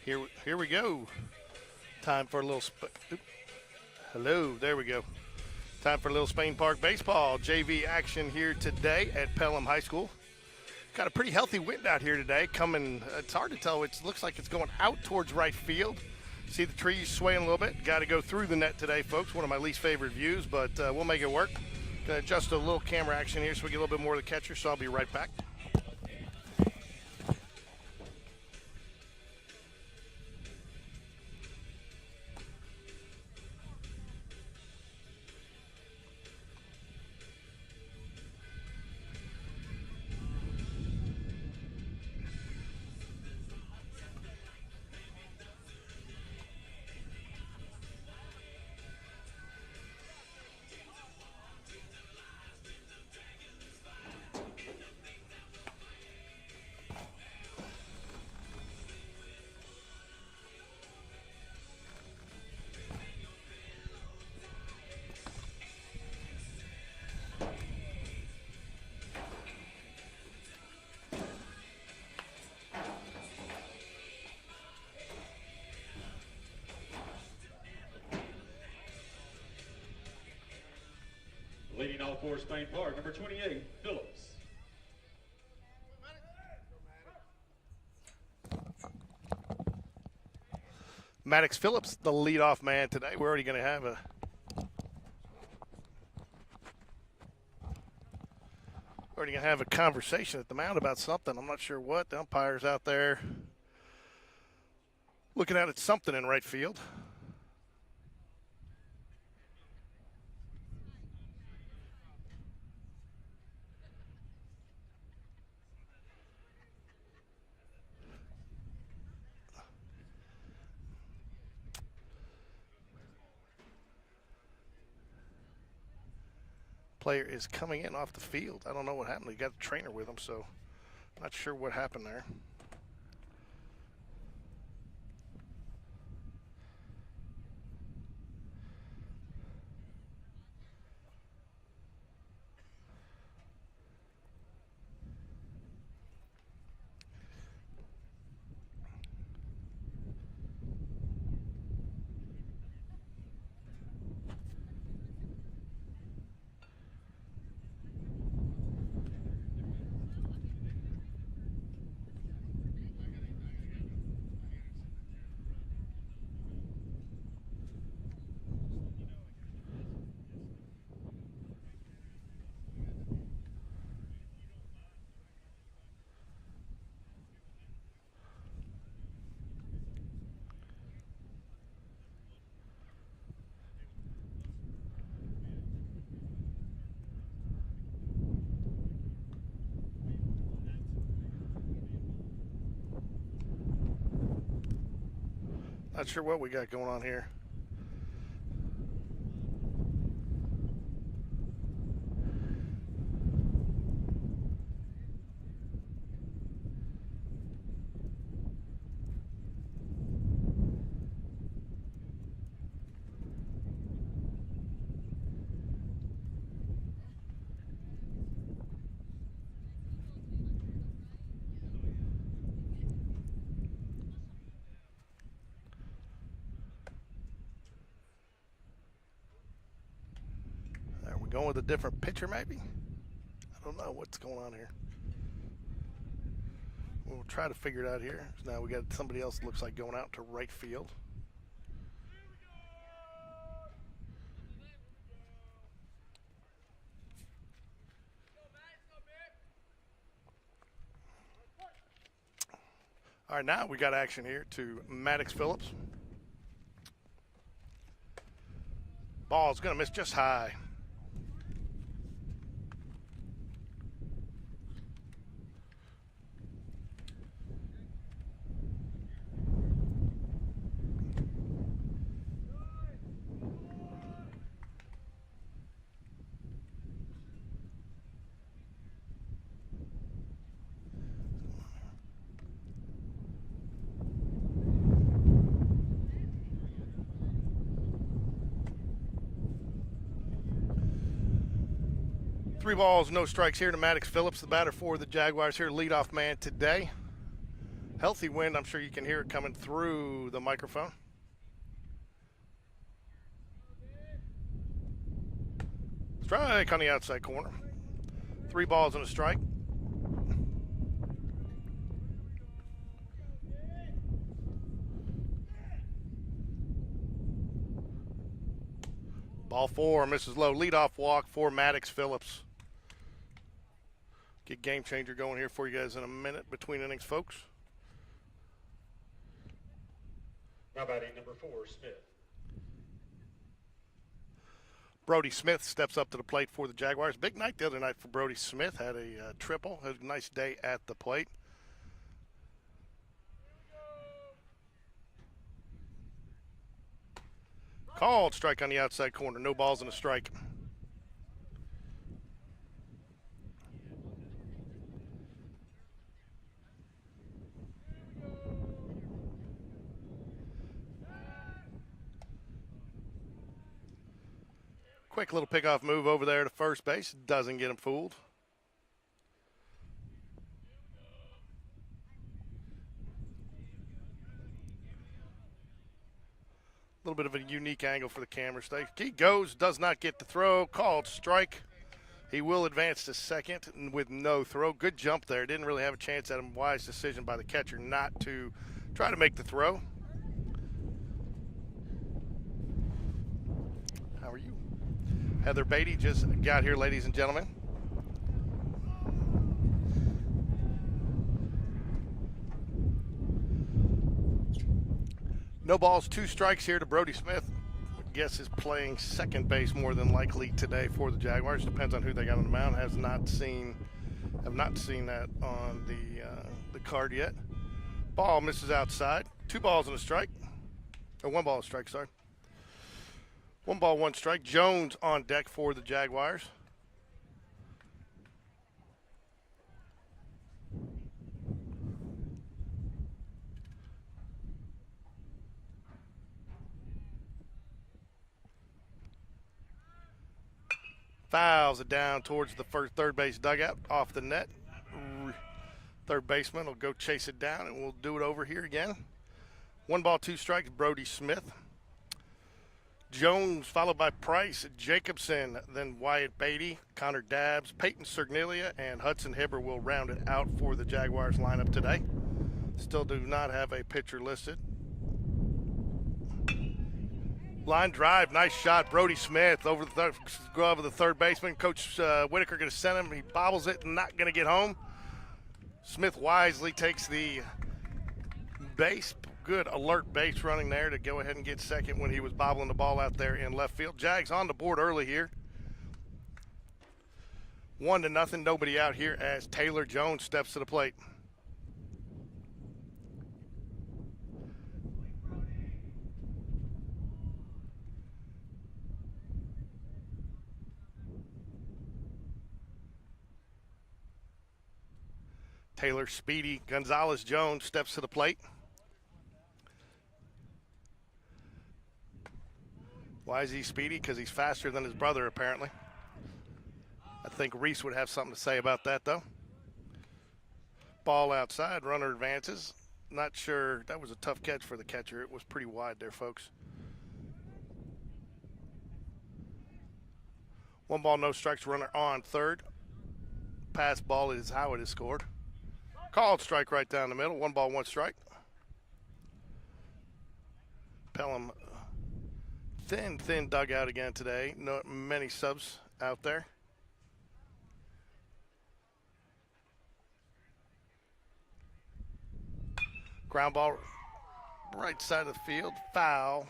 Here we go. Time for a little. Hello, there we go. Time for a little Spain Park baseball JV action here today at Pelham High School. Got a pretty healthy wind out here today. Coming, it's hard to tell. It looks like it's going out towards right field. See the trees swaying a little bit. Got to go through the net today, folks. One of my least favorite views, but we'll make it work. Gonna adjust a little camera action here so we get a little bit more of the catcher. So I'll be right back. Leading off for Spain Park, number 28, Phillips. Maddox Phillips, the leadoff man today. We're already going to have a conversation at the mound about something. I'm not sure what. The umpire's out there looking at something in right field. Player is coming in off the field. I don't know what happened. He got a trainer with him, so not sure what happened there. Not sure what we got going on here. Going with a different pitcher, maybe? I don't know what's going on here. We'll try to figure it out here. Now we got somebody else that looks like going out to right field. All right, now we got action here to Maddox Phillips. Ball's going to miss just high. Three balls, no strikes here to Maddox Phillips, the batter for the Jaguars here, leadoff man today. Healthy wind. I'm sure you can hear it coming through the microphone. Strike on the outside corner. 3 balls and a strike. Ball 4 misses low. Leadoff walk for Maddox Phillips. Get game changer going here for you guys in a minute between innings, folks. Now batting number 4, Smith. Brody Smith steps up to the plate for the Jaguars. Big night the other night for Brody Smith. Had a triple. Had a nice day at the plate. Called strike on the outside corner. No balls and a strike. Quick little pickoff move over there to first base. Doesn't get him fooled. A little bit of a unique angle for the camera stay. He goes, does not get the throw. Called strike. He will advance to second with no throw. Good jump there. Didn't really have a chance at him. Wise decision by the catcher not to try to make the throw. How are you? Heather Beatty just got here, ladies and gentlemen. No balls, 2 strikes here to Brody Smith. I guess is playing second base more than likely today for the Jaguars. Depends on who they got on the mound. Have not seen that on the card yet. Ball misses outside. 2 balls and a strike. Or 1 ball and a strike, sorry. 1 ball, 1 strike. Jones on deck for the Jaguars. Fouls it down towards the third base dugout off the net. Third baseman will go chase it down, and we'll do it over here again. 1 ball, 2 strikes, Brody Smith. Jones followed by Price, Jacobson, then Wyatt Beatty, Connor Dabbs, Peyton Cernilia, and Hudson Hibber will round it out for the Jaguars lineup today. Still do not have a pitcher listed. Line drive, nice shot. Brody Smith over the glove of the third baseman. Coach Whitaker going to send him. He bobbles it, not going to get home. Smith wisely takes the base. Good alert base running there to go ahead and get second when he was bobbling the ball out there in left field. Jags on the board early here. 1-0, nobody out here as Taylor Jones steps to the plate. Taylor Speedy Gonzalez Jones steps to the plate. Why is he speedy? Because he's faster than his brother, apparently. I think Reese would have something to say about that, though. Ball outside, runner advances. Not sure. That was a tough catch for the catcher. It was pretty wide there, folks. 1 ball, no strikes, runner on third. Pass ball is how it is scored. Called strike right down the middle. 1 ball, 1 strike. Pelham, thin dugout again today. Not many subs out there. Ground ball, right side of the field. Foul.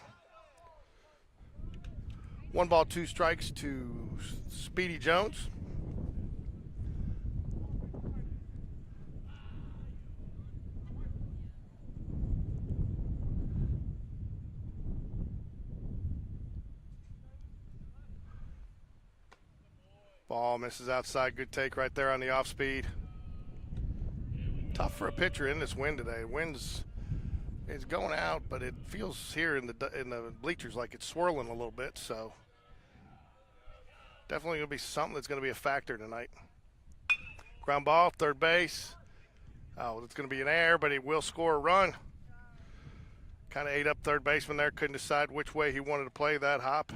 1 ball, 2 strikes to Speedy Jones. Ball misses outside. Good take right there on the off speed. Tough for a pitcher in this wind today. Wind's it's going out, but it feels here in the bleachers like it's swirling a little bit. So definitely going to be something that's going to be a factor tonight. Ground ball, third base. Oh, it's going to be an error, but he will score a run. Kind of ate up third baseman there. Couldn't decide which way he wanted to play that hop.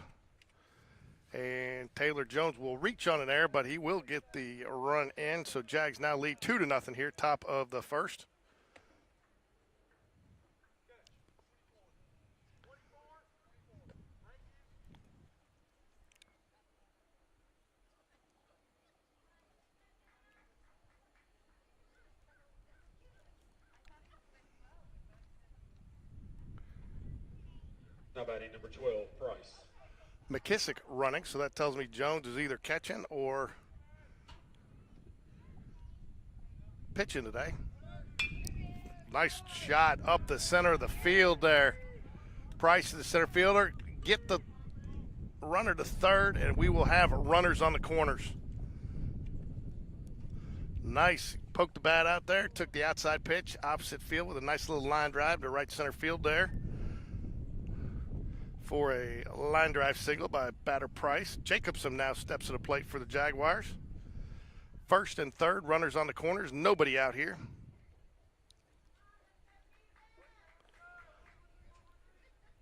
And Taylor Jones will reach on an error, but he will get the run in. So Jags now lead 2-0 here, top of the first. Now batting number 12, Price. McKissick running, so that tells me Jones is either catching or pitching today. Nice shot up the center of the field there. Price, the center fielder, get the runner to third, and we will have runners on the corners. Nice. Poked the bat out there, took the outside pitch, opposite field with a nice little line drive to right center field there for a line drive single by batter Price. Jacobson now steps to the plate for the Jaguars. First and third, runners on the corners, nobody out here.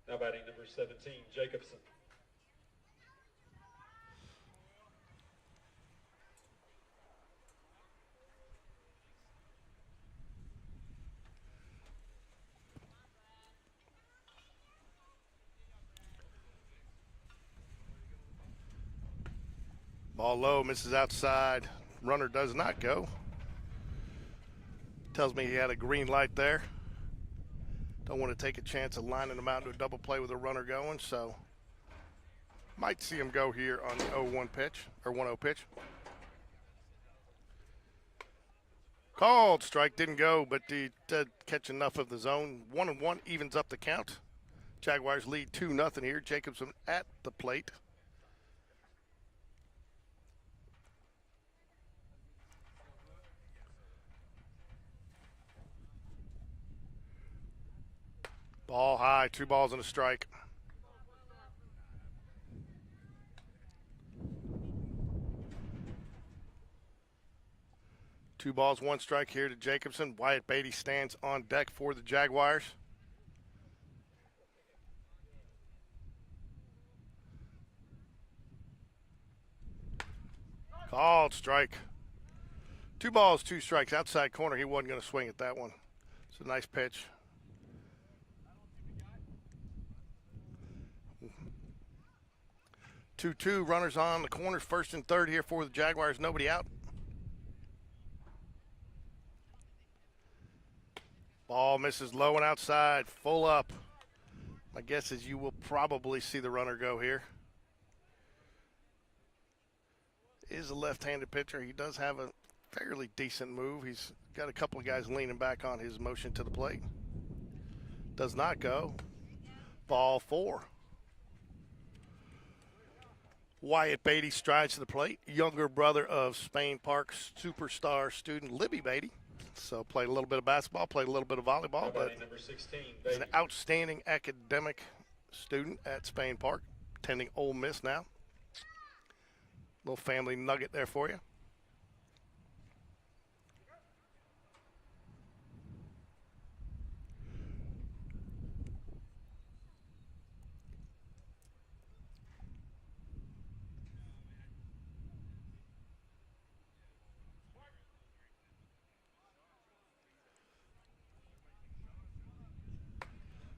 Now batting number 17, Jacobson. Ball low, misses outside. Runner does not go. Tells me he had a green light there. Don't want to take a chance of lining him out into a double play with a runner going, so might see him go here on the 0-1 pitch, or 1-0 pitch. Called strike, didn't go, but he did catch enough of the zone. 1-1 evens up the count. Jaguars lead 2-0 here. Jacobson at the plate. Ball high, 2 balls and a strike. Two balls, 1 strike here to Jacobson. Wyatt Beatty stands on deck for the Jaguars. Called strike. 2 balls, 2 strikes. Outside corner, he wasn't going to swing at that one. It's a nice pitch. Two runners on the corners, first and third here for the Jaguars. Nobody out. Ball misses low and outside, full up. My guess is you will probably see the runner go here. Is a left-handed pitcher. He does have a fairly decent move. He's got a couple of guys leaning back on his motion to the plate. Does not go. Ball 4. Wyatt Beatty strides to the plate. Younger brother of Spain Park superstar student Libby Beatty. So played a little bit of basketball, played a little bit of volleyball, but Number 16, he's an outstanding academic student at Spain Park, attending Ole Miss now. Little family nugget there for you.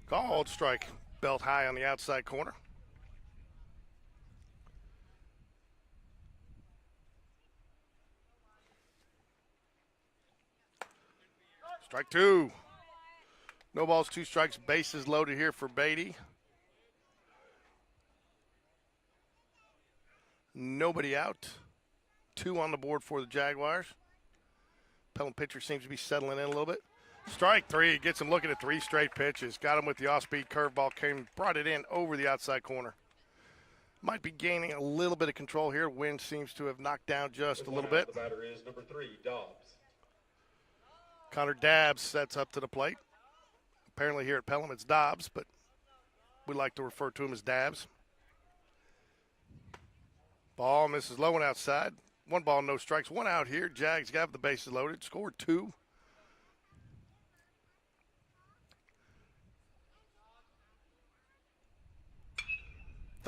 Called strike, belt high on the outside corner. Strike 2. No balls, 2 strikes, bases loaded here for Beatty. Nobody out. 2 on the board for the Jaguars. Pelham pitcher seems to be settling in a little bit. Strike 3, gets him looking at 3 straight pitches. Got him with the off-speed curveball, brought it in over the outside corner. Might be gaining a little bit of control here. Wind seems to have knocked down just a little bit. The batter is number 3, Dobbs. Connor Dabbs sets up to the plate. Apparently here at Pelham it's Dobbs, but we like to refer to him as Dabbs. Ball misses low and outside. 1 ball, no strikes. 1 out here. Jags got the bases loaded. Scored 2.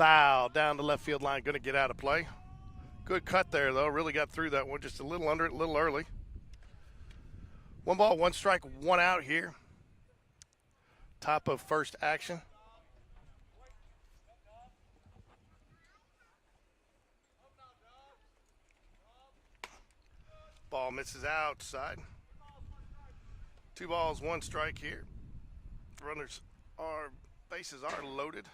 Foul down the left field line, going to get out of play. Good cut there, though. Really got through that one. Just a little under it, a little early. 1 ball, 1 strike, 1 out here. Top of first action. Ball misses outside. 2 balls, 1 strike here. Bases are loaded.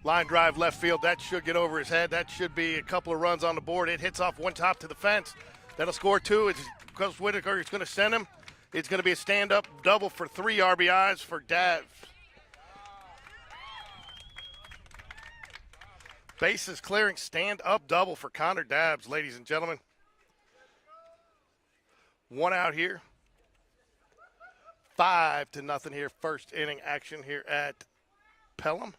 Line drive left field. That should get over his head. That should be a couple of runs on the board. It hits off one top to the fence. That'll score 2. It's Coach Whitaker is going to send him. It's going to be a stand-up double for 3 RBIs for Dav. Bases clearing, stand-up double for Connor Dabbs, ladies and gentlemen. 1 out here. 5-0 here. First inning action here at Pelham.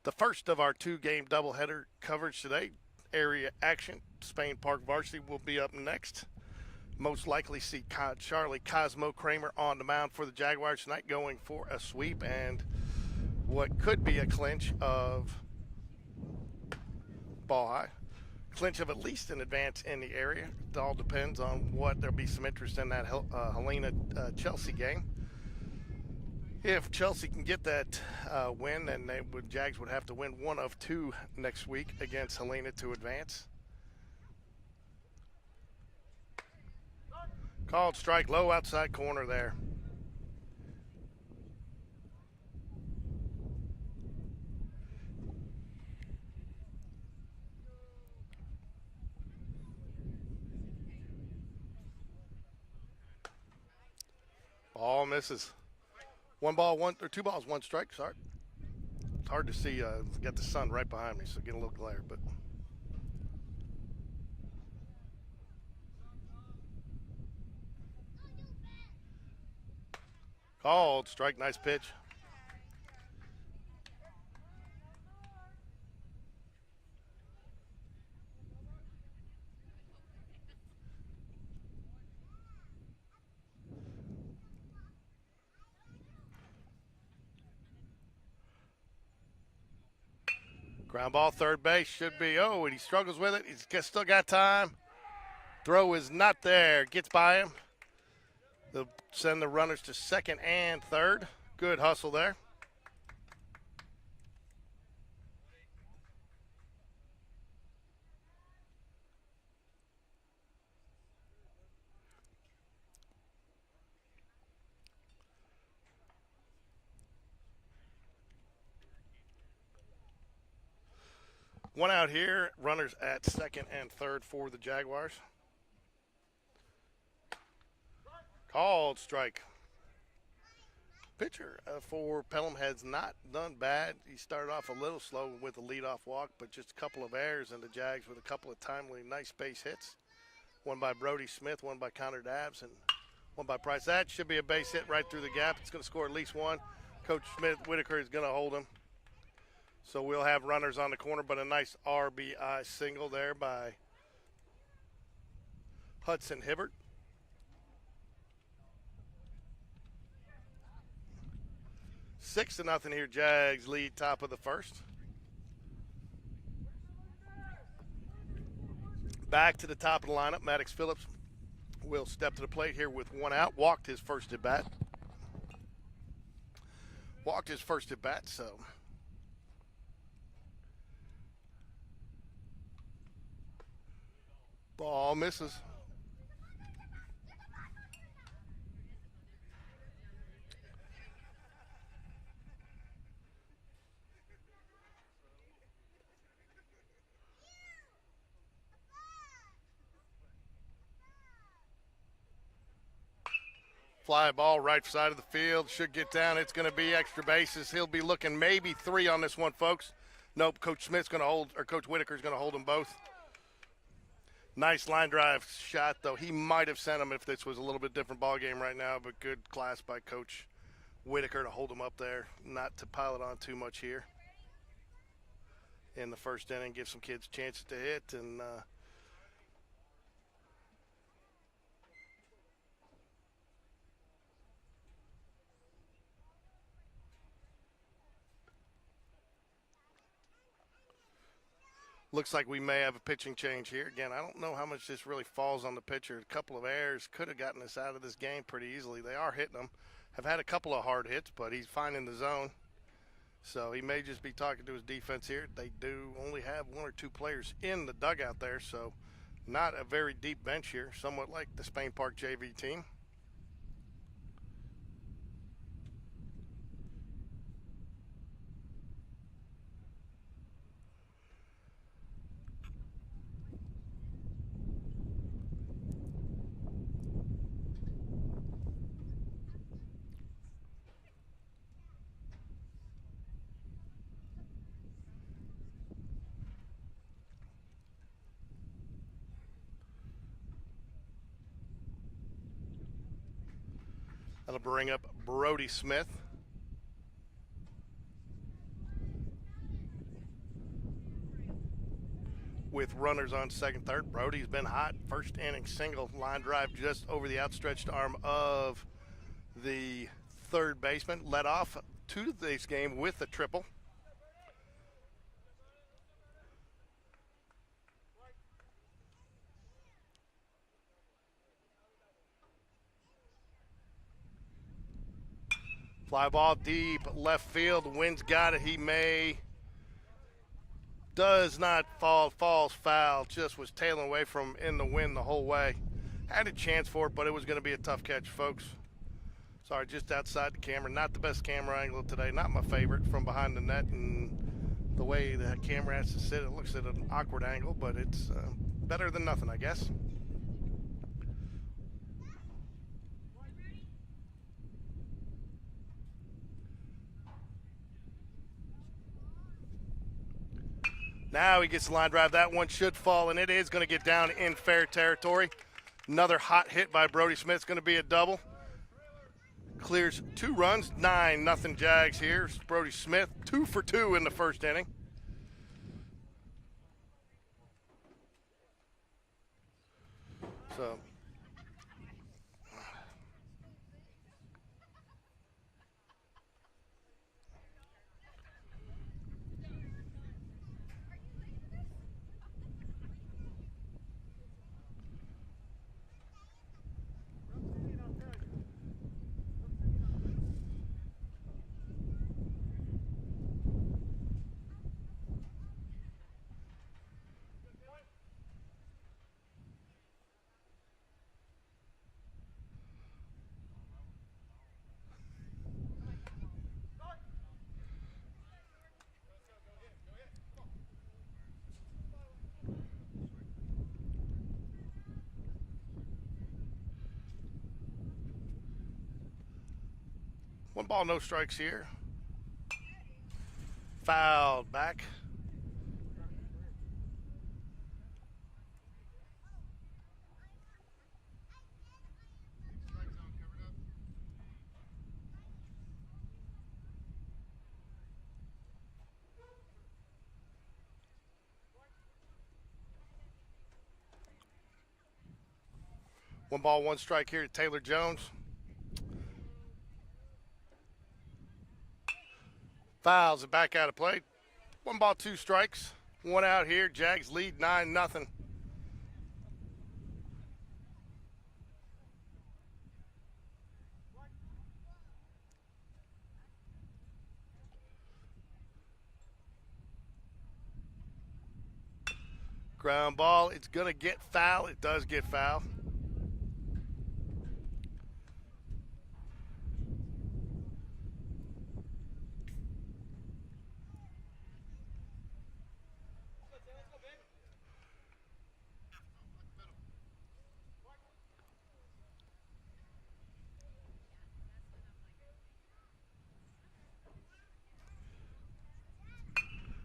The first of our 2-game doubleheader coverage today. Area action. Spain Park Varsity will be up next. Most likely see Charlie Cosmo Kramer on the mound for the Jaguars tonight, going for a sweep and what could be a clinch of ball high. Clinch of at least an advance in the area. It all depends on what there'll be some interest in that Helena-Chelsea game. If Chelsea can get that win, then Jags would have to win 1 of 2 next week against Helena to advance. Called strike, low outside corner there. Ball misses. 2 balls, 1 strike. Sorry. It's hard to see. Got the sun right behind me, so get a little glare. But called strike, nice pitch. Ground ball, third base, should be, and he struggles with it. He's still got time. Throw is not there. Gets by him. They'll send the runners to second and third. Good hustle there. One out here, runners at second and third for the Jaguars. Called strike. Pitcher for Pelham has not done bad. He started off a little slow with a leadoff walk, but just a couple of errors, and the Jags with a couple of timely, nice base hits. One by Brody Smith, one by Connor Dabbs, and one by Price. That should be a base hit right through the gap. It's going to score at least 1. Coach Whitaker is going to hold him. So we'll have runners on the corner, but a nice RBI single there by Hudson Hibbert. 6-0 here. Jags lead top of the first. Back to the top of the lineup. Maddox Phillips will step to the plate here with 1 out. Walked his first at bat. So ball misses. Fly ball right side of the field. Should get down. It's going to be extra bases. He'll be looking maybe 3 on this one, folks. Nope, Coach Whitaker's going to hold them both. Nice line drive shot, though. He might have sent him if this was a little bit different ball game right now, but good class by Coach Whitaker to hold him up there, not to pile it on too much here in the first inning, give some kids chances to hit. And Looks like we may have a pitching change here. Again, I don't know how much this really falls on the pitcher. A couple of errors could have gotten us out of this game pretty easily. They are hitting him. Have had a couple of hard hits, but he's finding the zone. So he may just be talking to his defense here. They do only have 1 or 2 players in the dugout there, so not a very deep bench here, somewhat like the Spain Park JV team. That'll bring up Brody Smith. With runners on second, third. Brody's been hot. First inning single, line drive just over the outstretched arm of the third baseman. Led off to this game with a triple. Fly ball deep left field. Wind's got it. He may. Does not fall. Falls foul. Just was tailing away from in the wind the whole way. Had a chance for it, but it was going to be a tough catch, folks. Sorry, just outside the camera. Not the best camera angle today. Not my favorite from behind the net. And the way the camera has to sit, it looks at an awkward angle, but it's better than nothing, I guess. Now he gets the line drive. That one should fall, and it is going to get down in fair territory. Another hot hit by Brody Smith. It's going to be a double. Clears 2 runs, 9-0 Jags here. Brody Smith, 2 for 2 in the first inning. So one ball, no strikes here. Fouled back. One ball, one strike here to Taylor Jones. Fouls it back out of play. 1 ball, 2 strikes. 1 out here. Jags lead 9-0. Ground ball. It's going to get foul. It does get foul.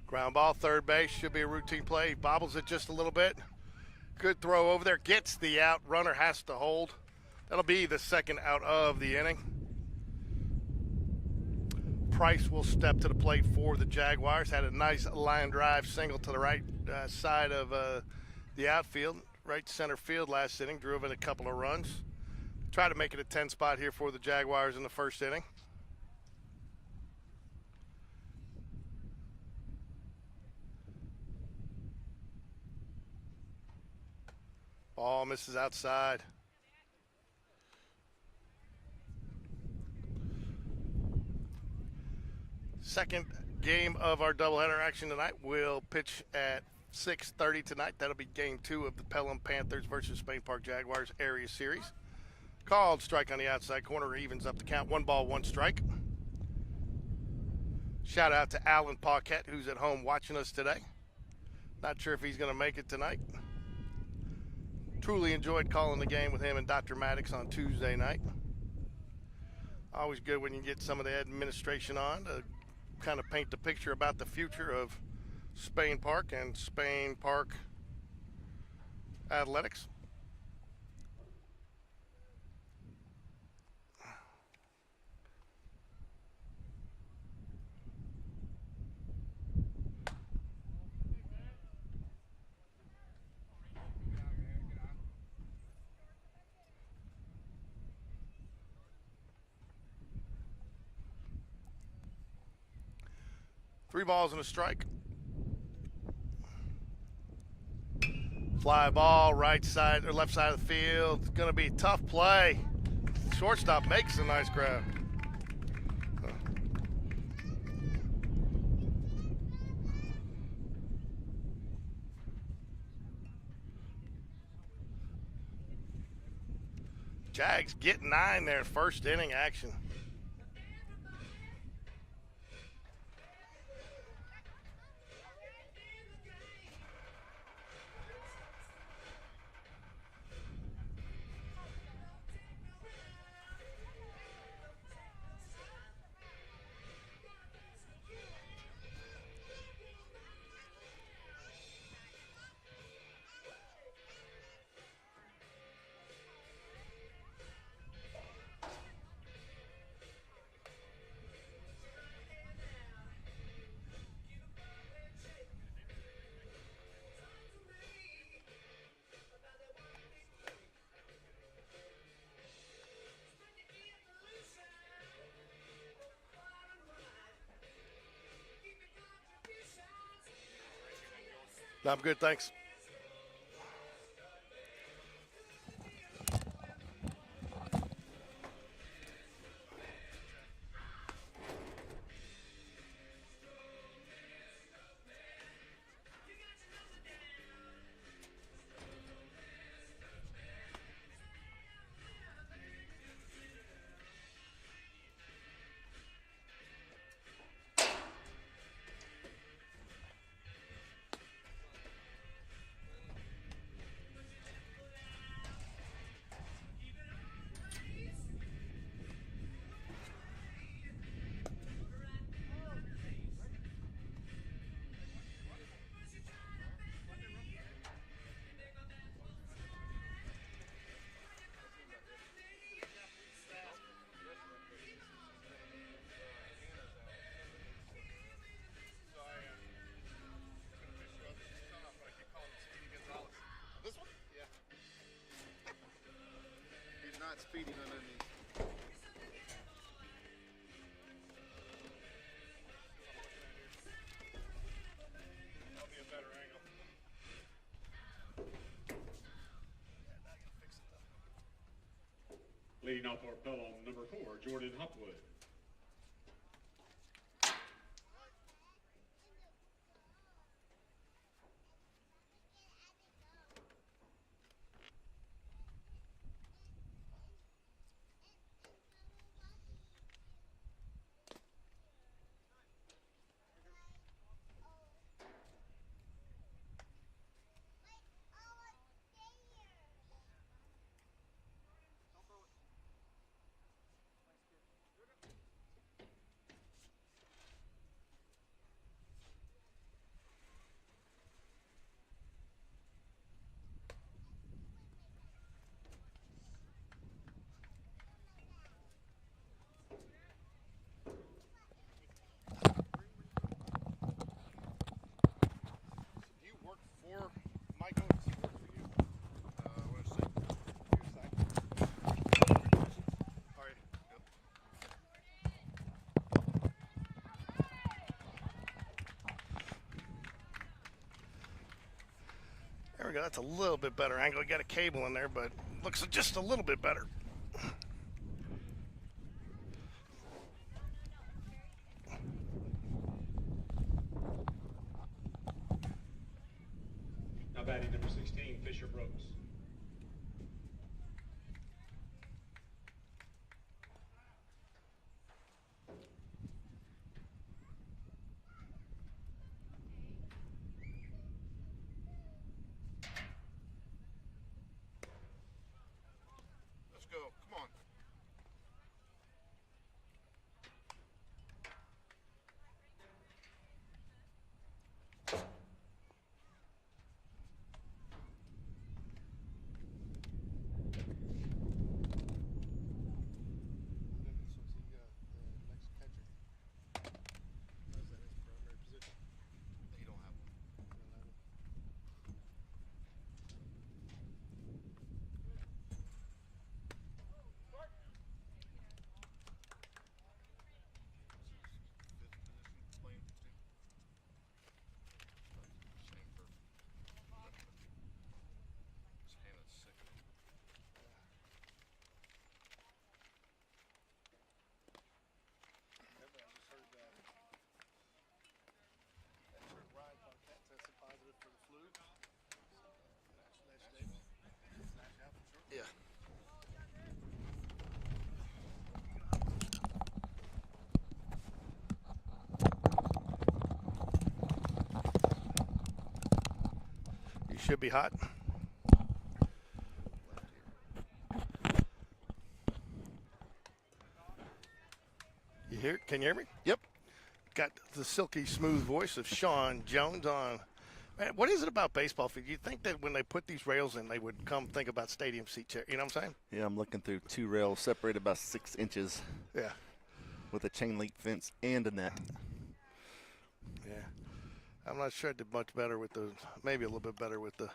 Ground ball, third base, should be a routine play. He bobbles it just a little bit. Good throw over there, gets the out. Runner has to hold. That'll be the second out of the inning. Price will step to the plate for the Jaguars. Had a nice line drive single to the right side of the outfield, right center field last inning. Drove in a couple of runs. Try to make it a 10 spot here for the Jaguars in the first inning. Ball misses outside. Second game of our doubleheader action tonight will pitch at 6:30 tonight. That'll be game 2 of the Pelham Panthers versus Spain Park Jaguars area series. Called strike on the outside corner, evens up the count. 1 ball, 1 strike. Shout out to Alan Paquette, who's at home watching us today. Not sure if he's going to make it tonight. Truly enjoyed calling the game with him and Dr. Maddox on Tuesday night. Always good when you get some of the administration on to kind of paint the picture about the future of Spain Park and Spain Park athletics. Three balls and a strike. Fly ball, right side or left side of the field. It's going to be a tough play. Shortstop makes a nice grab. Jags get 9 there, first inning action. No, I'm good, thanks. Not speeding underneath. That'll be a better angle. Leading off our Pelham, number 4, Jordan Hopwood. we go. That's a little bit better angle. You got a cable in there, but looks just a little bit better. Now batting number 16, Fisher Brooks. Let's go. Come on. They don't have one. Fifth position playing for two. Same for His hand is sick. Yeah. You should be hot. You hear? Can you hear me? Yep. Got the silky smooth voice of Sean Jones on. Man, what is it about baseball? You think that when they put these rails in, they would come think about stadium seat chair? You know what I'm saying? Yeah, I'm looking through 2 rails separated by 6 inches Yeah. with a chain link fence and a net. Yeah. I'm not sure I did much better with the, maybe a little bit better with the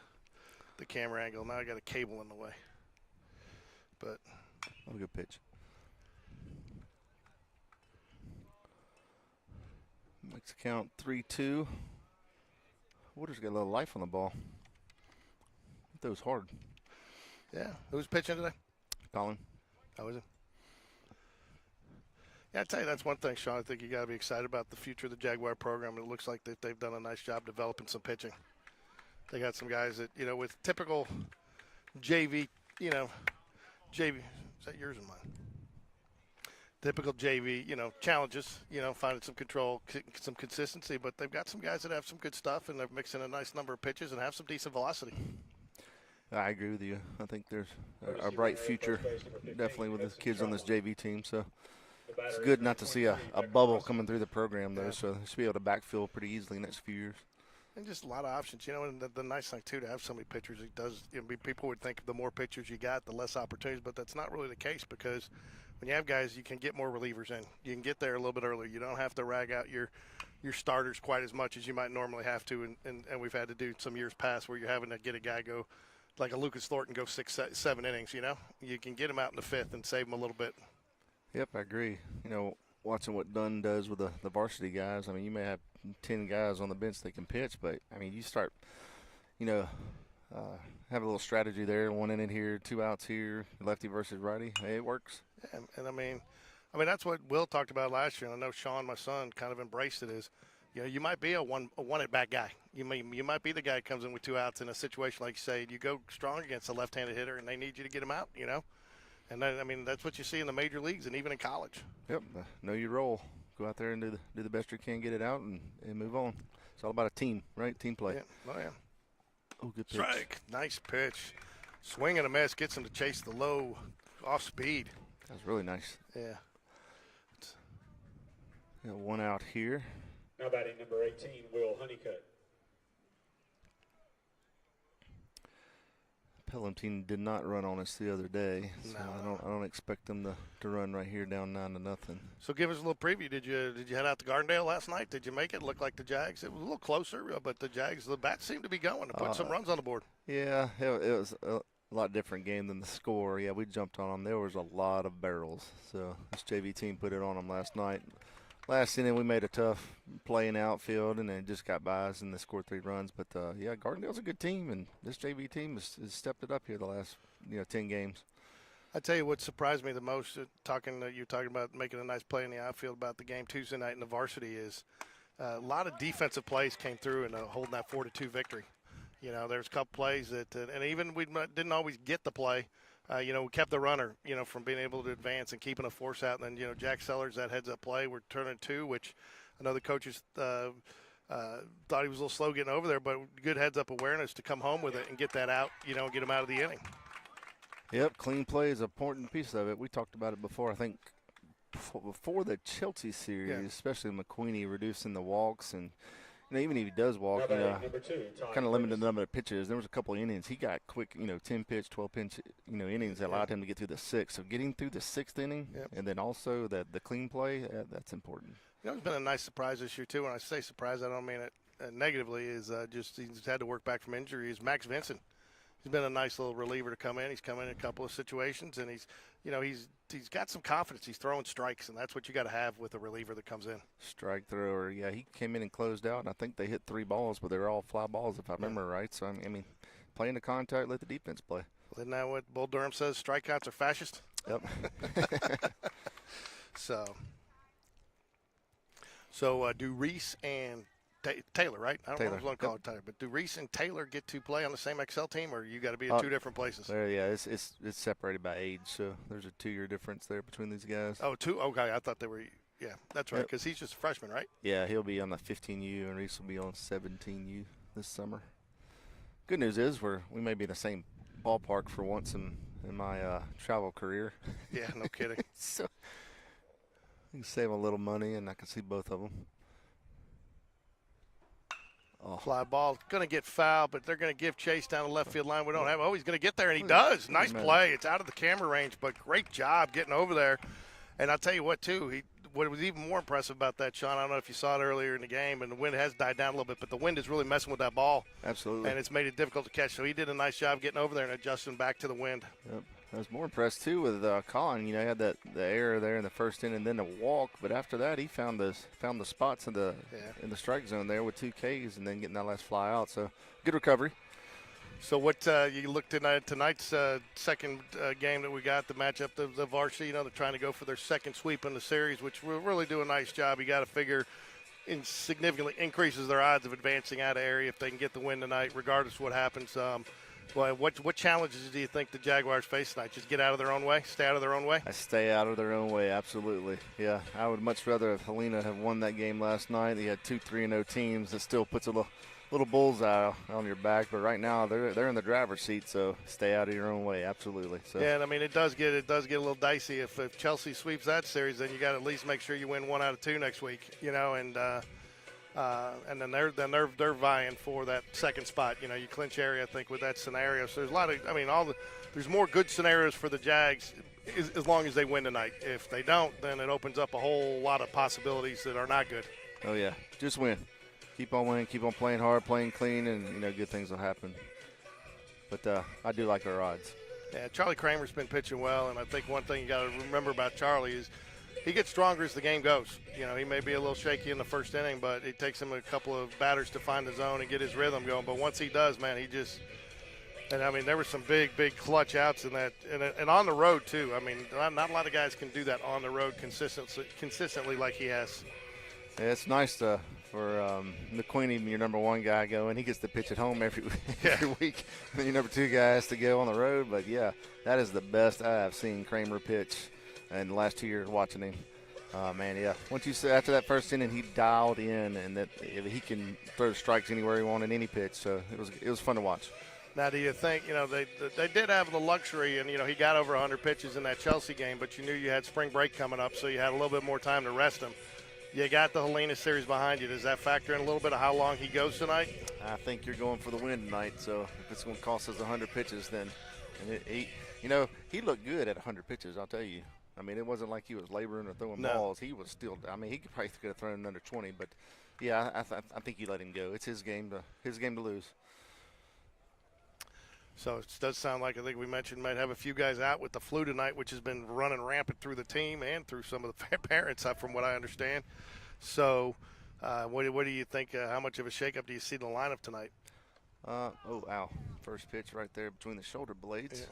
camera angle. Now I got a cable in the way. But Oh, good pitch. Makes count 3-2. Woodard's got a little life on the ball. That was hard. yeah, who's pitching today? Colin. How is it? Yeah, I tell you, that's one thing, Sean. I think you got to be excited about the future of the Jaguar program. It looks like that they've done a nice job developing some pitching. They got some guys that, with typical JV, JV. Is that yours or mine? Typical JV, challenges, finding some control, some consistency. But they've got some guys that have some good stuff, and they're mixing a nice number of pitches and have some decent velocity. I agree with you. I think there's a bright future, definitely with the kids on this JV team. So it's good not to see a bubble coming through the program, though. So they should be able to backfill pretty easily next few years. And just a lot of options, and the nice thing, too, to have so many pitchers, it does, people would think the more pitchers you got, the less opportunities, but that's not really the case because when you have guys, you can get more relievers in. You can get there a little bit earlier. You don't have to rag out your starters quite as much as you might normally have to, and we've had to do some years past where you're having to get a guy go, like a Lucas Thornton, go 6, 7 innings, You can get him out in the 5th and save him a little bit. Yep, I agree. Watching what Dunn does with the varsity guys, you may have 10 guys on the bench that can pitch, but, you start, have a little strategy there, 1 inning here, 2 outs here, lefty versus righty. Hey, it works. Yeah, and that's what Will talked about last year, and I know Sean, my son, kind of embraced it is, you might be a one at bat guy. You might be the guy that comes in with 2 outs in a situation like you say, you go strong against a left-handed hitter, and they need you to get him out, And then, that's what you see in the major leagues and even in college. Yep, know your role. Go out there and do the best you can, get it out, and move on. It's all about a team, right? Team play. Yeah. Oh, yeah. Oh, good pitch. Strike. Nice pitch. Swing and a miss. Gets him to chase the low off speed. That was really nice. Yeah. Got 1 out here. Now batting number 18, Will Honeycutt. Pelham team did not run on us the other day, so No. I don't expect them to run right here down 9-0. So give us a little preview. Did you head out to Gardendale last night? Did you make it look like the Jags? It was a little closer, but the Jags, the bats seemed to be going to put some runs on the board. Yeah, it was a lot different game than the score. Yeah, we jumped on them. There was a lot of barrels. So this JV team put it on them last night. last inning we made a tough play in the outfield, and then just got by us and they scored 3 runs. But yeah, Gardendale's a good team, and this JV team has stepped it up here the last 10 games. I tell you what surprised me the most, you're talking about making a nice play in the outfield about the game Tuesday night in the varsity is a lot of defensive plays came through and holding that 4-2 victory. There's a couple plays that, and even we didn't always get the play. We kept the runner, from being able to advance and keeping a force out. And then, Jack Sellers, that heads-up play, we're turning 2, which I know the coaches thought he was a little slow getting over there, but good heads-up awareness to come home with it and get that out, and get him out of the inning. Yep, clean play is an important piece of it. We talked about it before. I think before the Chelsea series, especially McQueenie reducing the walks, and even if he does walk, kind of limited the number of pitches. There was a couple of innings he got quick, 10-pitch, 12-pitch, innings that allowed him to get through the 6th. So getting through the 6th inning, and then also the clean play, that's important. It's been a nice surprise this year too. When I say surprise, I don't mean it negatively. Is just he's had to work back from injury. Is Max Vincent? He's been a nice little reliever to come in. He's come in a couple of situations, and he's got some confidence. He's throwing strikes, and that's what you got to have with a reliever that comes in. Strike thrower, yeah. He came in and closed out, and I think they hit 3 balls, but they were all fly balls if I remember right. So I mean, playing the contact, let the defense play. Well, isn't that what Bull Durham says? Strikeouts are fascist. Yep. So do Reese and Taylor, right? I don't want to call it Taylor, but do Reese and Taylor get to play on the same XL team, or you got to be in 2 different places? Yeah, it's separated by age, so there's a 2-year difference there between these guys. Oh, 2? Okay, I thought they were. Yeah, that's right, because he's just a freshman, right? Yeah, he'll be on the 15U, and Reese will be on 17U this summer. Good news is we may be in the same ballpark for once in my travel career. Yeah, no kidding. So you can save a little money, and I can see both of them. Oh. Fly ball, going to get fouled, but they're going to give chase down the left field line. We don't have. Oh, he's going to get there, and he does. Nice play. It's out of the camera range, but great job getting over there. And I'll tell you what, too, what was even more impressive about that, Sean, I don't know if you saw it earlier in the game, and the wind has died down a little bit, but the wind is really messing with that ball. Absolutely. And it's made it difficult to catch. So he did a nice job getting over there and adjusting back to the wind. Yep. I was more impressed, too, with Colin. He had the error there in the first inning and then the walk. But after that, he found the spots in the strike zone there with 2 Ks and then getting that last fly out. So, good recovery. So what you looked at tonight's second game that we got, the matchup, the varsity, they're trying to go for their second sweep in the series, which will really do a nice job. You got to figure significantly increases their odds of advancing out of area if they can get the win tonight, regardless of what happens. What challenges do you think the Jaguars face tonight? Just get out of their own way? Stay out of their own way? I stay out of their own way, absolutely. Yeah, I would much rather have Helena have won that game last night. They had 2 3-0 teams. That still puts a little bullseye on your back. But right now they're in the driver's seat, so stay out of your own way, absolutely. So. Yeah, and I mean it does get a little dicey. If Chelsea sweeps that series, then you got to at least make sure you win 1 out of 2 next week. And then they're vying for that second spot. You clinch area, I think, with that scenario. So there's a lot of, there's more good scenarios for the Jags as long as they win tonight. If they don't, then it opens up a whole lot of possibilities that are not good. Oh yeah, just win. Keep on winning, keep on playing hard, playing clean, and good things will happen. But I do like our odds. Yeah, Charlie Kramer's been pitching well, and I think one thing you got to remember about Charlie is he gets stronger as the game goes. He may be a little shaky in the first inning, but it takes him a couple of batters to find the zone and get his rhythm going. But once he does, man, there were some big clutch outs in that, and on the road too. Not a lot of guys can do that on the road consistently like he has. Yeah, it's nice for McQueenie, your number 1 guy, going. He gets to pitch at home every week. And then your number 2 guy has to go on the road. But yeah, that is the best I have seen Kramer pitch in the last 2 years watching him. Man, yeah. Once you say after that first inning, he dialed in, and that he can throw strikes anywhere he wanted, any pitch. So it was fun to watch. Now, do you think they did have the luxury, and he got over 100 pitches in that Chelsea game, but you knew you had spring break coming up, so you had a little bit more time to rest him. You got the Helena series behind you. Does that factor in a little bit of how long he goes tonight? I think you're going for the win tonight. So if it's going to cost us 100 pitches, then he looked good at 100 pitches. I'll tell you. It wasn't like he was laboring or throwing balls. He was still. He could have thrown under 20, but yeah, I think you let him go. It's his game to lose. So it does sound like, I think we mentioned, might have a few guys out with the flu tonight, which has been running rampant through the team and through some of the parents, from what I understand. So what do you think? How much of a shakeup do you see in the lineup tonight? Oh, ow. First pitch right there between the shoulder blades.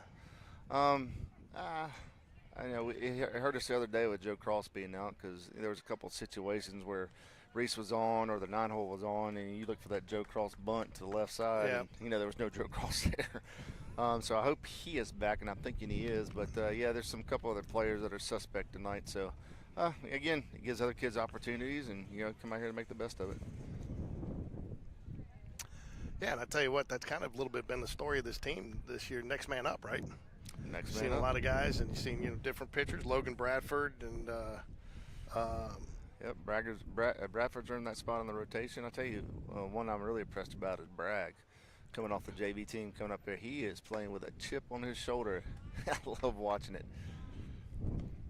Yeah. I know it hurt us the other day with Joe Cross being out because there was a couple of situations where Reese was on or the 9-hole was on, and you look for that Joe Cross bunt to the left side, and there was no Joe Cross there. So I hope he is back, and I'm thinking he is. But there's some couple other players that are suspect tonight. So again, it gives other kids opportunities, and come out here to make the best of it. Yeah, and I tell you what, that's kind of a little bit been the story of this team this year. Next man up, right? Next You've man seen up. a lot of guys, and you've seen different pitchers. Logan Bradford and. Yep, Bradford's earned that spot on the rotation. I tell you, one I'm really impressed about is Bragg, coming off the JV team, coming up there. He is playing with a chip on his shoulder. I love watching it.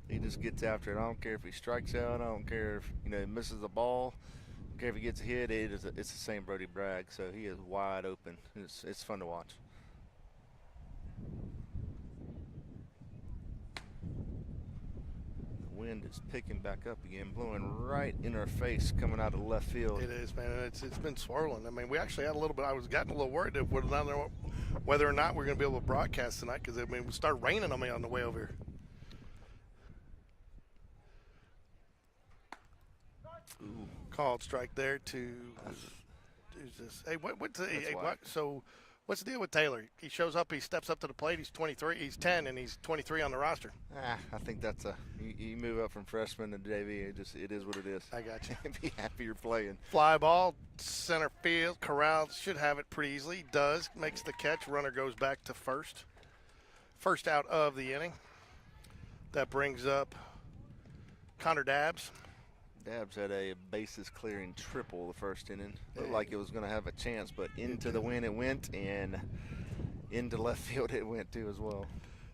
He just gets after it. I don't care if he strikes out. I don't care if he misses the ball. I don't care if he gets hit. It's the same Brody Bragg. So he is wide open. It's fun to watch. Wind is picking back up again, blowing right in our face coming out of left field. It is, man. It's been swirling. I mean, we actually had a little bit. I was getting a little worried whether or not we're going to be able to broadcast tonight because it would start raining on me on the way over here. Ooh. Called strike there to. Who's this? Hey, what's the deal with Taylor? He shows up, he steps up to the plate. He's 23. He's 10, and he's 23 on the roster. I think that's you move up from freshman to JV. It is what it is. I got you. Be happy you're playing. Fly ball, center field. Corral should have it pretty easily. He does. Makes the catch. Runner goes back to first. First out of the inning. That brings up Connor Dabbs. Dabbs had a bases clearing triple the first inning. Looked like it was going to have a chance, but into the wind it went, and into left field it went too as well.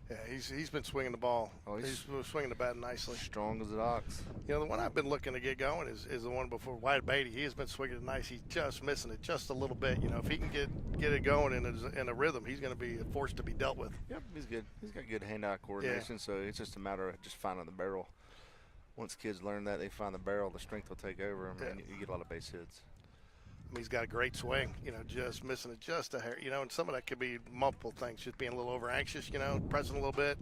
Yeah, he's been swinging the ball. Oh, he's swinging the bat nicely. Strong as an ox. The one I've been looking to get going is the one before Wyatt Beatty. He has been swinging it nice. He's just missing it just a little bit. If he can get it going in a rhythm, he's going to be a force to be dealt with. Yep, he's good. He's got good hand-eye coordination, so it's just a matter of just finding the barrel. Once kids learn that, they find the barrel, the strength will take over them, and you get a lot of base hits. I mean, he's got a great swing, just missing it just a hair, and some of that could be multiple things, just being a little over anxious, pressing a little bit,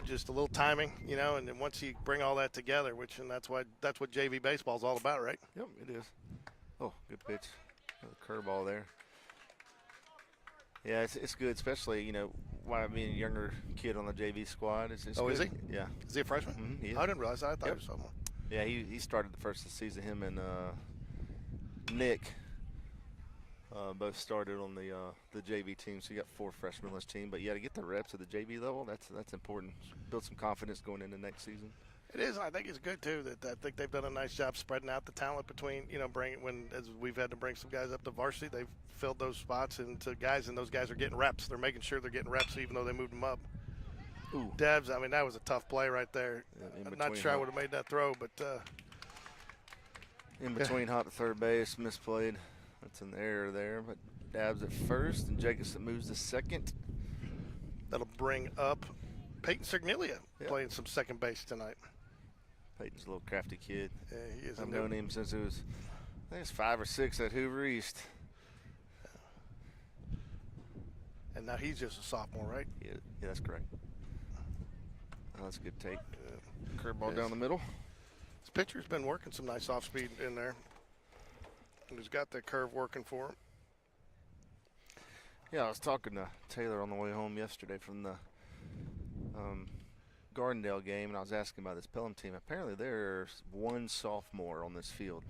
just a little timing, and then once you bring all that together, and that's what JV baseball is all about, right? Yep, it is. Oh, good pitch. Curveball there. Yeah, it's good, especially, why being a younger kid on the JV squad. It's oh, good. Is he? Yeah. Is he a freshman? Mm-hmm, he is. I didn't realize that. I thought he was sophomore. Yeah, he started the first of the season. Him and Nick both started on the JV team, so you got 4 freshmen on this team. But to get the reps at the JV level, that's important. Build some confidence going into next season. It is. I think it's good too. That I think they've done a nice job spreading out the talent between as we've had to bring some guys up to varsity, they've filled those spots into guys, and those guys are getting reps. They're making sure they're getting reps even though they moved them up. Ooh. Dabbs, I mean, that was a tough play right there. I'm not sure I would have made that throw, but in between hot to third base, misplayed. That's an error there, but Dabbs at first, and Jacobson moves to second. That'll bring up Peyton Signelia playing some second base tonight. Peyton's a little crafty kid. Yeah, he is. I've known him since it was, I think it's 5 or 6 at Hoover East. And now he's just a sophomore, right? Yeah, that's correct. Oh, that's a good take. Curveball down the middle. This pitcher's been working some nice off speed in there. And he's got that curve working for him. Yeah, I was talking to Taylor on the way home yesterday from the Gardendale game, and I was asking about this Pelham team. Apparently there's 1 sophomore on this field,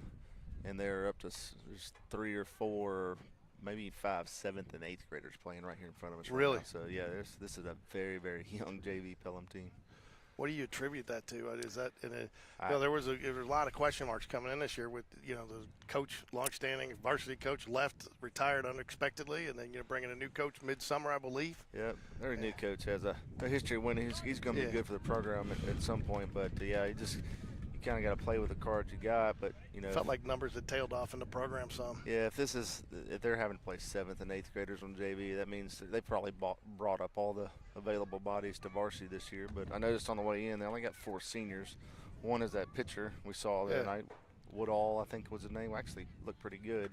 and they're up to there's 3 or 4, maybe 5, 7th, and 8th graders playing right here in front of us. Really? Right now. So, yeah, this is a very, very young JV Pelham team. What do you attribute that to? Is that there was a lot of question marks coming in this year with the coach, longstanding varsity coach left, retired unexpectedly, and then bringing a new coach midsummer, I believe. Yeah, every new coach has a history of winning. He's going to be good for the program at some point, but you kind of got to play with the cards you got. But Felt like numbers had tailed off in the program some. Yeah, if they're having to play 7th and 8th graders on JV, that means that they probably brought up all the available bodies to varsity this year. But I noticed on the way in they only got 4 seniors. One is that pitcher we saw the other night, Woodall, I think was his name. Actually looked pretty good.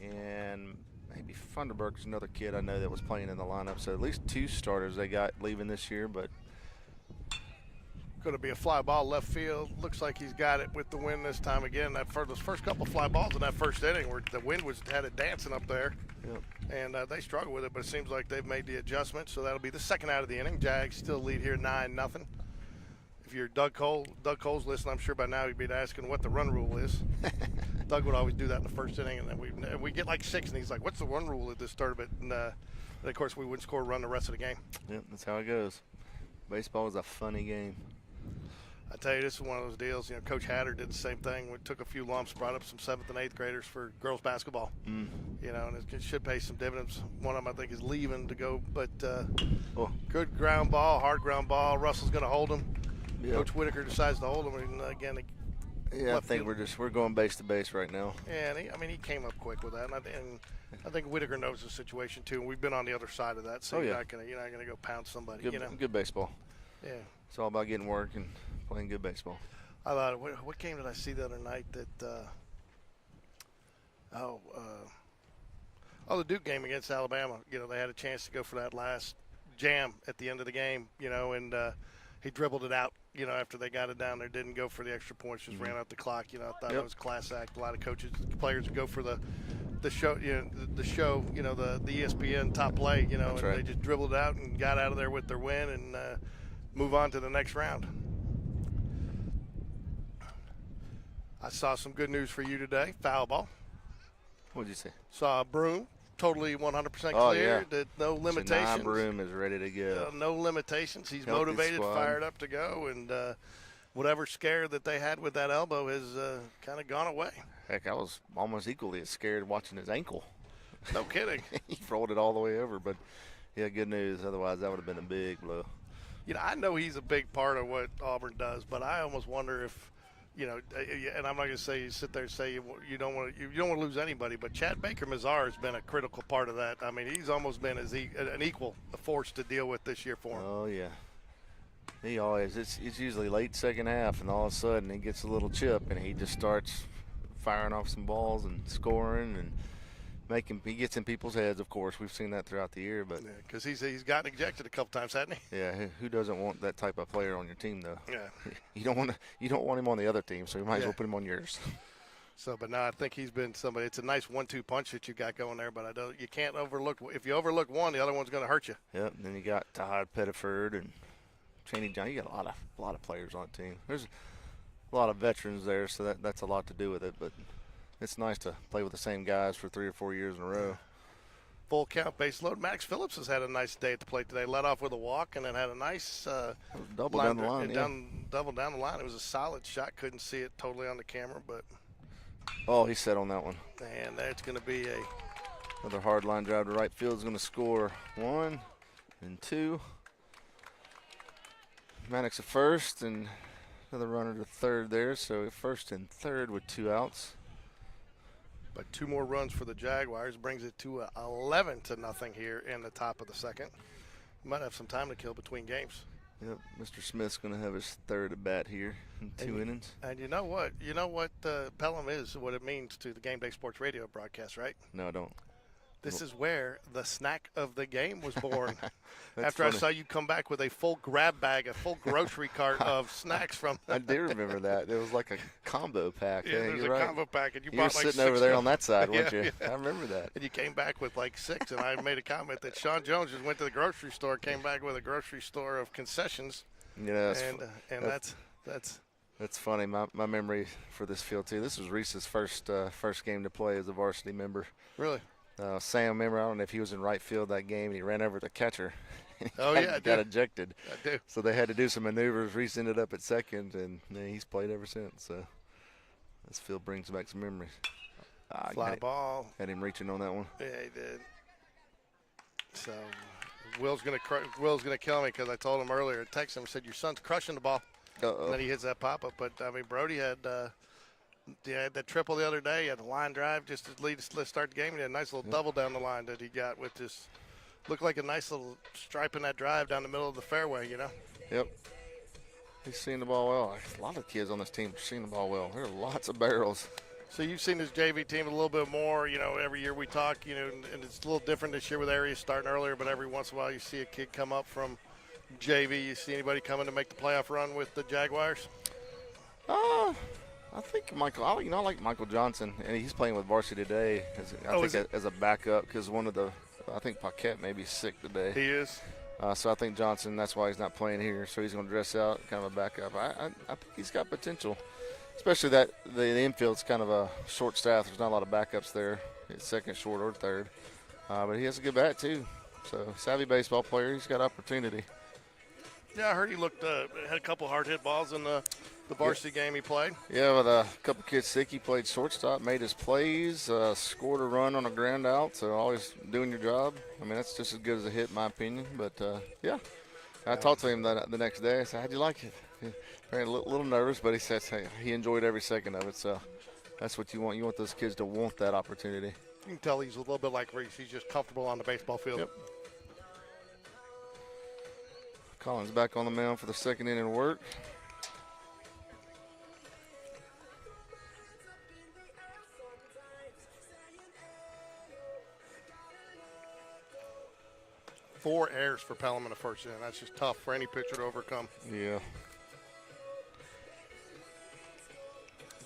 And maybe Funderburg's another kid I know that was playing in the lineup. So at least 2 starters they got leaving this year. But going to be a fly ball left field. Looks like he's got it with the wind this time again. Those first couple fly balls in that first inning where the wind had it dancing up there. Yep. And they struggled with it, but it seems like they've made the adjustment. So that'll be the second out of the inning. Jags still lead here 9-0. If you're Doug Cole's listening, I'm sure by now he'd be asking what the run rule is. Doug would always do that in the first inning, and then we get like 6, and he's like, "What's the run rule at this tournament?" And of course, we wouldn't score a run the rest of the game. Yep, that's how it goes. Baseball is a funny game. I tell you, this is one of those deals. Coach Hatter did the same thing. We took a few lumps, brought up some 7th and 8th graders for girls basketball. And it should pay some dividends. One of them, I think, is leaving to go, but good ground ball, hard ground ball. Russell's going to hold him. Yep. Coach Whitaker decides to hold him, and again, I think we're going base to base right now. Yeah, and he came up quick with that, and I think Whitaker knows the situation too. And we've been on the other side of that, so you're not gonna go pound somebody. Good baseball. Yeah, it's all about getting work and playing good baseball. I thought, what game did I see the other night that? The Duke game against Alabama. They had a chance to go for that last jam at the end of the game. And he dribbled it out. After they got it down there, didn't go for the extra points, just ran out the clock. I thought that was a class act. A lot of players would go for the show, the ESPN top play, That's and right. They just dribbled it out and got out of there with their win and move on to the next round. I saw some good news for you today. Foul ball. What did you say? Saw Broom. Totally 100% clear. Oh, yeah. No limitations. Shania Broom is ready to go. No limitations. He's Healthy motivated, squad. fired up to go, and whatever scare that they had with that elbow has kind of gone away. Heck, I was almost equally as scared watching his ankle. No kidding. He rolled it all the way over, but yeah, good news. Otherwise, that would have been a big blow. I know he's a big part of what Auburn does, but I almost wonder if, and I'm not going to say you sit there and say you don't want to lose anybody, but Chad Baker-Mazar has been a critical part of that. I mean, he's almost been an equal force to deal with this year for him. Oh yeah, he always. It's usually late second half, and all of a sudden he gets a little chip, and he just starts firing off some balls and scoring and he gets in people's heads. Of course, we've seen that throughout the year, but because he's gotten ejected a couple times, hasn't he? Yeah, who doesn't want that type of player on your team though? Yeah, you don't want him on the other team, so you might as well put him on yours. So, but no, I think he's been somebody. It's a nice 1-2 punch that you got going there, but you can't overlook. If you overlook one, the other one's going to hurt you. Yep. And then you got Todd Pettiford and Cheney John. You got a lot of players on the team. There's a lot of veterans there, so that's a lot to do with it. But it's nice to play with the same guys for 3 or 4 years in a row. Full count base load. Max Phillips has had a nice day at the plate today. Led off with a walk and then had a nice double down the line. Double down the line. It was a solid shot. Couldn't see it totally on the camera, but. Oh, he's set on that one. And that's going to be another hard line drive to right field. Is going to score 1 and 2. Maddox at first and another runner to third there. So first and third with 2 outs. But 2 more runs for the Jaguars brings it to 11-0 here in the top of the second. Might have some time to kill between games. Yep, Mr. Smith's going to have his third at bat here in 2 innings. And you know what? Pelham is, what it means to the Game Day Sports Radio broadcast, right? No, I don't. This is where the snack of the game was born. After funny. I saw you come back with a full grab bag, a full grocery cart of snacks from. I do remember that. It was like a combo pack. Yeah, it was a right. combo pack, and you were bought like sitting 6 over there on that side, weren't Yeah, you? yeah. I remember that. And you came back with like 6, and I made a comment that Sean Jones just went to the grocery store, came back with a grocery store of concessions. Yeah, that's funny. My memory for this field too. This was Reese's first game to play as a varsity member. Really. Sam, remember, I don't know if he was in right field that game, and he ran over the catcher. Got ejected. I do. So they had to do some maneuvers. Reese ended up at second, and he's played ever since. So this field brings back some memories. Fly ball. Had him reaching on that one. Yeah, he did. So Will's gonna kill me because I told him earlier. I texted him and said, "Your son's crushing the ball." And then he hits that pop-up. But, I mean, Brody had that triple the other day, had a line drive just to let's start the game. He had a nice little double down the line that he got with this. Looked like a nice little stripe in that drive down the middle of the fairway, you know? Yep. He's seen the ball well. A lot of kids on this team have seen the ball well. There are lots of barrels. So you've seen this JV team a little bit more, you know, every year we talk, you know, and it's a little different this year with Arias starting earlier, but every once in a while you see a kid come up from JV. You see anybody coming to make the playoff run with the Jaguars? I think Michael, I like Michael Johnson, and he's playing with varsity today as a backup because I think Paquette may be sick today. He is. So I think Johnson, that's why he's not playing here. So he's going to dress out, kind of a backup. I think he's got potential, especially that the infield's kind of a short staff. There's not a lot of backups there, it's second, short, or third. But he has a good bat too. So savvy baseball player, he's got opportunity. Yeah, I heard he had a couple hard hit balls in the varsity game he played. Yeah, with a couple kids sick, he played shortstop, made his plays, scored a run on a ground out. So always doing your job. I mean, that's just as good as a hit, in my opinion. But yeah, I talked to him the next day. I said, "How'd you like it?" A little nervous, but he says he enjoyed every second of it. So that's what you want. You want those kids to want that opportunity. You can tell he's a little bit like Reese. He's just comfortable on the baseball field. Yep. Collins back on the mound for the second inning work. Four errors for Pelham in the first inning. That's just tough for any pitcher to overcome. Yeah.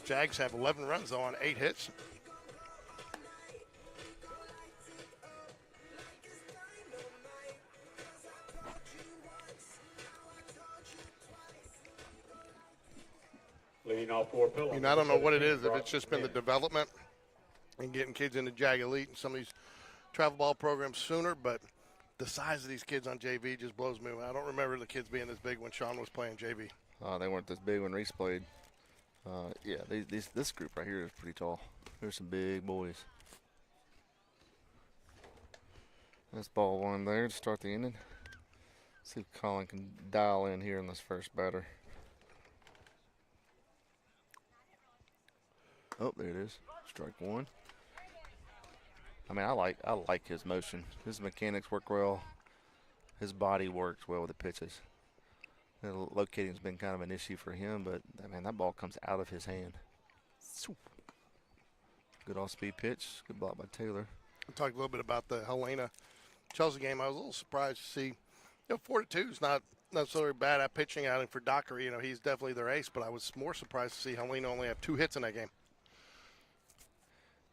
Jags have 11 runs on 8 hits. Leading off for Pelham. I mean, I don't know what it is, if it's just been the development and getting kids into JAG Elite and some of these travel ball programs sooner, but the size of these kids on JV just blows me away. I don't remember the kids being this big when Sean was playing JV. They weren't this big when Reese played. Yeah, this group right here is pretty tall. There's some big boys. That's ball one there to start the inning. See if Colin can dial in here in this first batter. Oh, there it is. Strike one. I mean, I like his motion. His mechanics work well. His body works well with the pitches. Locating's been kind of an issue for him, but I mean, that ball comes out of his hand. Good off-speed pitch. Good block by Taylor. We talked a little bit about the Helena Chelsea game. I was a little surprised to see, 4-2 is not necessarily bad at pitching outing for Dockery. He's definitely their ace, but I was more surprised to see Helena only have 2 hits in that game.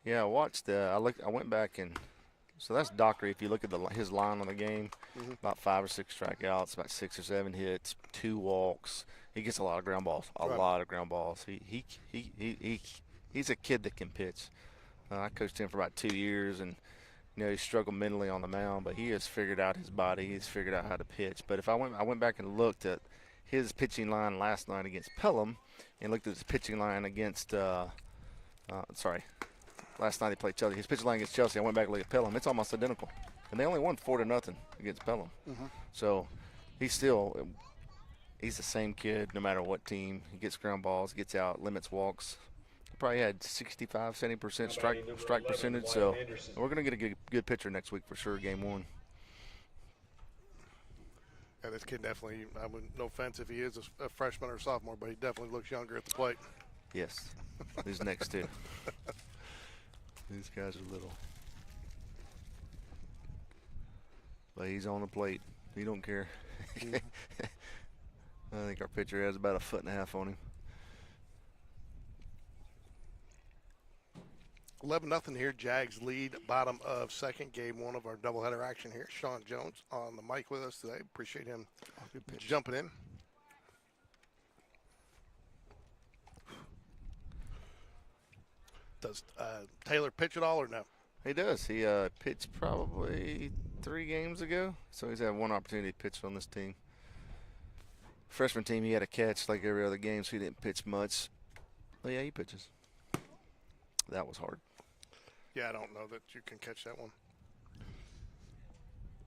Yeah, I watched. I went back and so that's Dockery. If you look at his line on the game, about 5 or 6 strikeouts, about 6 or 7 hits, 2 walks. He gets a lot of ground balls. A lot of ground balls. He's a kid that can pitch. I coached him for about 2 years, and he struggled mentally on the mound, but he has figured out his body. He's figured out how to pitch. But if I went back and looked at his pitching line last night against Pelham, and looked at his pitching line against last night he played Chelsea. His pitching line against Chelsea, I went back and looked at Pelham. It's almost identical. And they only won 4-0 against Pelham. So he's the same kid no matter what team. He gets ground balls, gets out, limits walks. He probably had 65-70% strike percentage. So we're going to get a good pitcher next week for sure, game 1. Yeah, this kid definitely, no offense if he is a freshman or a sophomore, but he definitely looks younger at the plate. Yes. These next 2. These guys are little. But he's on the plate. He don't care. I think our pitcher has about 1.5 feet on him. 11-0 here. Jags lead bottom of second, game 1 of our doubleheader action here. Sean Jones on the mic with us today. Appreciate him jumping in. Does Taylor pitch at all or no? He does. He pitched probably 3 games ago, so he's had 1 opportunity to pitch on this team. Freshman team, he had a catch like every other game, so he didn't pitch much. But yeah, he pitches. That was hard. Yeah, I don't know that you can catch that one.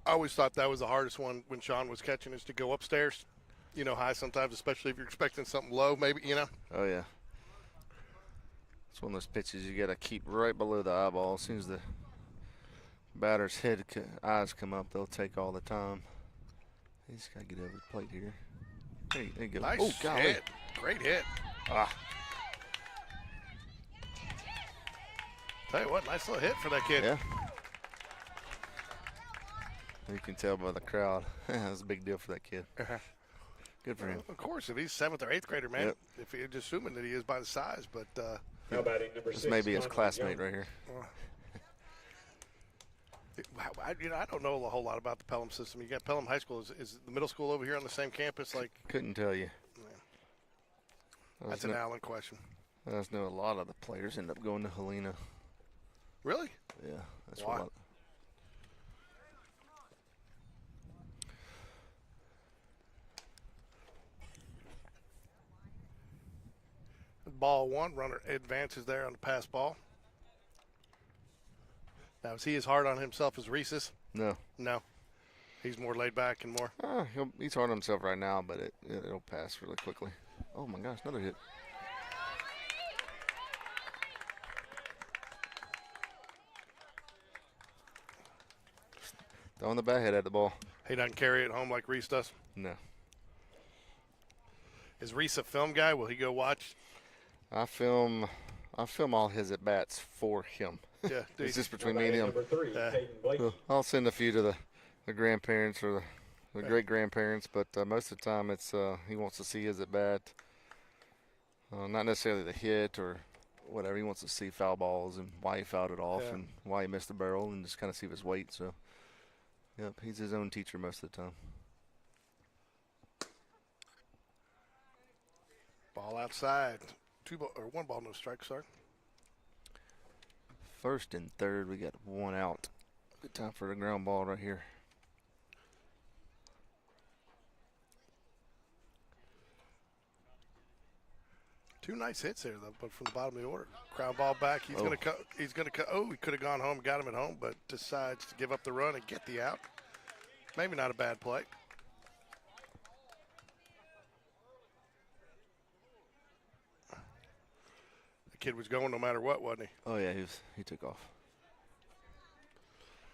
I always thought that was the hardest one when Sean was catching, is to go upstairs high sometimes, especially if you're expecting something low, maybe, Oh, yeah. It's one of those pitches you got to keep right below the eyeball. As soon as the batter's eyes come up, they'll take all the time. He's got to get over the plate here. There you go. Nice golly. hit. Great hit. Tell you what, nice little hit for that kid. Yeah. You can tell by the crowd. That was a big deal for that kid. Good for him. Of course, if he's 7th or 8th grader, man. Yep. If you're just assuming that he is by the size, but Now batting number 6. This may be his classmate right here. I don't know a whole lot about the Pelham system. You got Pelham High School. Is the middle school over here on the same campus? Couldn't tell you. That's an Allen question. I just know a lot of the players end up going to Helena. Really? Yeah, that's Why? what. Ball 1, runner advances there on the pass ball. Now, is he as hard on himself as Reese is? No. No. He's more laid back and more. He's hard on himself right now, but it'll pass really quickly. Oh, my gosh, another hit. Throwing the bat head at the ball. He doesn't carry it home like Reese does. No. Is Reese a film guy? Will he go watch? I film all his at bats for him. Yeah, It's just between me and him. Number 3, Caden Blakey. I'll send a few to the grandparents or the great grandparents, but most of the time it's he wants to see his at bat. Not necessarily the hit or whatever. He wants to see foul balls and why he fouled it off and why he missed the barrel and just kind of see his weight. So, yep, he's his own teacher most of the time. Ball outside. 1 ball, no strike, sorry. 1st and 3rd, we got 1 out. Good time for the ground ball right here. Two nice hits there, though, but from the bottom of the order. Ground ball back. He's going to cut. He's going to cut. Oh, he could have gone home, got him at home, but decides to give up the run and get the out. Maybe not a bad play. The kid was going no matter what, wasn't he? Oh yeah, he took off.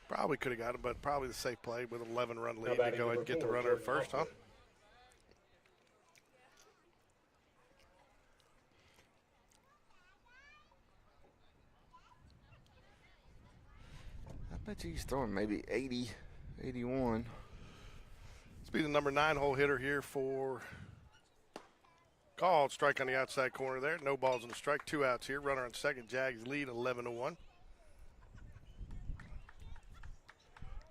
Probably could have got it, but probably the safe play with an 11-run lead to batting go ahead and number get the 4, runner at first, huh? I bet you he's throwing maybe 80, 81. Let's be the number 9 hole hitter here for called. Strike on the outside corner there. No balls in the strike. 2 outs here. Runner on second. Jags lead 11-1.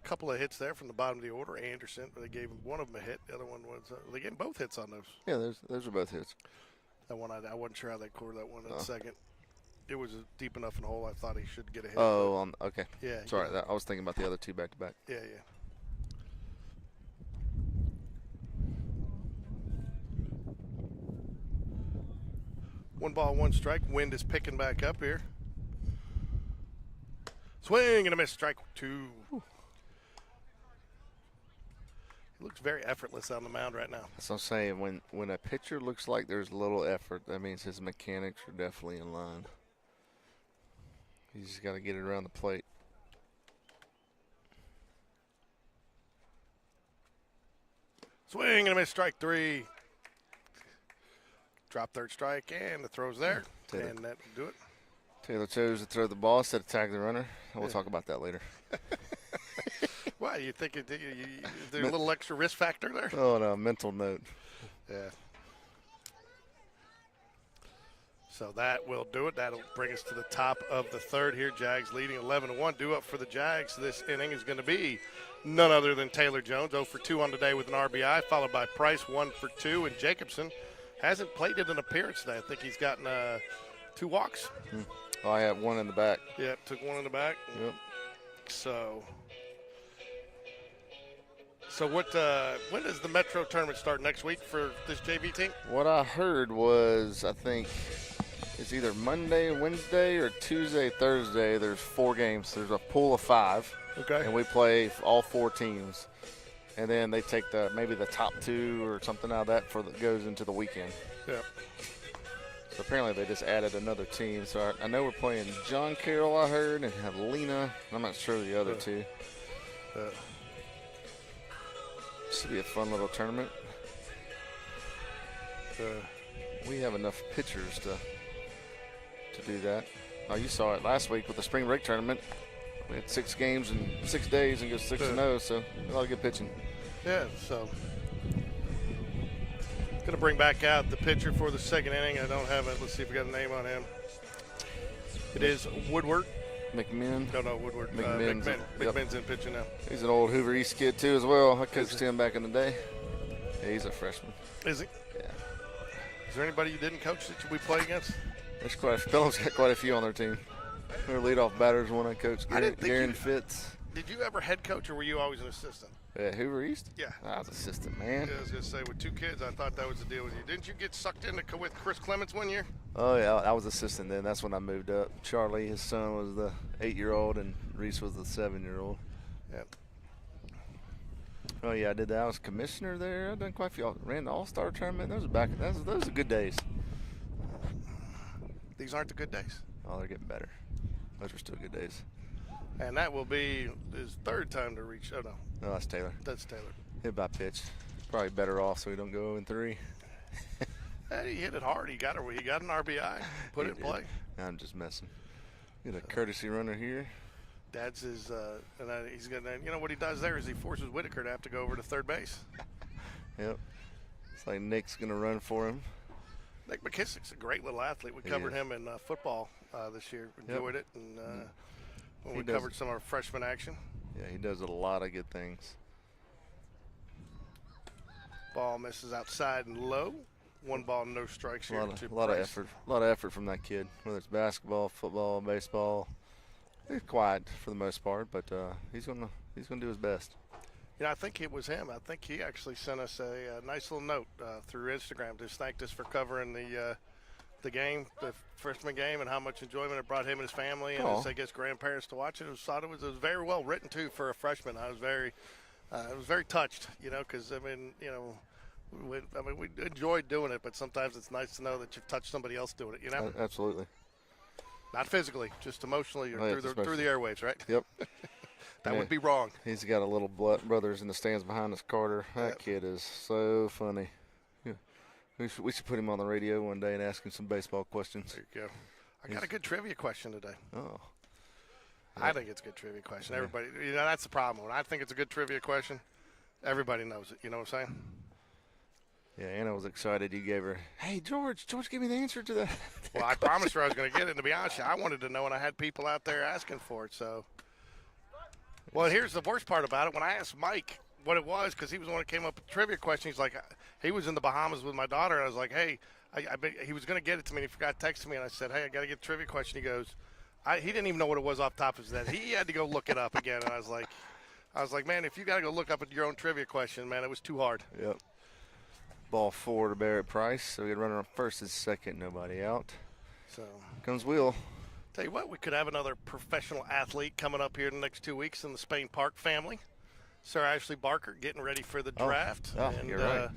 Couple of hits there from the bottom of the order. Anderson, they gave one of them a hit. The other one was they gave him both hits on those. Yeah, those are both hits. That one I wasn't sure how they scored that one in second. It was a deep enough in the hole. I thought he should get a hit. Oh, okay. Yeah. Sorry, I was thinking about the other 2 back to back. Yeah. 1 ball, 1 strike. Wind is picking back up here. Swing and a miss. Strike 2. Whew. He looks very effortless on the mound right now. That's what I'm saying. When a pitcher looks like there's little effort, that means his mechanics are definitely in line. He's just got to get it around the plate. Swing and a miss. Strike 3. Drop 3rd strike and the throw's there. And that will do it. Taylor chose to throw the ball instead of tag the runner. We'll talk about that later. Why, you think is there a little extra risk factor there? Oh, no, mental note. Yeah. So that will do it. That'll bring us to the top of the 3rd here. Jags leading 11-1. Due up for the Jags this inning is going to be none other than Taylor Jones, 0 for 2 on the day with an RBI, followed by Price, 1 for 2, and Jacobson hasn't played in an appearance today. I think he's gotten 2 walks. Oh, I have 1 in the back. Yeah, took 1 in the back. Yep. So what? When does the Metro tournament start next week for this JV team? What I heard was, I think it's either Monday, Wednesday, or Tuesday, Thursday. There's 4 games. There's a pool of 5. Okay. And we play all 4 teams. and then they take maybe the top 2 or something out of that that goes into the weekend. Yeah. So apparently they just added another team. So I know we're playing John Carroll, I heard, and have Lena. I'm not sure of the other two. This will be a fun little tournament. We have enough pitchers to do that. Oh, you saw it last week with the spring break tournament. We had 6 games in 6 days and go 6-0, so a lot of good pitching. Yeah, so going to bring back out the pitcher for the second inning. I don't have it. Let's see if we got a name on him. It is Woodward. McMinn. No, Woodward. McMinn's McMinn's in pitching now. He's an old Hoover East kid, too, as well. I coached him back in the day. Yeah, he's a freshman. Is he? Yeah. Is there anybody you didn't coach that we play against? There's Pelham's got quite a few on their team. Their leadoff batters one I coached, Garen Fitz. Did you ever head coach, or were you always an assistant? At Hoover East? Yeah. I was assistant, man. Yeah, I was going to say, with 2 kids, I thought that was the deal with you. Didn't you get sucked into with Chris Clements one year? Oh, yeah, I was assistant then. That's when I moved up. Charlie, his son, was the 8-year-old, and Reese was the 7-year-old. Yep. Oh, yeah, I did that. I was commissioner there. I done quite a few. Ran the All-Star tournament. Those are good days. These aren't the good days. Oh, they're getting better. Those are still good days. And that will be his 3rd time to reach. Oh, no. No, that's Taylor. That's Taylor. Hit by pitch. Probably better off so we don't go 0-3. Hey, he hit it hard. He got an RBI. Put it in play. I'm just messing. Get a courtesy runner here. Dad's his, he's going to, what he does there is he forces Whitaker to have to go over to third base. Yep. It's like Nick's going to run for him. Nick McKissick's a great little athlete. We covered him in football this year. Enjoyed it. And when we covered some of our freshman action. Yeah, he does a lot of good things. Ball misses outside and low. 1 ball, no strikes here. A lot of effort. A lot of effort from that kid, whether it's basketball, football, baseball. He's quiet for the most part, but he's gonna do his best. I think it was him. I think he actually sent us a nice little note through Instagram. Just thanked us for covering the game, the freshman game, and how much enjoyment it brought him and his family and his, I guess, grandparents to watch it. It was very well written too for a freshman. I was very touched, because we enjoyed doing it, but sometimes it's nice to know that you've touched somebody else doing it. Absolutely. Not physically, just emotionally or through the airwaves, right? Yep. That would be wrong. He's got a little brothers in the stands behind us, Carter. That kid is so funny. Yeah. We should put him on the radio one day and ask him some baseball questions. There you go. I got a good trivia question today. Oh. I think it's a good trivia question. Everybody, that's the problem. When I think it's a good trivia question, everybody knows it. You know what I'm saying? Yeah, Anna was excited. You gave her, hey, George, give me the answer to that. Well, I promised her I was going to get it. And to be honest, I wanted to know, and I had people out there asking for it. So, well, here's the worst part about it. When I asked Mike what it was, because he was the one that came up with the trivia question, he's like, he was in the Bahamas with my daughter, and I was like, hey, he was going to get it to me, and he forgot to text me, and I said, hey, I got to get the trivia question. He goes, he didn't even know what it was off the top of his head. He had to go look it up again, and I was like, man, if you got to go look up your own trivia question, man, it was too hard. Yep. Ball 4 to Barrett Price. So we get runner on first and second, nobody out. So comes Will. Tell you what, we could have another professional athlete coming up here in the next 2 weeks in the Spain Park family. Sarah Ashley Barker getting ready for the draft. And you're right.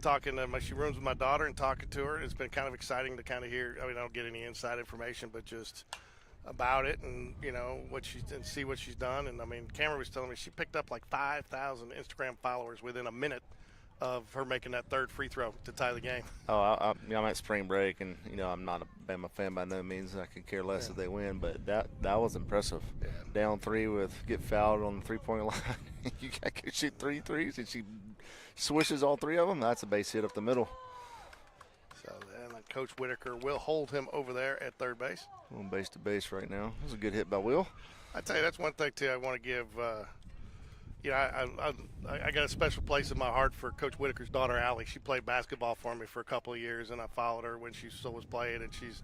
Talking to she rooms with my daughter and talking to her. It's been kind of exciting to kind of hear. I don't get any inside information, but just about it and see what she's done. And Cameron was telling me she picked up like 5,000 Instagram followers within a minute of her making that 3rd free throw to tie the game. Oh, I'm at spring break, and I'm not a Bama fan by no means. I could care less if they win, but that was impressive. Yeah. Down 3 get fouled on the 3-point line. You got to shoot 3 threes, and she swishes all 3 of them. That's a base hit up the middle. So then Coach Whitaker will hold him over there at third base. Going base to base right now. That was a good hit by Will. I tell you, that's one thing too I want to give. I got a special place in my heart for Coach Whitaker's daughter, Allie. She played basketball for me for a couple of years, and I followed her when she still was playing, and she's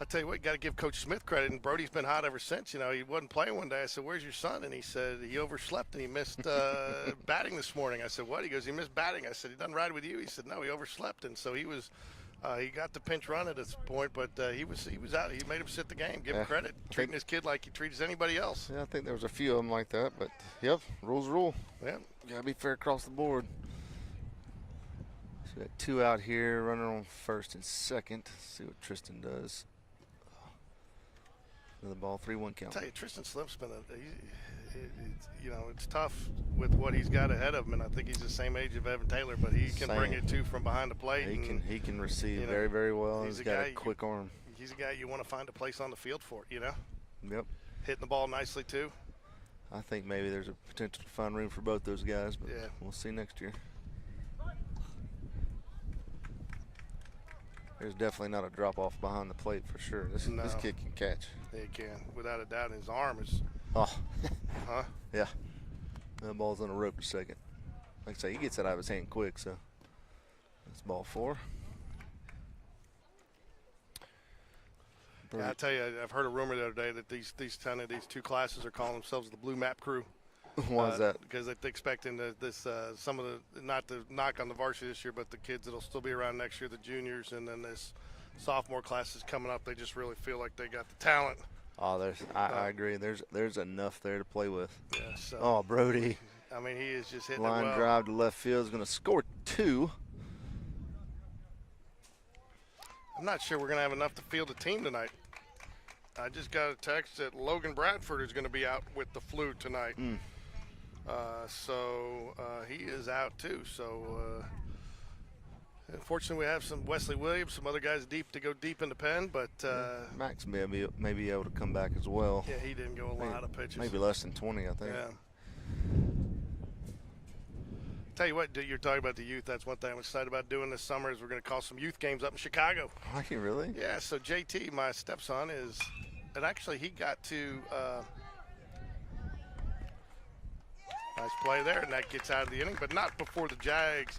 I tell you what, you got to give Coach Smith credit, and Brody's been hot ever since. You know, he wasn't playing one day. I said, "Where's your son?" And he said he overslept and he missed batting this morning. I said, "What?" He goes, "He missed batting." I said, "He doesn't ride with you." He said, "No, he overslept." And so he was, he got the pinch run at this point, but he was out. He made him sit the game. Give him credit, treating his kid like he treats anybody else. Yeah, I think there was a few of them like that, but yep, rules rule. Yeah, Gotta be fair across the board. So we got 2 out here, runner on first and second. See what Tristan does. The ball, 3-1 count. I tell you, Tristan Slimp's been you know, it's tough with what he's got ahead of him, and I think he's the same age of Evan Taylor, but he can bring it too from behind the plate. He can receive very, very well. He's got a quick arm. He's a guy you want to find a place on the field for, you know? Yep. Hitting the ball nicely too. I think maybe there's a potential to find room for both those guys, but yeah, we'll see next year. There's definitely not a drop off behind the plate for sure. This kid can catch. He can, without a doubt. His arm is. Oh. Huh? Yeah. That ball's on a rope to second. Like I say, he gets it out of his hand quick, so that's ball 4. Yeah, I tell you, I've heard a rumor the other day that these 2 classes are calling themselves the Blue Map Crew. Why is that? Because they're expecting some of the, not to knock on the varsity this year, but the kids that'll still be around next year, the juniors, and then this sophomore class is coming up. They just really feel like they got the talent. Oh, I agree. There's enough there to play with. Yeah. So, oh, Brody. I mean, he is just hitting line it well. Drive to left field is going to score 2. I'm not sure we're going to have enough to field a team tonight. I just got a text that Logan Bradford is going to be out with the flu tonight. So he is out too. So unfortunately, we have some Wesley Williams, some other guys to go deep in the pen, but Max may be able to come back as well. Yeah, he didn't go a lot of pitches. Maybe less than 20, I think. Yeah. Tell you what, you're talking about the youth. That's one thing I'm excited about doing this summer is we're going to call some youth games up in Chicago. Are you really? Yeah. So JT, my stepson, and actually he got to. Nice play there, and that gets out of the inning, but not before the Jags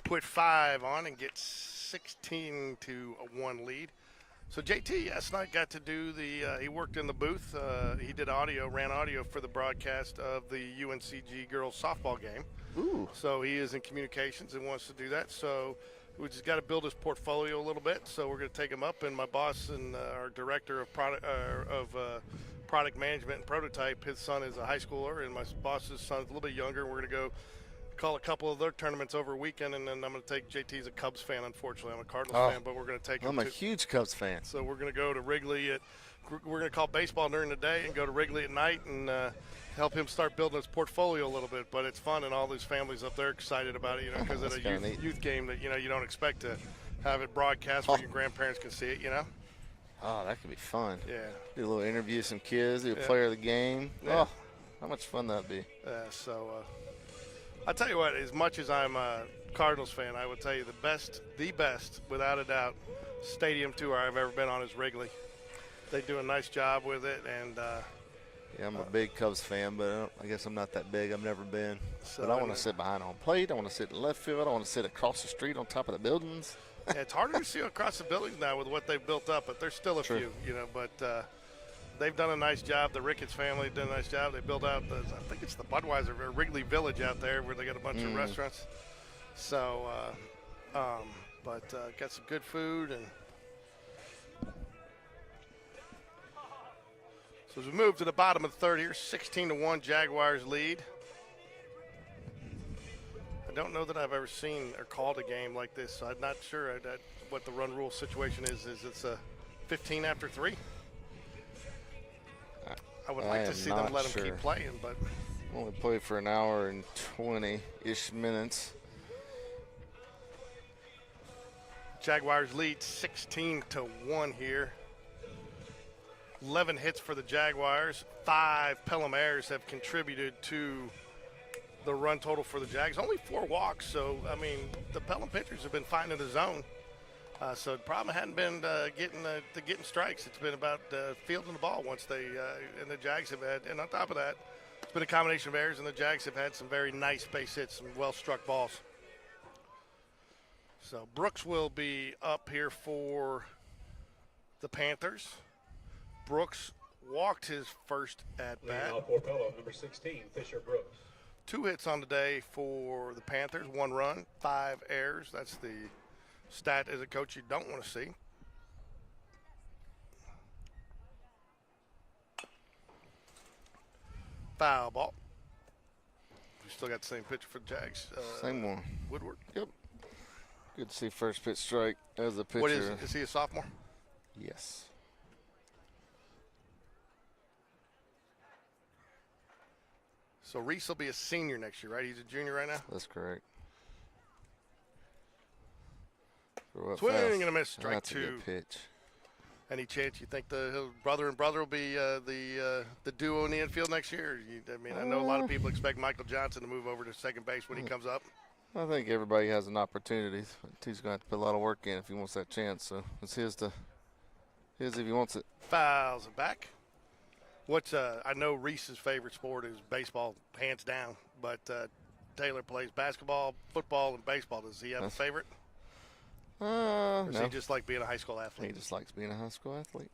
put 5 on and get 16-1 lead. So JT last night got to do he worked in the booth. He did ran audio for the broadcast of the UNCG girls softball game. Ooh. So he is in communications and wants to do that. So we just got to build his portfolio a little bit. So we're going to take him up, and my boss and our director of product management and prototype, his son is a high schooler, and my boss's son's a little bit younger. We're going to go call a couple of their tournaments over a weekend, and then I'm going to take JT's a Cubs fan. Unfortunately, I'm a Cardinals fan, but we're going to take him. I'm a huge Cubs fan. So we're going to go to Wrigley we're going to call baseball during the day and go to Wrigley at night and help him start building his portfolio a little bit. But it's fun, and all these families up there excited about it, because it's a youth game that you don't expect to have it broadcast where your grandparents can see it, Oh, that could be fun. Yeah. Do a little interview with some kids, do a player of the game. Yeah. Oh, how much fun that'd be. So I'll tell you what, as much as I'm a Cardinals fan, I would tell you the best, without a doubt, stadium tour I've ever been on is Wrigley. They do a nice job with it, and yeah, I'm a big Cubs fan, but I guess I'm not that big. I've never been. So, but I want to sit behind home plate. I want to sit in left field. I want to sit across the street on top of the buildings. Yeah, it's harder to see across the buildings now with what they've built up, but there's still a few, but they've done a nice job. The Ricketts family did a nice job. They built out I think it's the Budweiser or Wrigley Village out there where they got a bunch of restaurants. So, got some good food. And so as we move to the bottom of the third here, 16-1 Jaguars lead. I don't know that I've ever seen or called a game like this, so I'm not sure what the run rule situation is. Is it's a 15 after 3? I would like to see them let them keep playing, but only played for an hour and 20-ish minutes. Jaguars lead 16-1 here. 11 hits for the Jaguars. 5 Pelham Airs have contributed to the run total for the Jags. Only 4 walks, so, I mean, the Pelham pitchers have been finding the zone. So the problem hadn't been getting strikes. It's been about fielding the ball once and the Jags have had, and on top of that, it's been a combination of errors, and the Jags have had some very nice base hits, some well-struck balls. So Brooks will be up here for the Panthers. Brooks walked his first at Leading bat. off for Pelham, number 16, Fisher Brooks. 2 hits on the day for the Panthers, 1 run, 5 errors. That's the stat as a coach you don't want to see. Foul ball. We still got the same pitcher for the Jags. Same one. Woodward. Yep. Good to see first pitch strike as a pitcher. What is he a sophomore? Yes. So Reese will be a senior next year, right? He's a junior right now? That's correct. Swing and a miss, strike That's 2. a good pitch. Any chance you think the brother and brother will be the duo in the infield next year? I know a lot of people expect Michael Johnson to move over to second base when he comes up. I think everybody has an opportunity. He's going to have to put a lot of work in if he wants that chance. So it's his if he wants it. Fouls it back. I know Reese's favorite sport is baseball, hands down. But Taylor plays basketball, football, and baseball. Does he have a favorite? Or does No. he just like being a high school athlete? He just likes being a high school athlete.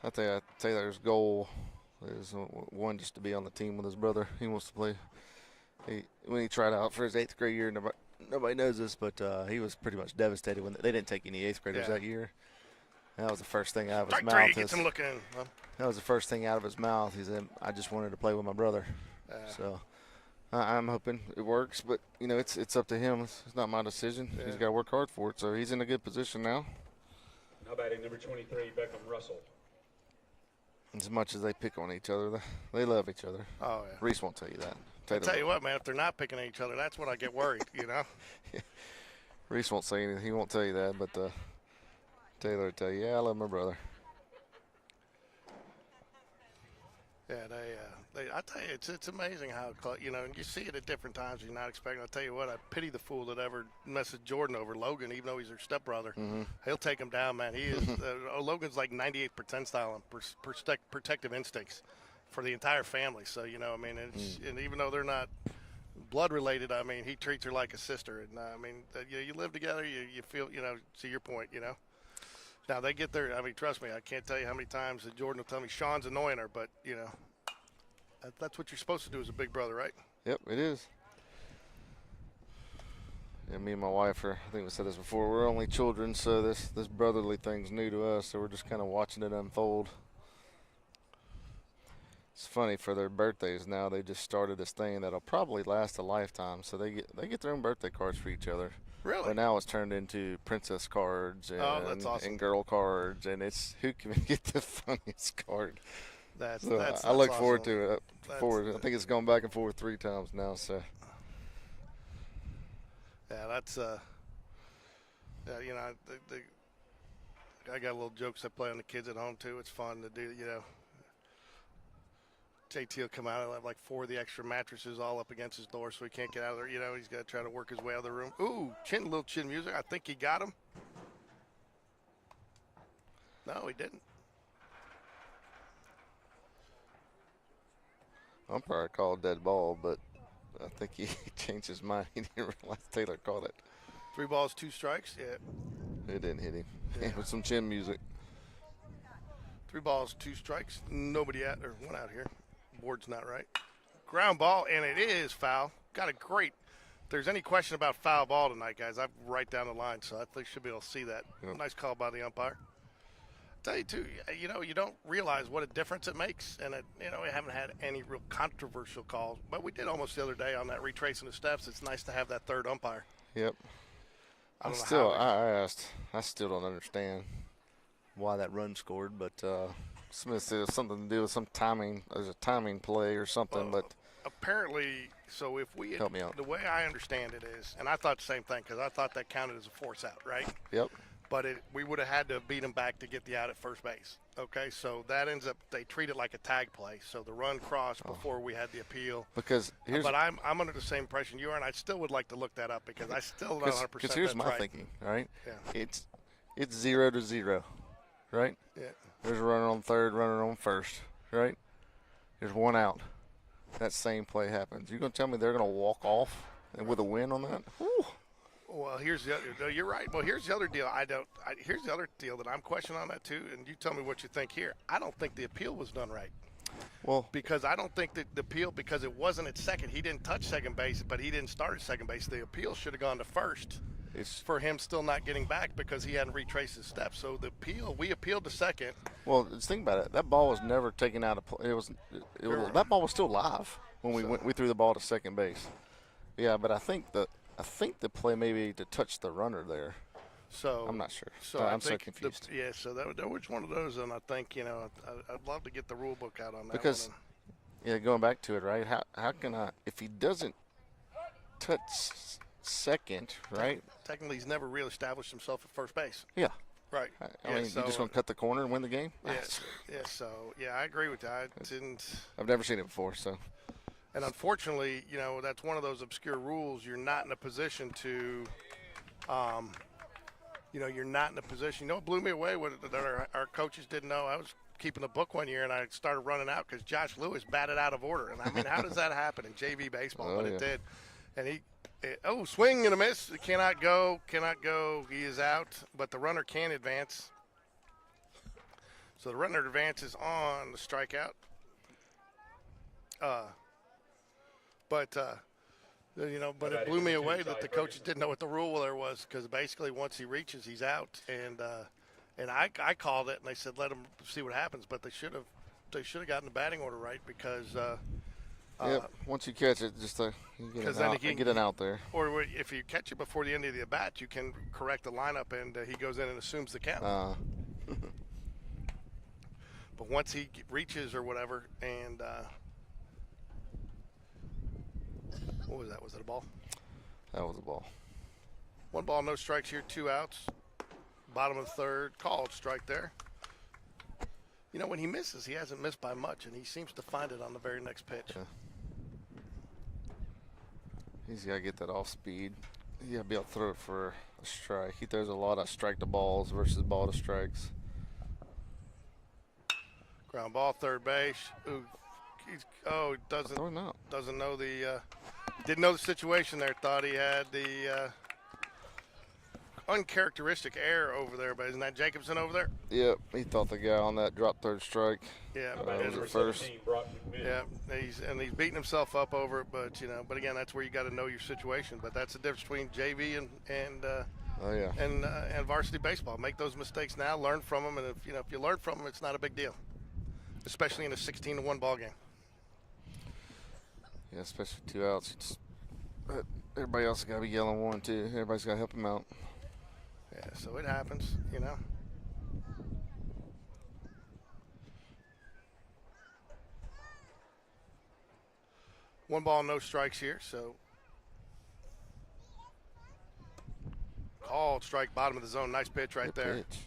I tell you, Taylor's goal is one, just to be on the team with his brother. He wants to play. When he tried out for his 8th grade year, nobody knows this, but he was pretty much devastated when they didn't take any 8th graders that year. That was the first thing out of his Strike mouth. 3 gets him looking. Huh? That was the first thing out of his mouth. He said, "I just wanted to play with my brother." So I'm hoping it works, but it's up to him. It's not my decision. Yeah. He's got to work hard for it. So he's in a good position now. Now batting number 23, Beckham Russell. As much as they pick on each other, they love each other. Oh yeah. Reese won't tell you that. I tell you what, man, if they're not picking at each other, that's when I get worried, Reese won't say anything. He won't tell you that, but Taylor will tell you, "Yeah, I love my brother." Yeah, I tell you, it's amazing how, and you see it at different times you're not expecting. I'll tell you what, I pity the fool that ever messaged Jordan over Logan, even though he's her stepbrother. Mm-hmm. He'll take him down, man. He is, Logan's like 98 percentile on protective instincts for the entire family. So, and even though they're not blood related, he treats her like a sister. And, you live together, you feel, to your point, Now, they get there. Trust me, I can't tell you how many times that Jordan will tell me Sean's annoying her, but, that's what you're supposed to do as a big brother, right? Yep, it is. Yeah, me and my wife I think we said this before, we're only children, so this brotherly thing's new to us, so we're just kind of watching it unfold. It's funny, for their birthdays now, they just started this thing that'll probably last a lifetime, so they get their own birthday cards for each other. Really? But now it's turned into princess cards that's awesome. and girl cards, and it's who can get the funniest card. I look forward to it. I think it's gone back and forth 3 times now. So. Yeah, that's I got little jokes I play on the kids at home too. It's fun to do. JT will come out and have like 4 of the extra mattresses all up against his door, so he can't get out of there. He's got to try to work his way out of the room. Ooh, little chin music. I think he got him. No, he didn't. Umpire called dead ball, but I think he changed his mind. He didn't realize Taylor called it. 3 balls, 2 strikes. Yeah. It didn't hit him. Yeah. With some chin music. 3 balls, 2 strikes. Nobody out, or 1 out here. Board's not right. Ground ball, and it is foul. Got a great. If there's any question about foul ball tonight, guys, I'm right down the line, so I think should be able to see that. Yep. Nice call by the umpire. Tell you too, you don't realize what a difference it makes, and we haven't had any real controversial calls, but we did almost the other day on that retracing the steps. It's nice to have that third umpire. Yep. I still don't understand why that run scored, but Smith said something to do with some timing. There's a timing play or something, but apparently, so if we help me out. The way I understand it is, and I thought the same thing because I thought that counted as a force out, right? Yep. But we would have had to beat him back to get the out at first base. Okay, so that ends up, they treat it like a tag play. So the run crossed before we had the appeal. Because but I'm under the same impression you are, and I still would like to look that up because I still not 100% Because here's my right. thinking, right? Yeah. It's 0-0, right? Yeah. There's a runner on third, runner on first, right? There's 1 out. That same play happens. You gonna tell me they're gonna walk off and with a win on that? Whew. Well, here's the other. No, you're right. Well, here's the other deal. Here's the other deal that I'm questioning on that too, and you tell me what you think here. I don't think the appeal was done right. Well, Because I don't think that the appeal, because it wasn't at second. He didn't touch second base, but he didn't start at second base. The appeal should have gone to first for him still not getting back because he hadn't retraced his steps. So the appeal, we appealed to second. well, just think about it. That ball was never taken out of play. That ball was still live when we threw the ball to second base. Yeah, but I think the play maybe to touch the runner there. So I'm not sure. So I'm so confused. So that was one of those, and I think I'd love to get the rule book out on that. Because going back to it, right? How can if he doesn't touch second, right? Technically, he's never really established himself at first base. Yeah. Right. I mean, you just want to cut the corner and win the game? Yes. Yeah. So I agree with that. I've never seen it before, so. And unfortunately, that's one of those obscure rules. You're not in a position to, you're not in a position. What blew me away? What our coaches didn't know. I was keeping a book one year, and I started running out because Josh Lewis batted out of order. And I mean, how does that happen in JV baseball? But it did. And swing and a miss. It cannot go. He is out. But the runner can advance. So the runner advances on the strikeout. But it blew me away that the coaches didn't know what the rule there was, because basically once he reaches, he's out. And I called it, and they said let him see what happens. But they should have gotten the batting order right, because once you catch it, just get an out there. Or if you catch it before the end of the at bat, you can correct the lineup, and he goes in and assumes the count. But once he reaches or whatever, and what was that? Was it a ball? That was a ball. 1 ball, no strikes here, 2 outs. Bottom of the third, called strike there. When he misses, he hasn't missed by much, and he seems to find it on the very next pitch. Yeah. He's got to get that off speed. He's got to be able to throw it for a strike. He throws a lot of strike to balls versus ball to strikes. Ground ball, third base. Ooh, doesn't know didn't know the situation there. Thought he had the uncharacteristic error over there, but isn't that Jacobson over there? Yep, he thought the guy on that dropped third strike. Yeah, was at first. Yeah, he's beating himself up over it, but again, that's where you got to know your situation. But that's the difference between JV and varsity baseball. Make those mistakes now, learn from them, and if you learn from them, it's not a big deal, especially in a 16-1 ball game. Yeah, especially 2 outs. But everybody else has got to be yelling 1, 2. Everybody's got to help him out. Yeah, so it happens, 1 ball, no strikes here, so called strike, bottom of the zone. Nice pitch right there. Pitch.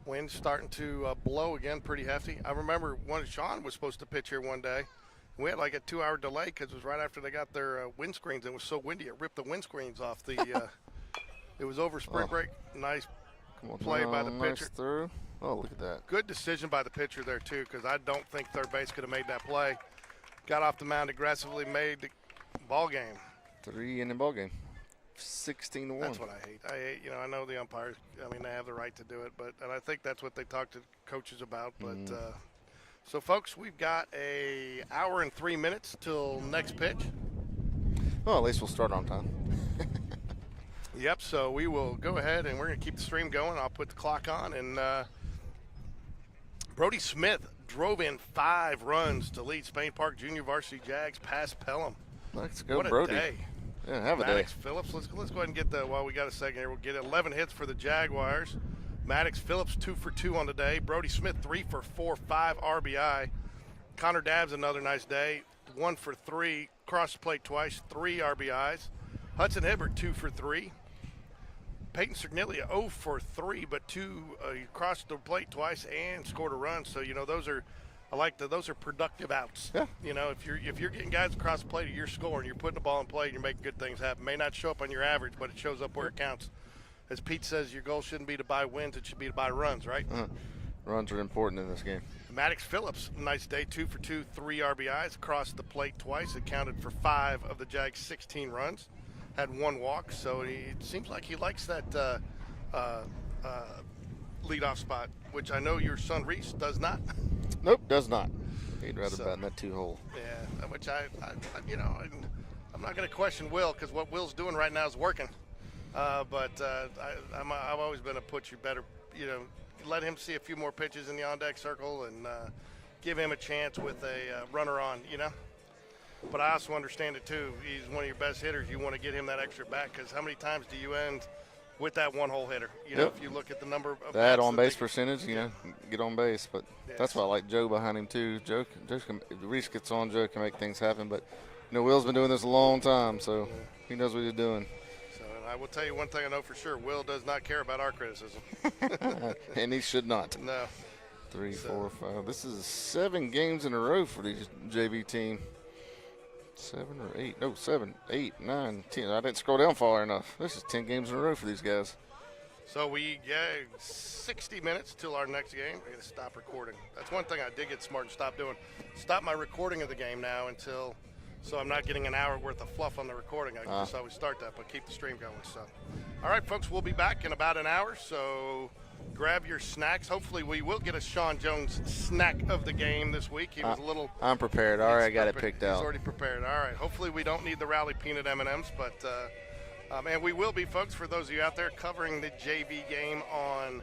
Wind's starting to blow again pretty hefty. I remember when Sean was supposed to pitch here one day. We had like a 2-hour delay because it was right after they got their windscreens, and it was so windy it ripped the windscreens off the it was over spring break. Nice play by the pitcher. Through. Oh, look at that. Good decision by the pitcher there, too, because I don't think third base could have made that play. Got off the mound aggressively, made the ball game. 3-inning ball game. 16-1. That's what I hate. I know the umpires, they have the right to do it, and I think that's what they talk to coaches about. But so, folks, we've got a hour and 3 minutes till next pitch. Well, at least we'll start on time. Yep, so we will go ahead, and we're going to keep the stream going. I'll put the clock on, and Brody Smith drove in 5 runs to lead Spain Park Junior Varsity Jags past Pelham. Let's go, what Brody. What a day. Yeah, have a Maddox day. Phillips, let's go ahead and get while we got a second here, we'll get 11 hits for the Jaguars. Maddox Phillips 2 for 2 on the day. Brody Smith 3 for 4, 5 RBI. Connor Dabbs another nice day, 1 for 3, crossed the plate twice, 3 RBIs. Hudson Hibbert 2 for 3. Peyton Cernilia 0 for 3, but 2 crossed the plate twice and scored a run. So those are, those are productive outs. Yeah. If you're getting guys across the plate, you're scoring, you're putting the ball in play, and you're making good things happen. May not show up on your average, but it shows up where it counts. As Pete says, your goal shouldn't be to buy wins; it should be to buy runs, right? Runs are important in this game. Maddox Phillips, nice day, 2 for 2, 3 RBIs, crossed the plate twice. Accounted for 5 of the Jags' 16 runs. had 1 walk, so it seems like he likes that uh, leadoff spot, which I know your son Reese does not. Nope, does not. He'd rather So, bat in that 2-hole. Yeah, which I'm not going to question Will because what Will's doing right now is working. I've always been a put you better, let him see a few more pitches in the on-deck circle and give him a chance with a runner on, But I also understand it too. He's one of your best hitters. You want to get him that extra bat because how many times do you end with that one-hole hitter? If you look at the number of that bats on base percentage, get on base. But that's why I like Joe behind him too. Joe can, if Reese gets on, Joe can make things happen. But Will's been doing this a long time, so he knows what he's doing. So I will tell you one thing I know for sure: Will does not care about our criticism, and he should not. No. 3, 4, 5. This is 7 games in a row for the JV team. 7 or 8? No, 7, 8, 9, 10. I didn't scroll down far enough. This is 10 games in a row for these guys. So we get 60 minutes till our next game. I got to stop recording. That's one thing I did get smart and stop doing. Stop my recording of the game now so I'm not getting an hour worth of fluff on the recording. I can just always start that, but keep the stream going. So, all right, folks, we'll be back in about an hour. So grab your snacks. Hopefully we will get a Sean Jones snack of the game this week. He was a little. I'm prepared. All right, I got it picked out. He's already prepared. All right. Hopefully we don't need the Rally Peanut M&Ms, but and we will be, folks, for those of you out there covering the JV game on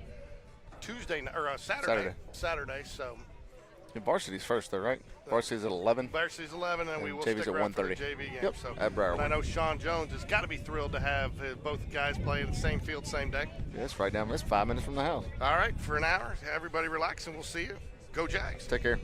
Saturday. So. Varsity's first, though, right? Varsity's at 11. Varsity's 11, and we will JV's stick at around for the 1:30. JV game. Yep, so, at Briarwood. I know Sean Jones has got to be thrilled to have both guys play in the same field, same day. Yeah, it's right down. It's 5 minutes from the house. All right, for an hour, everybody relax, and we'll see you. Go Jags. Take care.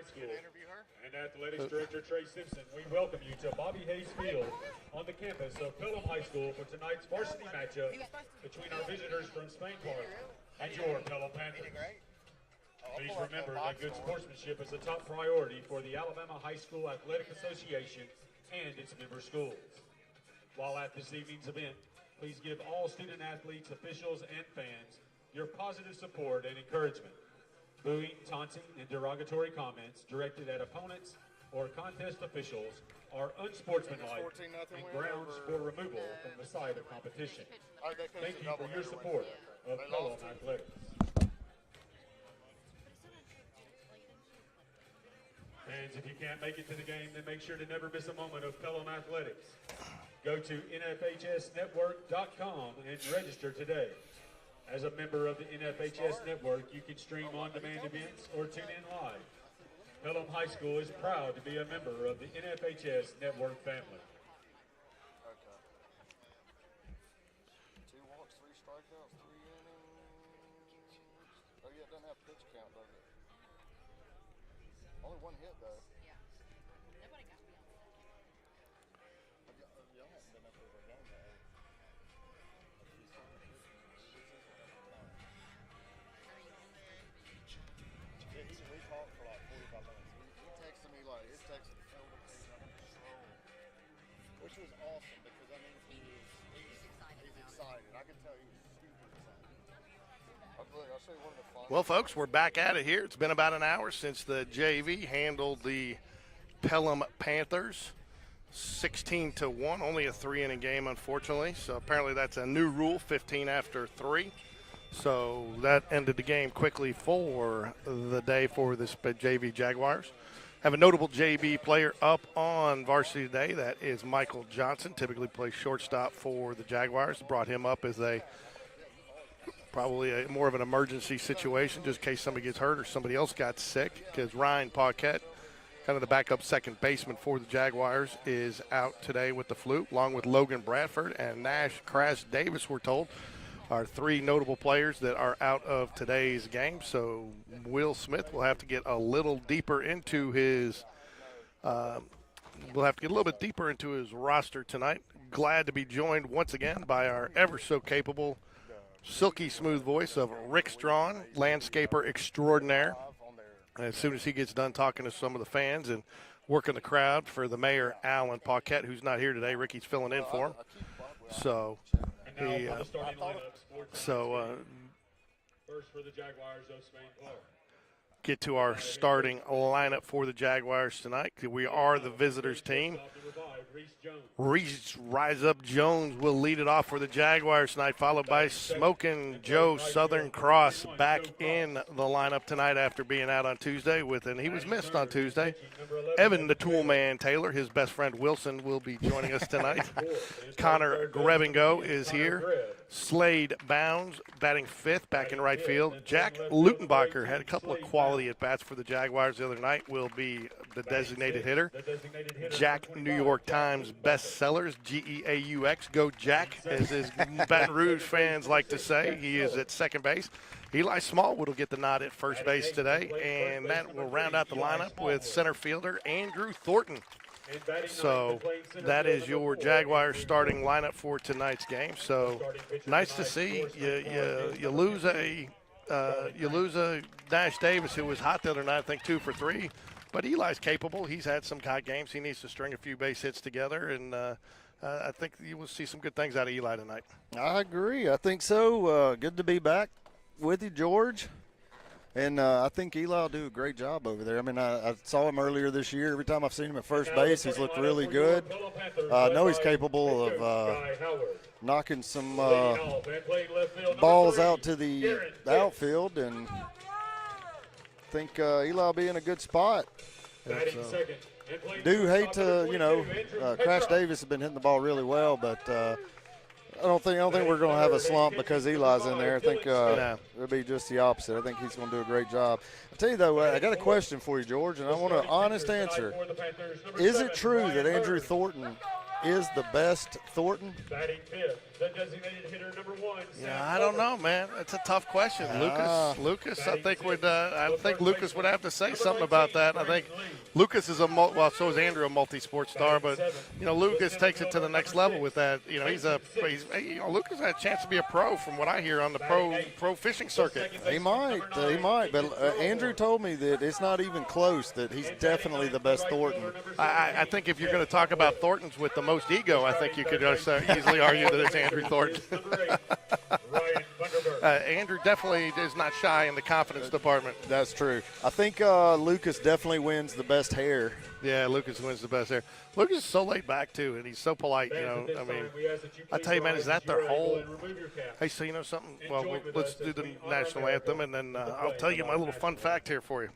High School. And Athletics Director Trey Simpson, we welcome you to Bobby Hayes Field on the campus of Pelham High School for tonight's varsity matchup between our visitors from Spain Park and your Pelham Panthers. Please remember that good sportsmanship is a top priority for the Alabama High School Athletic Association and its member schools. While at this evening's event, please give all student athletes, officials, and fans your positive support and encouragement. Booing, taunting, and derogatory comments directed at opponents or contest officials are unsportsmanlike and grounds for removal from the site of competition. Thank you for your support of Pelham Athletics. Fans, if you can't make it to the game, then make sure to never miss a moment of Pelham Athletics. Go to nfhsnetwork.com and register today. As a member of the NFHS Network, you can stream on-demand events or tune in live. Pelham High School is proud to be a member of the NFHS Network family. Okay. 2 walks, 3 strikeouts, 3 innings. Oh yeah, it doesn't have pitch count, does it? Only 1 hit though. Yeah. Nobody got me on that. Y'all haven't been up over a game though. Yeah, we talked for like 45 minutes. He texted me like, his text was filled with things on the control, which was awesome because I mean he's excited. I could tell he was super excited. I'll show you one of the fun. Well, folks, we're back at it here. It's been about an hour since the JV handled the Pelham Panthers 16-1. Only a 3-inning game, unfortunately. So apparently that's a new rule, 15 after 3. So that ended the game quickly for the day for this JV Jaguars. Have a notable JV player up on varsity today. That is Michael Johnson. Typically plays shortstop for the Jaguars. Brought him up as probably more of an emergency situation, just in case somebody gets hurt or somebody else got sick, because Ryan Paquette, kind of the backup second baseman for the Jaguars, is out today with the flu, along with Logan Bradford and Nash Crash Davis, we're told, are 3 notable players that are out of today's game. So Will Smith will have to get a little deeper into his roster tonight. Glad to be joined once again by our ever so capable, silky smooth voice of Rick Strawn, landscaper extraordinaire. As soon as he gets done talking to some of the fans and working the crowd for the mayor, Alan Paquette, who's not here today, Ricky's filling in for him. So he, First for the Jaguars, Spain Park. get to our starting lineup for the Jaguars tonight. We are the visitors team. Reese Rise Up Jones will lead it off for the Jaguars tonight, followed by Smokin' Joe Southern Cross back in the lineup tonight after being out on Tuesday and he was missed on Tuesday. Evan the Toolman Taylor, his best friend Wilson, will be joining us tonight. Connor Grebengo is here. Slade Bounds batting 5th back in right field. Jack Lutenbacher had a couple of quality at-bats for the Jaguars the other night, will be the designated hitter. Jack New York Times bestsellers, Geaux, go Jack, as his Baton Rouge fans like to say. He is at second base. Eli Smallwood will get the nod at first base today, and that will round out the lineup with center fielder Andrew Thornton. So that is your Jaguars starting lineup for tonight's game. So nice to see. You lose a Nash Davis, who was hot the other night, I think 2 for 3. But Eli's capable. He's had some hot games. He needs to string a few base hits together, and I think you will see some good things out of Eli tonight. I agree. I think so. Good to be back with you, George. And I think Eli will do a great job over there. I mean, I saw him earlier this year. Every time I've seen him at first base, he's looked really good. I know he's capable of knocking some balls out to the outfield, and I think Eli will be in a good spot. Do hate to, Crash Davis has been hitting the ball really well, but I don't think we're going to have a slump because Eli's in there. I think it'll be just the opposite. I think he's going to do a great job. I'll tell you, though, I got a question for you, George, and I want an honest answer. Is it true that Andrew Thornton is the best Thornton? the designated hitter number 1. Yeah, I don't know, man. It's a tough question. Lucas, I think Lucas would have to say something about that. I think Lucas is so is Andrew, a multi-sport star, but Lucas takes it to the next level with that. Lucas had a chance to be a pro, from what I hear, on the pro fishing circuit. He might, but Andrew told me that it's not even close. That he's definitely the best Thornton. I think if you're going to talk about Thorntons with the most ego, I think you could just easily argue that it's Andrew Thornton. Andrew definitely is not shy in the confidence department. That's true. I think Lucas definitely wins the best hair. Yeah, Lucas wins the best hair. Lucas is so laid back, too, and he's so polite, I mean, I tell you, man, is that their whole – hey, so you know something? Well, let's do the national anthem, and then I'll tell you my little fun fact here for you.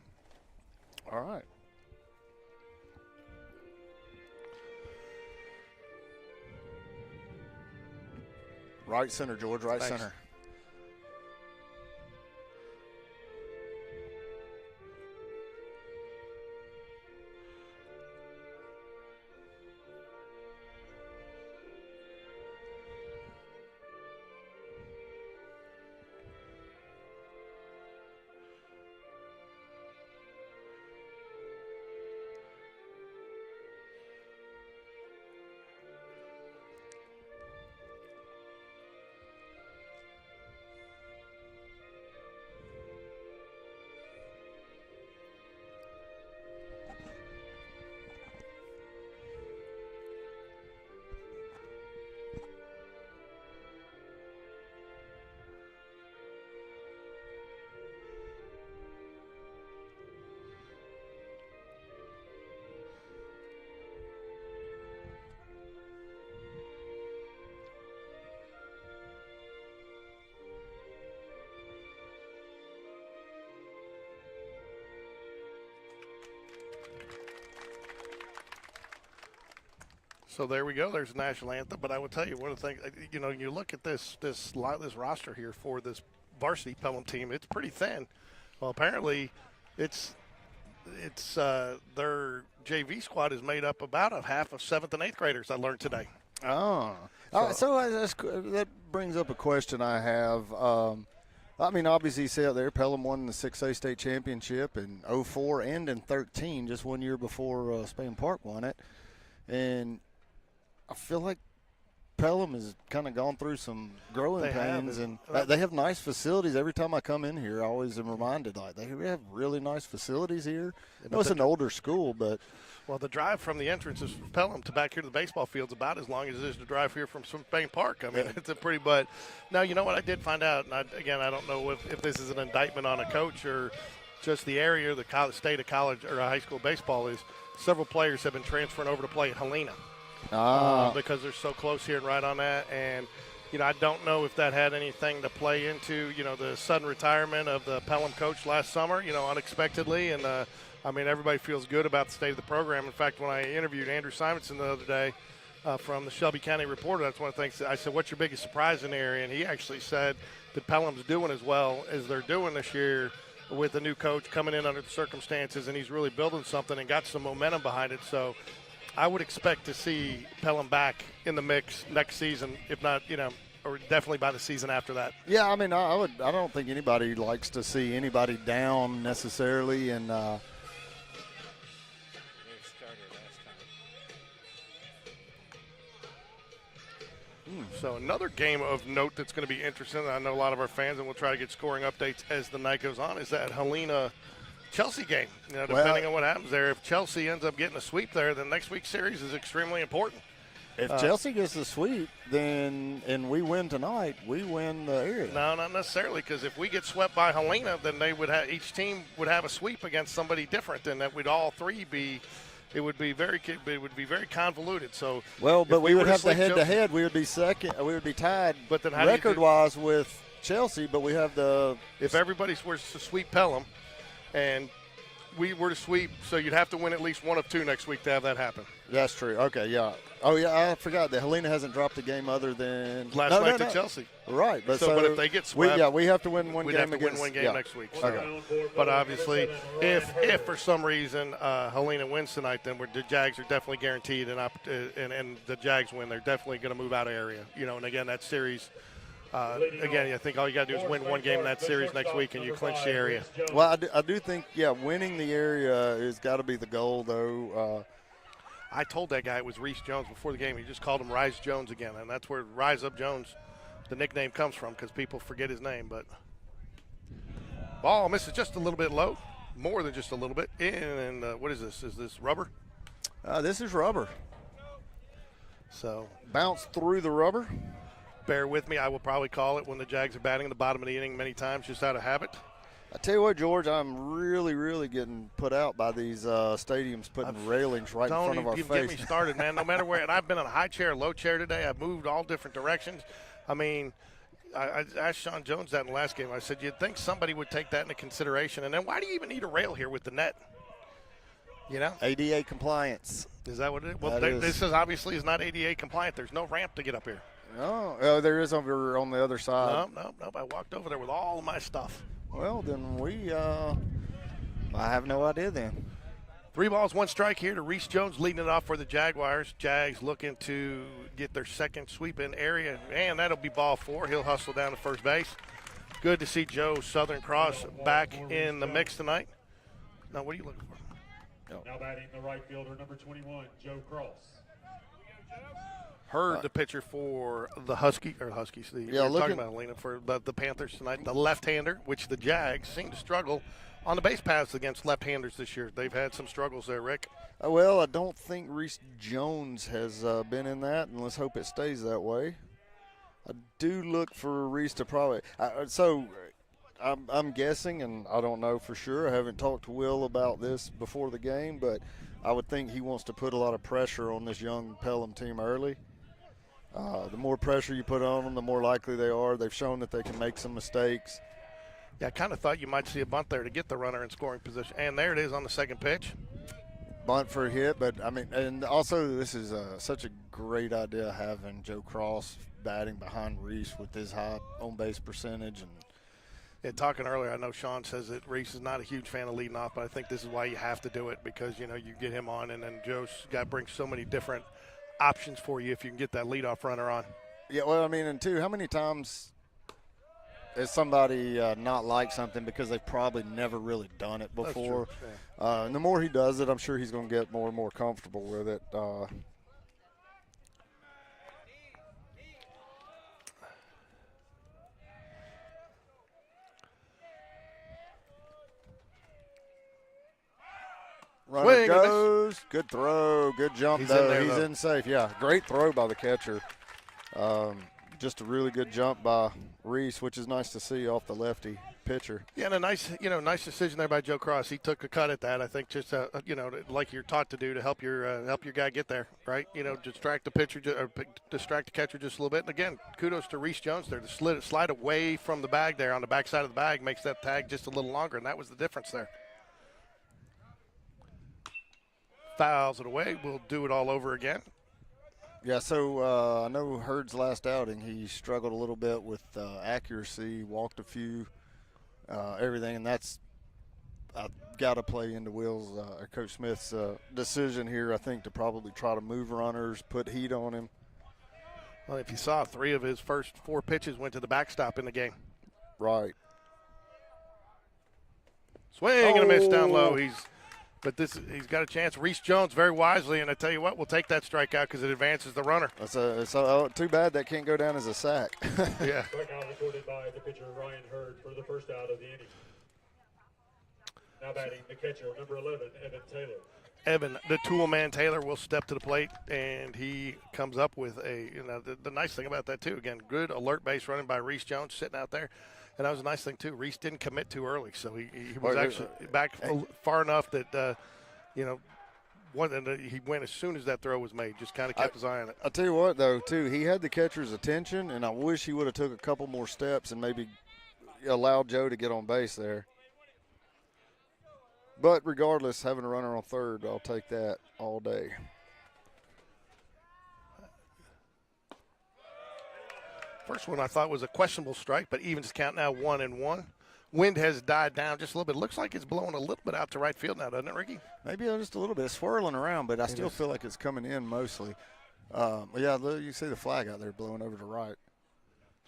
All right. Right center, George, right Thanks. center. So there we go. There's the national anthem. But I will tell you one of the things. You look at this roster here for this varsity Pelham team. It's pretty thin. Well, apparently, it's their JV squad is made up about a half of 7th and 8th graders. I learned today. So that brings up a question I have. I mean, obviously, you see out there, Pelham won the 6A state championship in 04 and in 13, just 1 year before Spain Park won it. And I feel like Pelham has kind of gone through some growing pains, and they have nice facilities. Every time I come in here, I always am reminded, like, they have really nice facilities here. I know it's an older school, but well, the drive from the entrances from Pelham to back here to the baseball field's about as long as it is to drive here from Spain Park. I mean, it's a pretty. But now, you know what I did find out, and I don't know if this is an indictment on a coach or just the area, the state of college or high school baseball is. Several players have been transferring over to play at Helena because they're so close here and right on that. And, I don't know if that had anything to play into, the sudden retirement of the Pelham coach last summer, unexpectedly. And, everybody feels good about the state of the program. In fact, when I interviewed Andrew Simonson the other day from the Shelby County Reporter, that's one of the things I said, what's your biggest surprise in the area? And he actually said that Pelham's doing as well as they're doing this year with the new coach coming in under the circumstances, and he's really building something and got some momentum behind it. So I would expect to see Pelham back in the mix next season, if not, or definitely by the season after that. Yeah, I don't think anybody likes to see anybody down necessarily, and So another game of note that's going to be interesting, I know a lot of our fans, and we'll try to get scoring updates as the night goes on, is that Helena-Chelsea game. Depending on what happens there, if Chelsea ends up getting a sweep there, then next week's series is extremely important. If Chelsea gets the sweep, and we win tonight, we win the area. No, not necessarily, because if we get swept by Helena, then each team would have a sweep against somebody different, and that we'd all three be – it would be very convoluted. So but we would have the head-to-head. We would be second. We would be tied. But then record-wise with Chelsea. But we have the if everybody were to sweep Pelham, and we were to sweep, so you'd have to win at least one of two next week to have that happen. That's true. Okay, yeah. Oh, yeah, I forgot that Helena hasn't dropped a game other than Last night to Chelsea. Right. But but if they get swept, we have to win one we'd game have to against. win one game yeah. next week. So. Okay. But obviously, if for some reason Helena wins tonight, then the Jags are definitely guaranteed and the Jags win, they're definitely going to move out of area. And again, that series. Again, I think all you got to do is win one game in that series next week, and you clinch the area. Well, I do think, winning the area has got to be the goal, though. I told that guy it was Reese Jones before the game. He just called him Rise Jones again, and that's where Rise Up Jones, the nickname, comes from because people forget his name. But ball misses just a little bit low, more than just a little bit. And what is this? Is this rubber? This is rubber. So bounce through the rubber. Bear with me. I will probably call it when the Jags are batting in the bottom of the inning many times, just out of habit. I tell you what, George, I'm really, really getting put out by these stadiums putting railings right in front of our face. Don't get me started, man. No matter where, and I've been on a high chair, low chair today. I've moved all different directions. I mean, I asked Sean Jones that in the last game. I said, you'd think somebody would take that into consideration. And then why do you even need a rail here with the net? ADA compliance. Is that what it is? Well, That is. This is obviously not ADA compliant. There's no ramp to get up here. Oh, there is over on the other side. No. I walked over there with all of my stuff. Well, then I have no idea then. 3 balls, 1 strike here to Reese Jones, leading it off for the Jaguars. Jags looking to get their second sweep in area, and that'll be ball 4. He'll hustle down to first base. Good to see Joe Southern Cross back in the mix tonight. Now, what are you looking for? Now batting the right fielder, number 21, Joe Cross. Heard the pitcher for the Huskies. We're talking about Helena for the Panthers tonight. The left-hander, which the Jags seem to struggle on the base paths against left-handers this year. They've had some struggles there, Rick. Well, I don't think Reese Jones has been in that, and let's hope it stays that way. I do look for Reese to probably I'm guessing, and I don't know for sure. I haven't talked to Will about this before the game, but I would think he wants to put a lot of pressure on this young Pelham team early. The more pressure you put on them, the more likely they are. They've shown that they can make some mistakes. Yeah, I kind of thought you might see a bunt there to get the runner in scoring position. And there it is on the second pitch. Bunt for a hit, but, and also this is such a great idea having Joe Cross batting behind Reese with his high on-base percentage. And talking earlier, I know Sean says that Reese is not a huge fan of leading off, but I think this is why you have to do it because, you get him on, and then Joe's got to bring so many different options for you if you can get that leadoff runner on. Yeah, well, and two, how many times has somebody not like something because they've probably never really done it before? That's true. Yeah. And the more he does it, I'm sure he's going to get more and more comfortable with it. Runner goes. Good throw. Good jump, He's though. in there, He's though. in safe. Yeah, great throw by the catcher. Just a really good jump by Reese, which is nice to see off the lefty pitcher. Yeah, and a nice decision there by Joe Cross. He took a cut at that. I think just like you're taught to do to help your guy get there, right? Distract the pitcher or distract the catcher just a little bit. And again, kudos to Reese Jones there to slide away from the bag there on the backside of the bag makes that tag just a little longer, and that was the difference there. Fouls it away. We'll do it all over again. Yeah, so I know Hurd's last outing, he struggled a little bit with accuracy, walked a few, everything, and that's I've got to play into Will's or Coach Smith's decision here, I think, to probably try to move runners, put heat on him. Well, if you saw, 3 of his first 4 pitches went to the backstop in the game. Right. Swing and a miss down low. But he's got a chance. Reese Jones very wisely, and I tell you what, we'll take that strikeout because it advances the runner. It's too bad that can't go down as a sack. Yeah. Strikeout recorded by the pitcher Ryan Hurd for the first out of the inning. Now batting the catcher, number 11, Evan Taylor. Evan, the tool man Taylor, will step to the plate, and he comes up with the nice thing about that, too, again, good alert base running by Reese Jones sitting out there. And that was a nice thing, too. Reese didn't commit too early, so he was actually back far enough that, he went as soon as that throw was made, just kind of kept his eye on it. I'll tell you what, though, too, he had the catcher's attention, and I wish he would have took a couple more steps and maybe allowed Joe to get on base there. But regardless, having a runner on third, I'll take that all day. First one I thought was a questionable strike, but evens count now 1-1. Wind has died down just a little bit. Looks like it's blowing a little bit out to right field now, doesn't it, Ricky? Maybe just a little bit swirling around, but I still feel like it's coming in mostly. Yeah, you see the flag out there blowing over to right.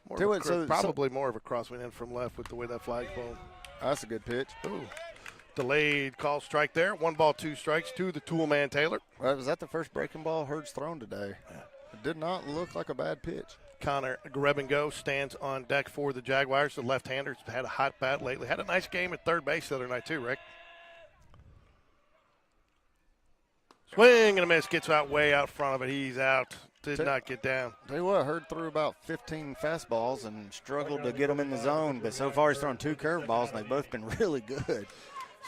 Probably more of a crosswind in from left with the way that flag's blowing. That's a good pitch. Ooh. Delayed call strike there. 1 ball, 2 strikes to the tool man Taylor. Was that the first breaking ball Hurd's thrown today? It did not look like a bad pitch. Connor Grebengo stands on deck for the Jaguars. The left-hander's had a hot bat lately. Had a nice game at third base the other night too, Rick. Swing and a miss. Gets out way out front of it. He's out. Did not get down. Tell you what, Hurd threw about 15 fastballs and struggled to get them in the zone, but so far he's thrown 2 curveballs, and they've both been really good.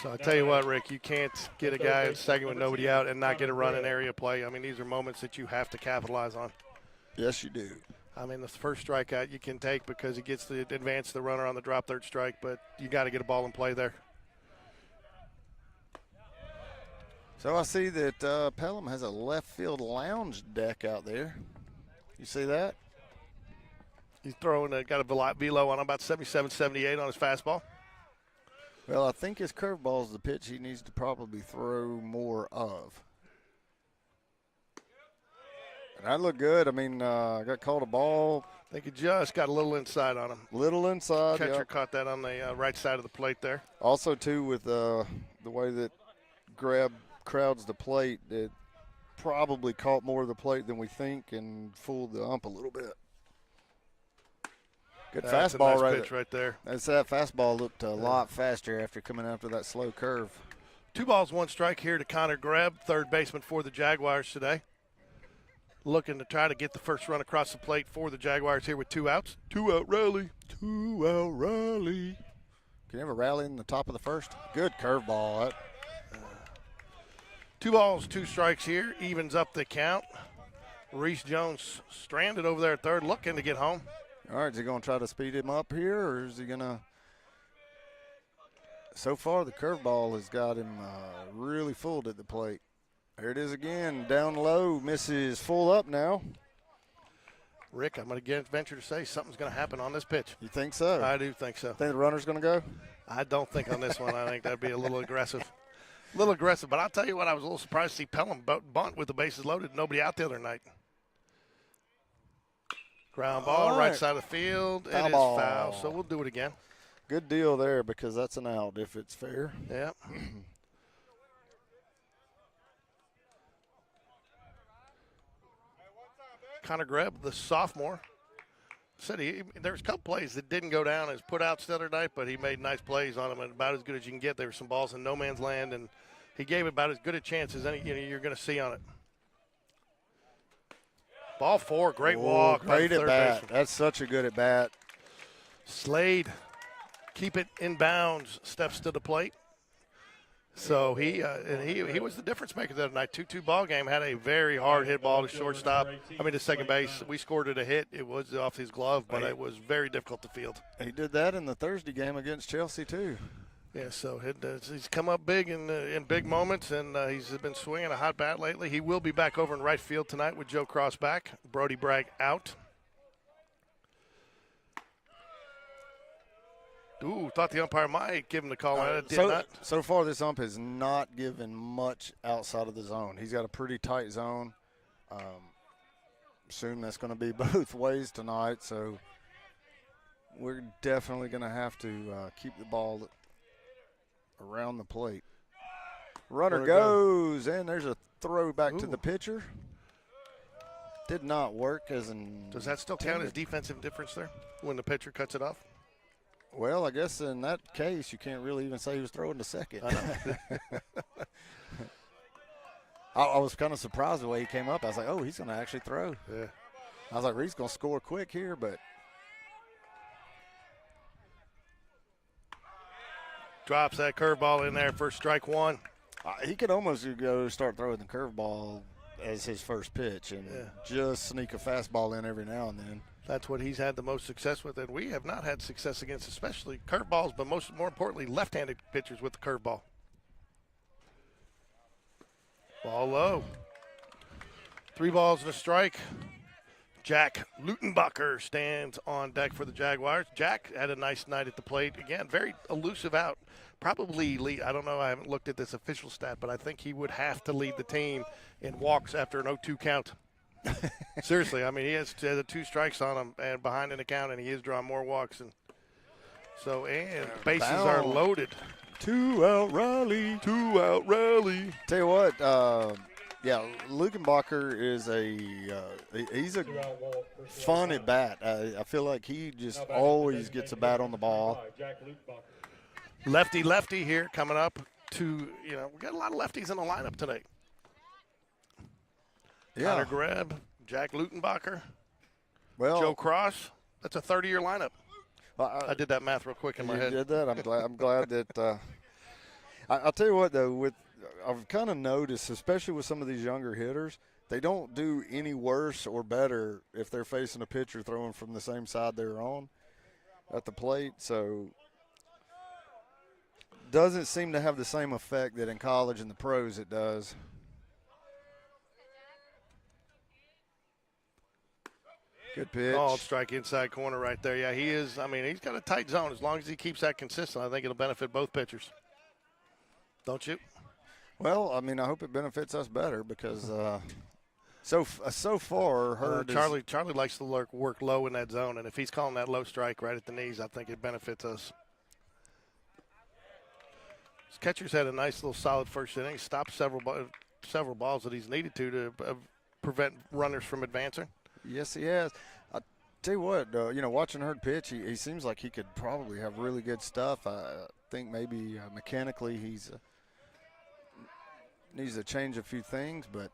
So I tell you what, Rick, you can't get a guy at second with nobody out and not get a run in area play. I mean, these are moments that you have to capitalize on. Yes, you do. I mean, the first strikeout you can take because he gets to advance the runner on the drop third strike, but you got to get a ball in play there. So I see that Pelham has a left field lounge deck out there. You see that? He's throwing, got a velo on about 77, 78 on his fastball. Well, I think his curveball is the pitch he needs to probably throw more of. And that looked good. I mean, got called a ball. I think he just got a little inside on him. Little inside. Catcher caught that on the right side of the plate there. Also, too, with the way that Grab crowds the plate, it probably caught more of the plate than we think and fooled the ump a little bit. Good That's fastball, a nice pitch right there. That fastball looked a lot faster after coming after that slow curve. 2 balls, 1 strike here to Connor Greb, third baseman for the Jaguars today. Looking to try to get the first run across the plate for the Jaguars here with 2 outs. 2-out rally. 2-out rally. Can you have a rally in the top of the first? Good curveball. 2 balls, 2 strikes here. Evens up the count. Reese Jones stranded over there at third, looking to get home. All right, is he going to try to speed him up here, or is he going to? So far, the curveball has got him really fooled at the plate. There it is again, down low, misses full up now. Rick, I'm going to venture to say something's going to happen on this pitch. You think so? I do think so. Think the runner's going to go? I don't think on this one. I think that'd be a little aggressive. But I'll tell you what, I was a little surprised to see Pelham bunt with the bases loaded, nobody out the other night. Ground ball, right side of the field. It is foul, so we'll do it again. Good deal there because that's an out if it's fair. Yeah. Connor Greb, the sophomore, said there was a couple plays that didn't go down as put outs the other night, but he made nice plays on them and about as good as you can get. There were some balls in no man's land, and he gave about as good a chance as any you're going to see on it. Ball 4, great walk. Great at bat. That's such a good at bat. Slade, keep it in bounds, steps to the plate. So he was the difference maker the other night. 2-2 ball game, had a very hard hit ball to shortstop. To second base. We scored it a hit. It was off his glove, but it was very difficult to field. He did that in the Thursday game against Chelsea too. Yeah, so he's come up big in big moments, and he's been swinging a hot bat lately. He will be back over in right field tonight with Joe Cross back. Brody Bragg out. Ooh, thought the umpire might give him the call. Did not. So far, this ump has not given much outside of the zone. He's got a pretty tight zone. Assume that's going to be both ways tonight, so we're definitely going to have to keep the ball around the plate. Runner goes, and there's a throw back to the pitcher. Did not work as in. Does that still count as defensive difference there when the pitcher cuts it off? Well, I guess in that case, you can't really even say he was throwing to second. I know. I was kind of surprised the way he came up. I was like, oh, he's going to actually throw. Yeah. I was like, Reed's going to score quick here, but. Drops that curveball in there for strike 1. He could almost go start throwing the curveball as his first pitch and just sneak a fastball in every now and then. That's what he's had the most success with, and we have not had success against especially curveballs, but more importantly, left-handed pitchers with the curveball. Ball low. 3 balls and a strike. Jack Lutenbacher stands on deck for the Jaguars. Jack had a nice night at the plate. Again, very elusive out. Probably lead. I don't know. I haven't looked at this official stat, but I think he would have to lead the team in walks after an 0-2 count. Seriously, I mean, he has 2 strikes on him and behind in the count, and he is drawing more walks. And so, and bases are loaded. 2-out rally. 2-out rally. Tell you what, yeah, Lukenbacher is he's a fun at bat. I feel like he just always gets a bat on the ball. Lefty here coming up to, we got a lot of lefties in the lineup tonight. Yeah. Connor Greb, Jack Lutenbacher, Well, Joe Cross. That's a 30-year lineup. I did that math real quick in my head. You did that? I'm glad that I'll tell you what, though, I've kind of noticed, especially with some of these younger hitters, they don't do any worse or better if they're facing a pitcher throwing from the same side they're on at the plate. So doesn't seem to have the same effect that in college and the pros it does. Good pitch. Oh, strike inside corner right there. Yeah, he is. I mean, he's got a tight zone. As long as he keeps that consistent, I think it'll benefit both pitchers. Don't you? Well, I mean, I hope it benefits us better because so far, Charlie likes to work low in that zone, and if he's calling that low strike right at the knees, I think it benefits us. His catcher's had a nice little solid first inning. He stopped several balls that he's needed to prevent runners from advancing. Yes, he has. I tell you what, watching Hurd pitch, he seems like he could probably have really good stuff. I think maybe mechanically he's needs to change a few things, but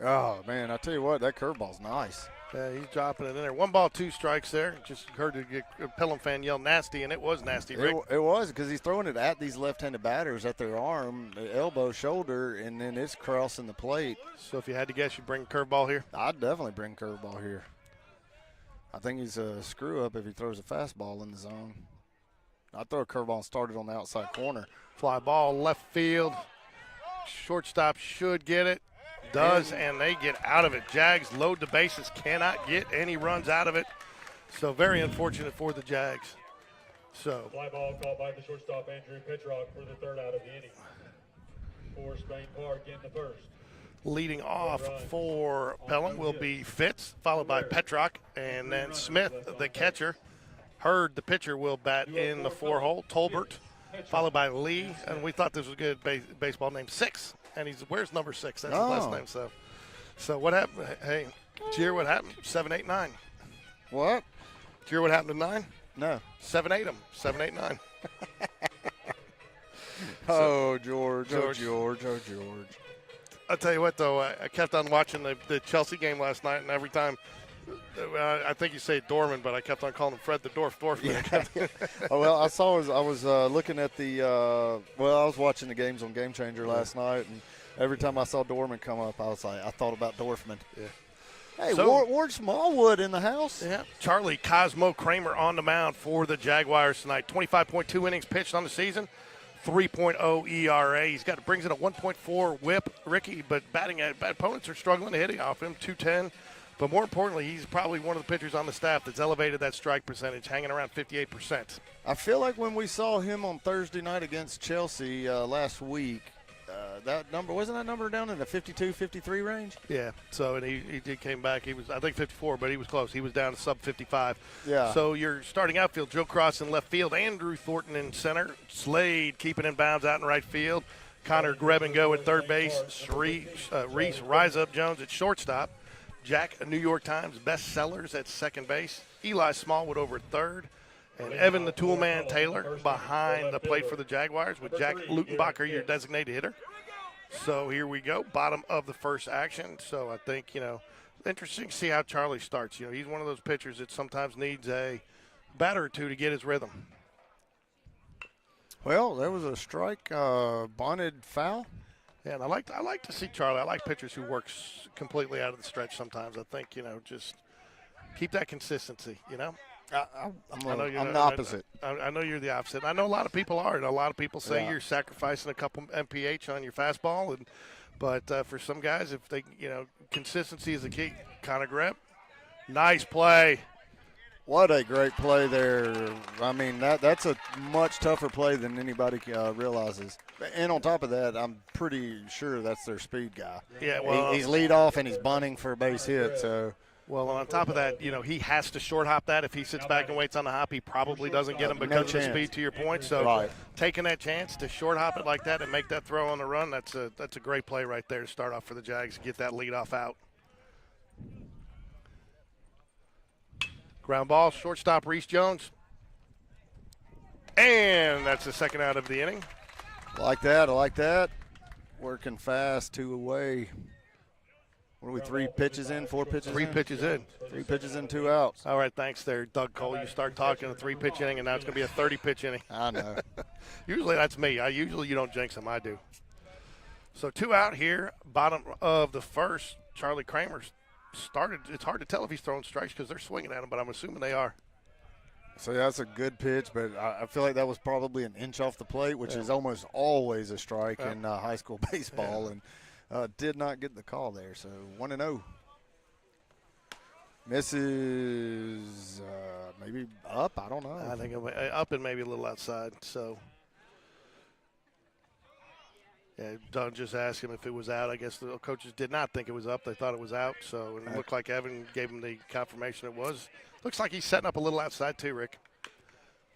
oh man, I tell you what, that curveball's nice. Yeah, he's dropping it in there. 1 ball, 2 strikes there. Just heard a Pelham fan yell nasty, and it was nasty, Rick. It was because he's throwing it at these left-handed batters at their arm, elbow, shoulder, and then it's crossing the plate. So if you had to guess, you'd bring curveball here? I'd definitely bring curveball here. I think he's a screw-up if he throws a fastball in the zone. I'd throw a curveball and start it on the outside corner. Fly ball, left field. Shortstop should get it. Does, and they get out of it. Jags load the bases, cannot get any runs out of it. So very unfortunate for the Jags. So Fly ball called by the shortstop, Andrew Petrock, for the 3rd out of the inning. For Spain Park in the 1st. Leading off for Pelham will be Fitz, followed by Petrock, and then Smith, the catcher. Hurd, the pitcher, will bat in the 4-hole. Tolbert, followed by Lee, and we thought this was a good baseball name, 6. And where's number 6? That's his last name. So what happened? Hey, did you hear what happened? 7, 8, 9. What? Did you hear what happened to 9? No. 7, 8 them. 7, 8, 9. Oh, George. Oh, George. I'll tell you what, though, I kept on watching the Chelsea game last night, and every time, I think you say Dorman, but I kept on calling him Fred the Dorfman. Yeah. Oh, well, I was looking at I was watching the games on Game Changer last night, and every time I saw Dorman come up, I thought about Dorfman. Yeah. Hey, Ward Smallwood in the house. Yeah. Charlie Cosmo Kramer on the mound for the Jaguars tonight. 25.2 innings pitched on the season. 3.0 ERA. Brings in a 1.4 whip, Ricky, but opponents are struggling to hit it off him, 210. But more importantly, he's probably one of the pitchers on the staff that's elevated that strike percentage, hanging around 58%. I feel like when we saw him on Thursday night against Chelsea last week, wasn't that number down in the 52, 53 range? Yeah. So, and he did came back. He was, I think, 54, but he was close. He was down to sub 55. Yeah. So your starting outfield: Joe Cross in left field, Andrew Thornton in center, Slade keeping in bounds out in right field, Connor Grebengo at third base, Reese Rise Up Jones at shortstop, Jack, a New York Times bestsellers at second base, Eli Smallwood over at third, and Evan the Toolman Taylor behind the plate for the Jaguars with Jack Lutenbacher, your designated hitter. So here we go, bottom of the first action. So I think, interesting to see how Charlie starts. He's one of those pitchers that sometimes needs a batter or two to get his rhythm. Well, there was a strike, bunted foul. Yeah, and I like to see Charlie. I like pitchers who works completely out of the stretch sometimes. I think, just keep that consistency, I'm the opposite. I know you're the opposite. I know a lot of people are, and a lot of people say Yeah. you're sacrificing a couple mph on your fastball, but for some guys, if they, consistency is the key. Connor Greb, nice play. What a great play there. I mean, that's a much tougher play than anybody realizes. And on top of that, I'm pretty sure that's their speed guy. Yeah, well, he's lead off and he's bunting for a base hit. So, well, on top of that, he has to short hop that. If he sits back and waits on the hop, he probably doesn't get him because of the speed, to your point. So right. Taking that chance to short hop it like that and make that throw on the run, that's a great play right there to start off for the Jags, get that leadoff out. Ground ball, shortstop Reese Jones. And that's the second out of the inning. I like that. Working fast, 2 away. What are we, 3 pitches in, 4 pitches in? 3 pitches in. 3 pitches in, 2 outs. All right, thanks there, Doug Cole. You start talking a 3-pitch inning, and now it's going to be a 30-pitch inning. I know. Usually that's me. Usually you don't jinx them. I do. So 2 out here, bottom of the first. Charlie Kramer's started. It's hard to tell if he's throwing strikes because they're swinging at him, but I'm assuming they are. So that's a good pitch, but I feel like that was probably an inch off the plate, which is almost always a strike in high school baseball, and did not get the call there. So 1-0. Misses maybe up. I don't know. I think up and maybe a little outside. So. Yeah, Doug just asked him if it was out. I guess the coaches did not think it was up. They thought it was out. So it looked like Evan gave him the confirmation it was. Looks like he's setting up a little outside too, Rick.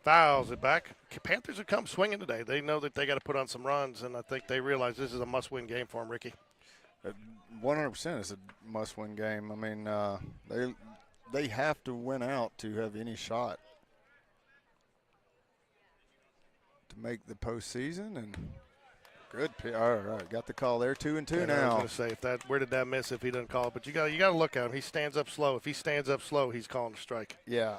Fouls it back. Panthers have come swinging today. They know that they got to put on some runs, and I think they realize this is a must-win game for them, Ricky. 100% it's a must-win game. I mean, they have to win out to have any shot to make the postseason, and good pitch. All right, got the call there. 2-2 now. I was going to say, where did that miss if he doesn't call it? But you got to look at him. He stands up slow. If he stands up slow, he's calling a strike. Yeah.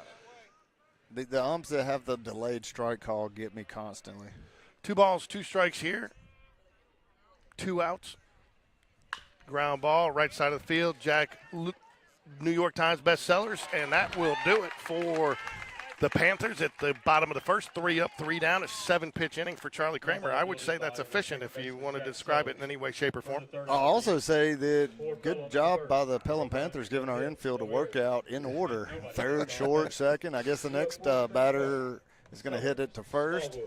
The umps that have the delayed strike call get me constantly. 2 balls, 2 strikes here. 2 outs. Ground ball, right side of the field. New York Times bestsellers, and that will do it for the Panthers at the bottom of the first. 3 up, 3 down. A 7-pitch inning for Charlie Kramer. I would say that's efficient if you want to describe it in any way, shape, or form. I'll also say that good job by the Pelham Panthers giving our infield a workout in order. Third, short, second. I guess the next batter is going to hit it to first.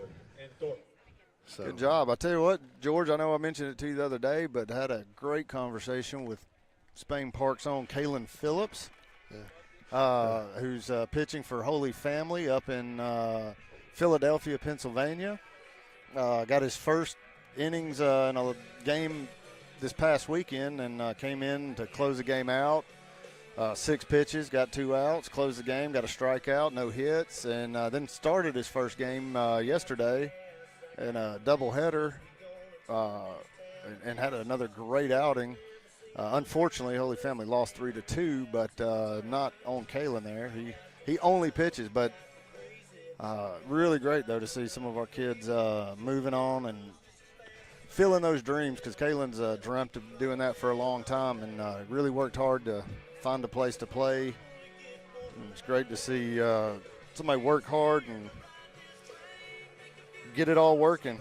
So. Good job. I tell you what, George, I know I mentioned it to you the other day, but had a great conversation with Spain Park's own Kalen Phillips. Who's pitching for Holy Family up in Philadelphia, Pennsylvania. Got his first innings in a game this past weekend and came in to close the game out. 6 pitches, got 2 outs, closed the game, got a strikeout, no hits, and then started his first game yesterday in a doubleheader and had another great outing. Unfortunately, Holy Family lost 3-2, but not on Kalen there. He only pitches, but really great, though, to see some of our kids moving on and filling those dreams, because Kalen's dreamt of doing that for a long time and really worked hard to find a place to play. And it's great to see somebody work hard and get it all working.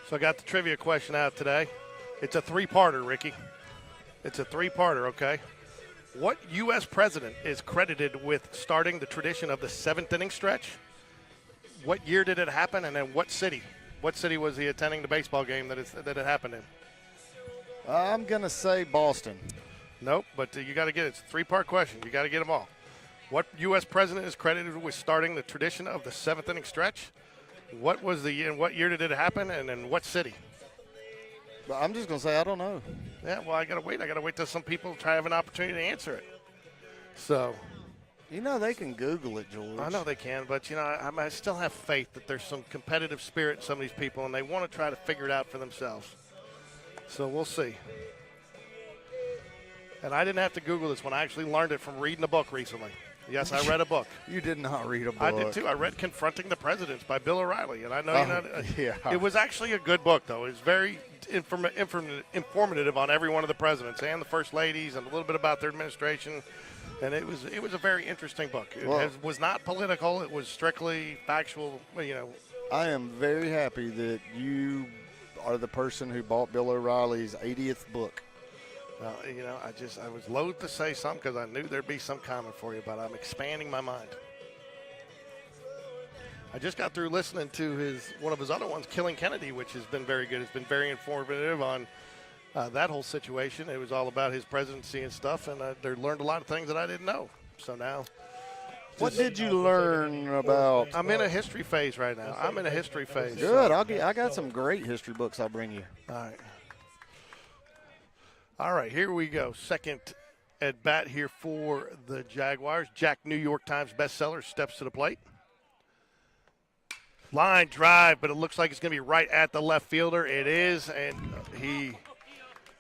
So I got the trivia question out today. It's a 3-parter, Ricky. It's a 3-parter, okay? What U.S. president is credited with starting the tradition of the 7th inning stretch? What year did it happen, and then what city? What city was he attending the baseball game that it happened in? I'm going to say Boston. Nope, but you got to get it. It's a 3-part question. You got to get them all. What U.S. president is credited with starting the tradition of the 7th inning stretch? What was the year, and what year did it happen, and in what city? But I'm just going to say I don't know. Yeah, well, I got to wait. I got to wait till some people try to have an opportunity to answer it. So. You know, they can Google it, George. I know they can, but, I still have faith that there's some competitive spirit in some of these people, and they want to try to figure it out for themselves. So we'll see. And I didn't have to Google this one. I actually learned it from reading a book recently. Yes, I read a book. You did not read a book. I did too. I read Confronting the Presidents by Bill O'Reilly, and I know you're not. Yeah. It was actually a good book, though. It was very informative on every one of the presidents and the first ladies, and a little bit about their administration. And it was a very interesting book. It was not political. It was strictly factual. I am very happy that you are the person who bought Bill O'Reilly's 80th book. I was loath to say something because I knew there'd be some comment for you, but I'm expanding my mind. I just got through listening to one of his other ones, Killing Kennedy, which has been very good. It's been very informative on that whole situation. It was all about his presidency and stuff, and I learned a lot of things that I didn't know. So now. What did you learn about? I'm in a history phase right now. Good. I got some great history books I'll bring you. All right, here we go. Second at bat here for the Jaguars. Jack, New York Times bestseller, steps to the plate. Line drive, but it looks like it's going to be right at the left fielder. It is, and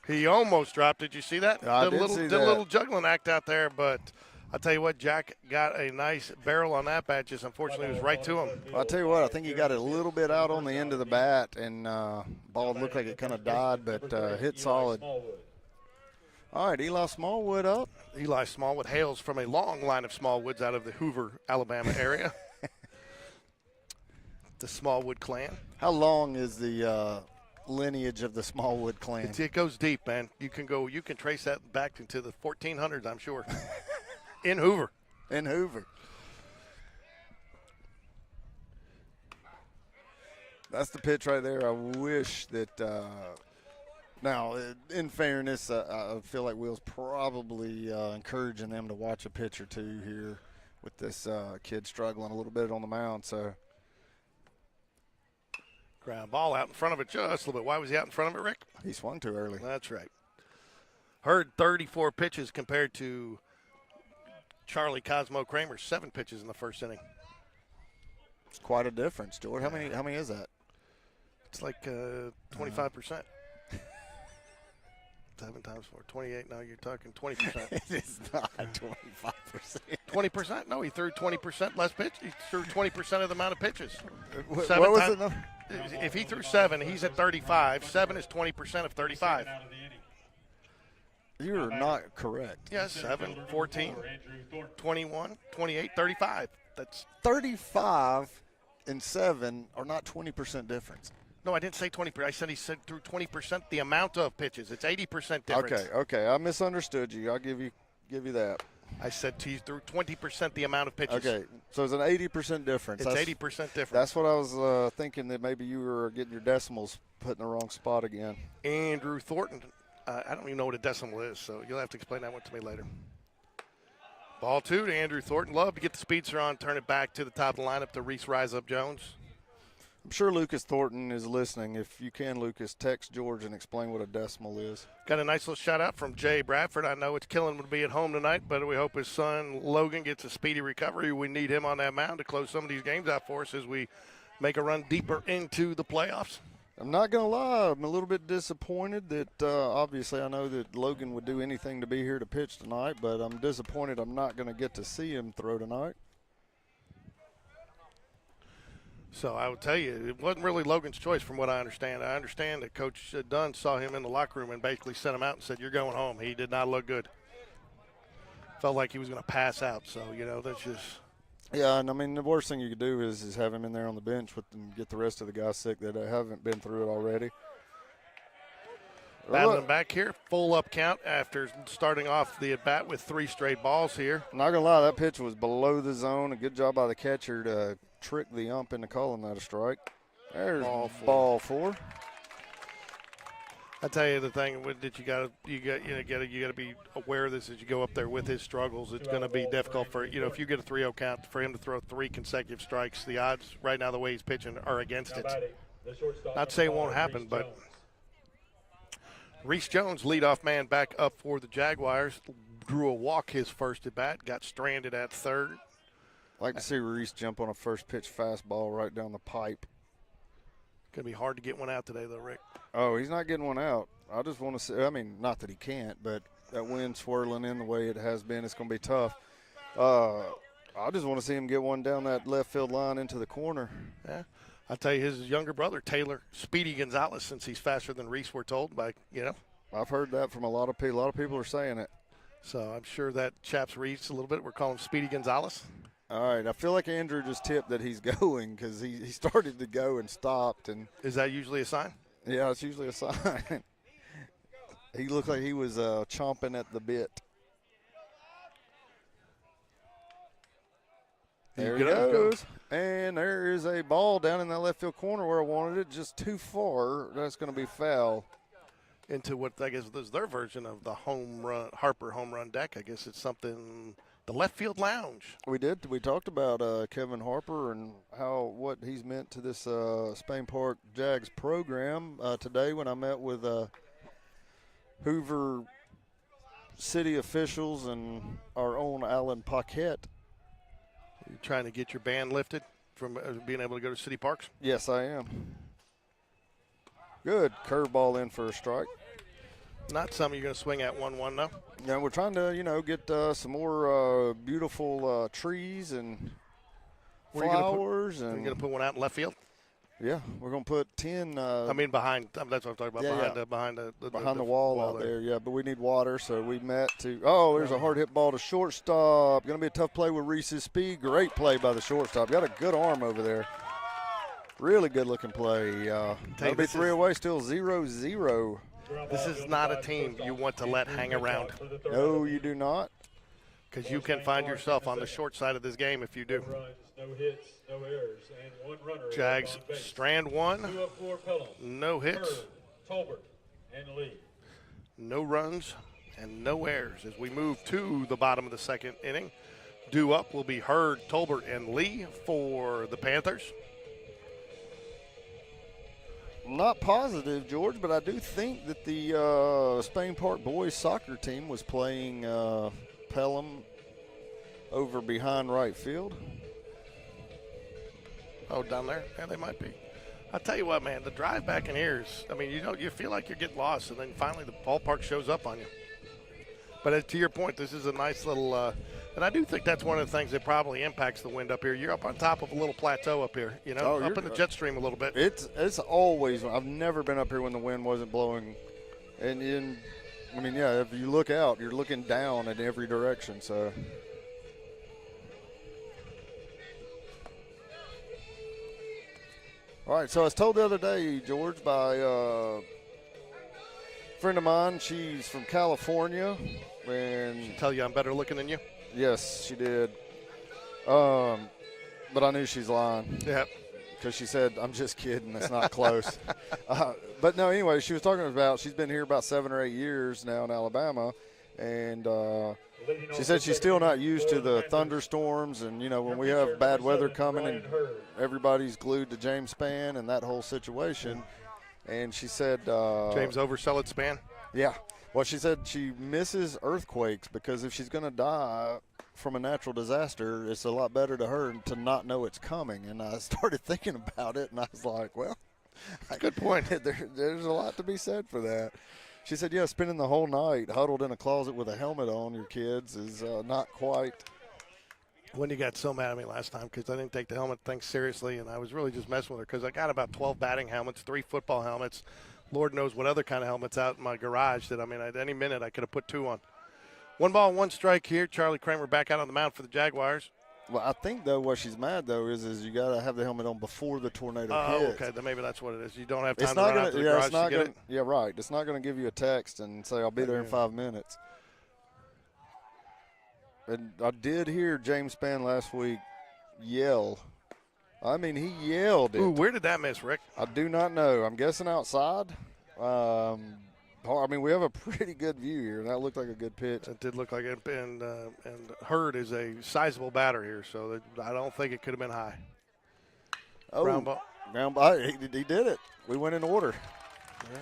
he almost dropped it. Did you see that? I did see a that. little juggling act out there, but I'll tell you what, Jack got a nice barrel on that bat. Just unfortunately, it was right to him. I'll tell you what, I think he got it a little bit out on the end of the bat, and ball looked like it kind of died, but hit solid. All right, Eli Smallwood up. Eli Smallwood hails from a long line of Smallwoods out of the Hoover, Alabama area. The Smallwood clan. How long is the lineage of the Smallwood clan? It goes deep, man. You can trace that back into the 1400s, I'm sure. In Hoover. In Hoover. That's the pitch right there. I wish that now, in fairness, I feel like Will's probably encouraging them to watch a pitch or two here with this kid struggling a little bit on the mound. So, ground ball out in front of it just a little bit. Why was he out in front of it, Rick? He swung too early. That's right. Heard 34 pitches compared to Charlie Cosmo Kramer's 7 pitches in the first inning. It's quite a difference, George. How many is that? It's like 25%. 7 times 4, 28. Now you're talking 20%. It is not 25%. 20%? No, he threw 20% less pitch. He threw 20% of the amount of pitches. What was it? No? If he threw 7, he's at 35. 7 is 20% of 35. You're not correct. Yes, 7, 14, 21, 28, 35. That's 35 and 7 are not 20% difference. No, I didn't say 20%. I said he said through 20% the amount of pitches. It's 80% difference. Okay. I misunderstood you. I'll give you that. I said he threw 20% the amount of pitches. Okay, so it's an 80% difference. It's 80% difference. That's what I was thinking, that maybe you were getting your decimals put in the wrong spot again. Andrew Thornton. I don't even know what a decimal is, so you'll have to explain that one to me later. Ball 2 to Andrew Thornton. Love to get the speedster on, turn it back to the top of the lineup to Reese Rise Up Jones. I'm sure Lucas Thornton is listening. If you can, Lucas, text George and explain what a decimal is. Got a nice little shout out from Jay Bradford. I know it's killing him to be at home tonight, but we hope his son Logan gets a speedy recovery. We need him on that mound to close some of these games out for us as we make a run deeper into the playoffs. I'm not going to lie. I'm a little bit disappointed that obviously I know that Logan would do anything to be here to pitch tonight, but I'm disappointed I'm not going to get to see him throw tonight. So I will tell you, it wasn't really Logan's choice from what I understand. I understand that Coach Dunn saw him in the locker room and basically sent him out and said, "You're going home." He did not look good. Felt like he was going to pass out. So, that's just. Yeah, and I mean, the worst thing you could do is have him in there on the bench and get the rest of the guys sick that haven't been through it already. Battling back here, full up count after starting off the at-bat with 3 straight balls here. I'm not going to lie, that pitch was below the zone. A good job by the catcher to trick the ump into calling that a strike. There's ball 4. I tell you the thing that you got to be aware of this as you go up there with his struggles. It's going to be difficult for if you get a 3-0 count for him to throw 3 consecutive strikes. The odds right now the way he's pitching are against it. Not to say it won't happen, but Reese Jones, leadoff man, back up for the Jaguars. Drew a walk his first at bat. Got stranded at third. I'd like to see Reese jump on a first pitch fastball right down the pipe. Going to be hard to get one out today, though, Rick. Oh, he's not getting one out. I just want to see. I mean, not that he can't, but that wind swirling in the way it has been, it's going to be tough. I just want to see him get one down that left field line into the corner. Yeah. I'll tell you, his younger brother, Taylor Speedy Gonzalez, since he's faster than Reese, we're told, by, I've heard that from a lot of people. A lot of people are saying it. So I'm sure that chaps Reese a little bit. We're calling him Speedy Gonzalez. All right. I feel like Andrew just tipped that he's going because he started to go and stopped. And Is that usually a sign? yeah, it's usually a sign. He looked like he was chomping at the bit. There he goes. And there is a ball down in that left field corner where I wanted it, just too far. That's going to be foul. Into what I guess is their version of the home run, Harper home run deck. I guess it's something, the left field lounge. We did. We talked about Kevin Harper and what he's meant to this Spain Park JAGS program today when I met with Hoover city officials and our own Alan Paquette. You're trying to get your ban lifted from being able to go to city parks? Yes, I am. Good curveball in for a strike. Not something you're going to swing at 1-1, though. Yeah, we're trying to, get some more beautiful trees and flowers. You're going to put one out in left field? Yeah, we're going to put 10. Behind. That's what I'm talking about. Yeah, behind the wall out there. Yeah, but we need water, so we met to. Oh, there's a hard hit ball to shortstop. Going to be a tough play with Reese's speed. Great play by the shortstop. Got a good arm over there. Really good looking play. That'll be 3 away. Still 0-0. This is not a team you want to let hang around. No, you do not. Because you can find yourself on the short side of this game if you do. No hits, no errors, and one runner. JAGS strand one. 2 of 4 Pelham. No hits. Tolbert, and Lee. No runs and no errors as we move to the bottom of the second inning. Due up will be Hurd, Tolbert, and Lee for the Panthers. I'm not positive, George, but I do think that the Spain Park boys soccer team was playing Pelham over behind right field. Oh, down there? Yeah, they might be. I'll tell you what, man, the drive back in here is, you feel like you're getting lost, and then finally the ballpark shows up on you. But to your point, this is a nice little, and I do think that's one of the things that probably impacts the wind up here. You're up on top of a little plateau up here, up in the jet stream a little bit. It's always, I've never been up here when the wind wasn't blowing. And if you look out, you're looking down in every direction, so. All right, so I was told the other day, George, by a friend of mine. She's from California. And tell you I'm better looking than you? Yes, she did. But I knew she's lying. Yeah. Because she said, I'm just kidding. That's not close. But no, anyway, she was talking about she's been here about 7 or 8 years now in Alabama. And she said she's still not used to the thunderstorms. And, when we have bad weather coming and everybody's glued to James Spann and that whole situation. And she said James Oversell Spann? Yeah. Well, she said she misses earthquakes because if she's going to die from a natural disaster, it's a lot better to her to not know it's coming. And I started thinking about it, and I was like, well, good point. There's a lot to be said for that. She said, yeah, spending the whole night huddled in a closet with a helmet on your kids is not quite. When you got so mad at me last time because I didn't take the helmet thing seriously, and I was really just messing with her because I got about 12 batting helmets, 3 football helmets, Lord knows what other kind of helmets out in my garage that, at any minute I could have put 2 on. 1 ball, 1 strike here. Charlie Kramer back out on the mound for the Jaguars. Well, I think, though, what she's mad, though, is you got to have the helmet on before the tornado hits. Okay, then maybe that's what it is. You don't have time to run out to the garage to get it. Yeah, right. It's not going to give you a text and say, I'll be there in 5 minutes. And I did hear James Spann last week yell. He yelled it. Ooh, where did that miss, Rick? I do not know. I'm guessing outside. We have a pretty good view here. That looked like a good pitch. It did look like it. And Hurd is a sizable batter here, so I don't think it could have been high. Oh, ground ball. He did it. We went in order. Yeah.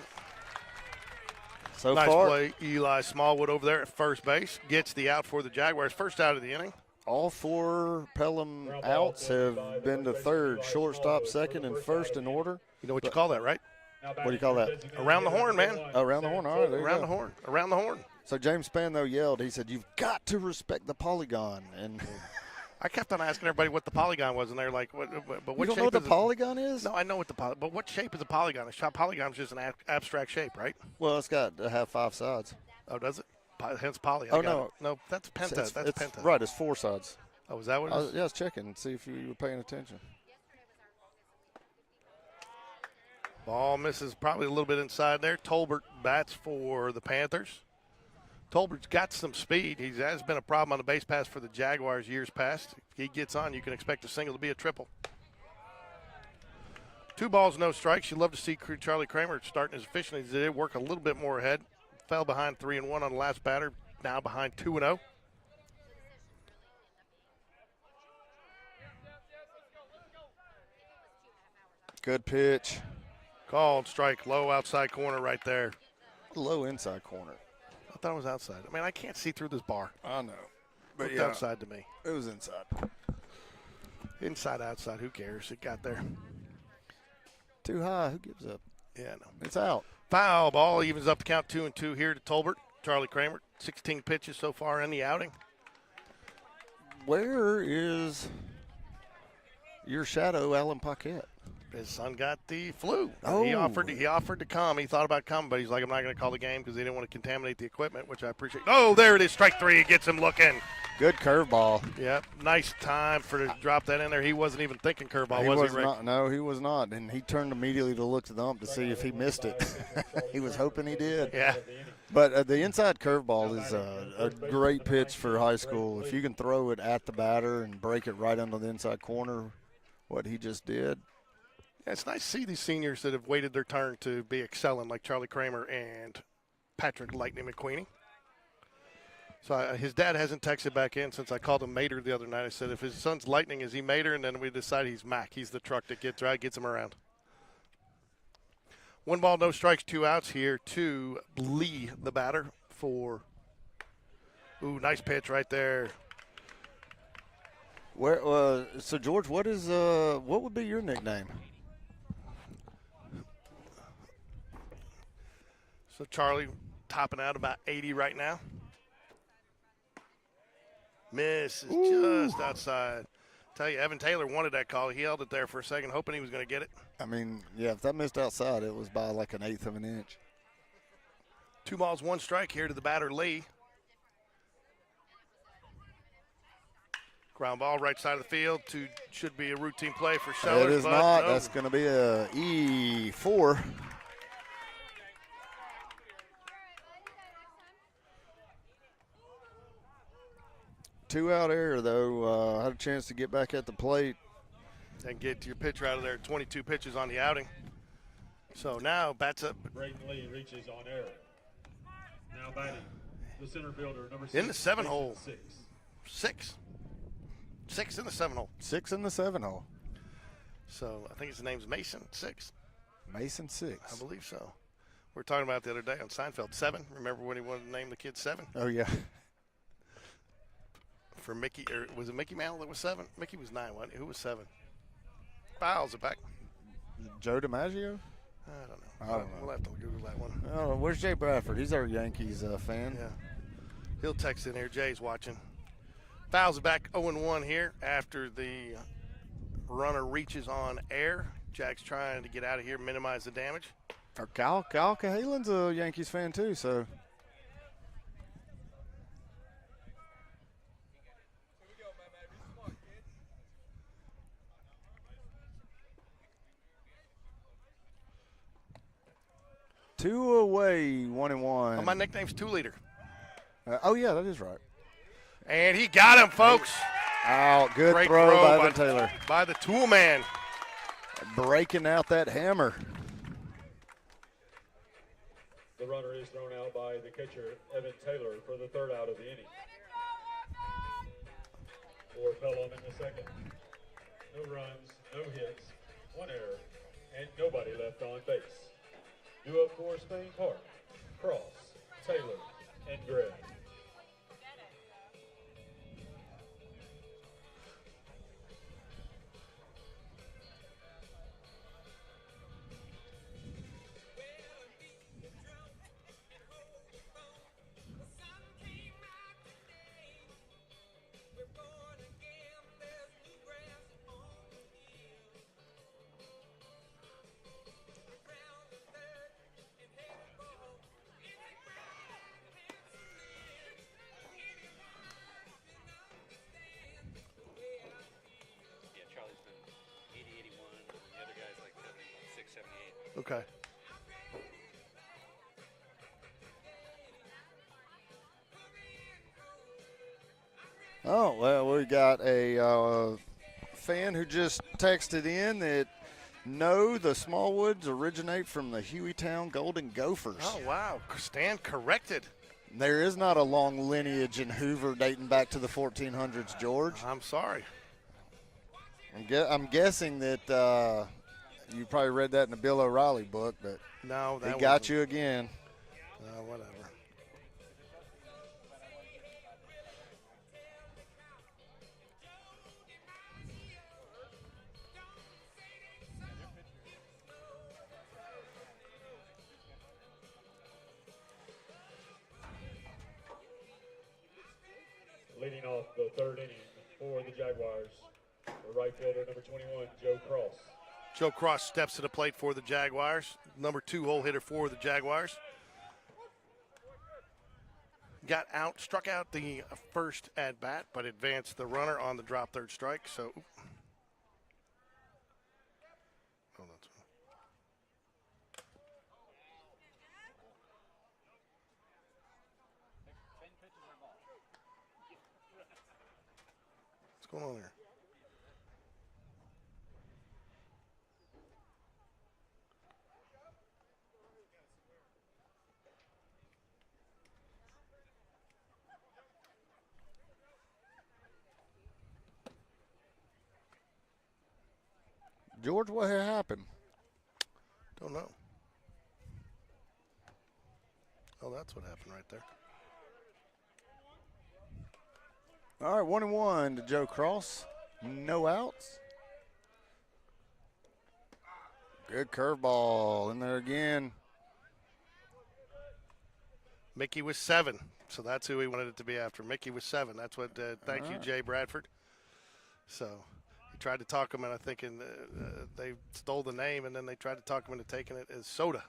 So nice far, play. Eli Smallwood over there at first base gets the out for the Jaguars. First out of the inning. All 4 Pelham outs have been to third, shortstop, second, and first in order. You know what you call that, right? What do you call that? Around the horn, man. Oh, around the horn. All right, there you Around go. the horn. Around the horn. So James Spann, though, yelled. He said, "You've got to respect the polygon." And I kept on asking everybody what the polygon was, and they're like, "What?" But what you don't shape know what the is polygon is? No, I know what but what shape is a polygon? A polygon is just an abstract shape, right? Well, it's got to have 5 sides. Oh, does it? Hence poly. Oh, I got no. it. No, that's penta. That's penta. Right, it's 4 sides. Oh, is that what it is? Yeah, I was checking, see if you were paying attention. Ball misses probably a little bit inside there. Tolbert bats for the Panthers. Tolbert's got some speed. He has been a problem on the base pass for the Jaguars years past. If he gets on, you can expect a single to be a triple. 2 balls, no strikes. You'd love to see Charlie Kramer starting as efficiently as he did, work a little bit more ahead. Fell behind 3-1 on the last batter, now behind 2-0. Good pitch. Called strike, low outside corner right there. Low inside corner. I thought it was outside. I mean, I can't see through this bar. I know. But Looked yeah, outside to me. it was inside. Inside, outside, who cares? It got there. Too high, who gives up? Yeah, no. It's out. Foul ball evens up the count 2-2 here to Tolbert. Charlie Kramer, 16 pitches so far in the outing. Where is your shadow, Alan Paquette? His son got the flu. Oh. He offered to come. He thought about coming, but he's like, I'm not going to call the game because he didn't want to contaminate the equipment, which I appreciate. Oh, there it is. Strike 3. Gets him looking. Good curveball. Yep. Nice time to drop that in there. He wasn't even thinking curveball, was he, Rick? Not, no, he was not. And he turned immediately to look to the ump to see if he missed it. He was hoping he did. Yeah. But the inside curveball is a great pitch for high school. If you can throw it at the batter and break it right under the inside corner, what he just did. Yeah, it's nice to see these seniors that have waited their turn to be excelling, like Charlie Kramer and Patrick Lightning McQueenie. So his dad hasn't texted back in since I called him Mater the other night. I said, if his son's Lightning, is he Mater? And then we decided he's Mac. He's the truck that gets him around. 1 ball, no strikes, 2 outs here to Lee, the batter for. Ooh, nice pitch right there. Where? So George, what would be your nickname? So Charlie topping out about 80 right now. Miss is just outside. Tell you, Evan Taylor wanted that call. He held it there for a second, hoping he was going to get it. I mean, yeah, if that missed outside, it was by like 1/8 of an inch. 2 balls, 1 strike here to the batter, Lee. Ground ball, right side of the field. Should be a routine play for Sellers. It is not. That's going to be a E4. Two-out error, though. Had a chance to get back at the plate. And get your pitcher out of there. 22 pitches on the outing. So now bats up. Braden Lee reaches on error. Now batting the center fielder, number 6. In the 7 hole. 6. 6 in the 7 hole. 6 in the 7 hole. So I think his name's Mason. 6. Mason 6. I believe so. We were talking about it the other day on Seinfeld. 7. Remember when he wanted to name the kid 7? Oh, yeah. For Mickey, or was it Mickey Mantle that was 7? Mickey was 9, wasn't he? Who was 7? Fouls it back. Joe DiMaggio? I don't know. I don't know. We'll have to Google that one. Oh, where's Jay Bradford? He's our Yankees fan. Yeah. He'll text in here. Jay's watching. Fouls it back 0-1 here after the runner reaches on air. Jack's trying to get out of here, minimize the damage. Cal Cahalan's a Yankees fan, too, so. Two away, 1-1. Oh, my nickname's 2-liter. Oh, yeah, that is right. And he got him, folks. Out. Good Great throw by Evan Taylor. By the tool man. Breaking out that hammer. The runner is thrown out by the catcher, Evan Taylor, for the 3rd out of the inning. For Pelham in the 2nd. No runs, no hits, 1 error, and nobody left on base. Due up for Spain Park, Cross, Taylor, and Gray. Okay. Oh, well, we got a fan who just texted in that no, the Smallwoods originate from the Hueytown Golden Gophers. Oh, wow. Stand corrected. There is not a long lineage in Hoover dating back to the 1400s, George. I'm sorry. I'm guessing that you probably read that in the Bill O'Reilly book, but No, that he got wasn't. you again. Whatever. Leading off the third inning for the Jaguars, the right fielder, number 21, Joe Cross. Joe Cross steps to the plate for the Jaguars. Number 2 hole hitter for the Jaguars. Struck out the first at bat, but advanced the runner on the drop third strike. So, what's going on there? George, what had happened? Don't know. Oh, that's what happened right there. All right, 1-1 to Joe Cross. No outs. Good curveball in there again. Mickey was 7, so that's who he wanted it to be after. Mickey was 7. That's what. Thank you, Jay Bradford. So he tried to talk him, and I think they stole the name, and then they tried to talk him into taking it as Soda.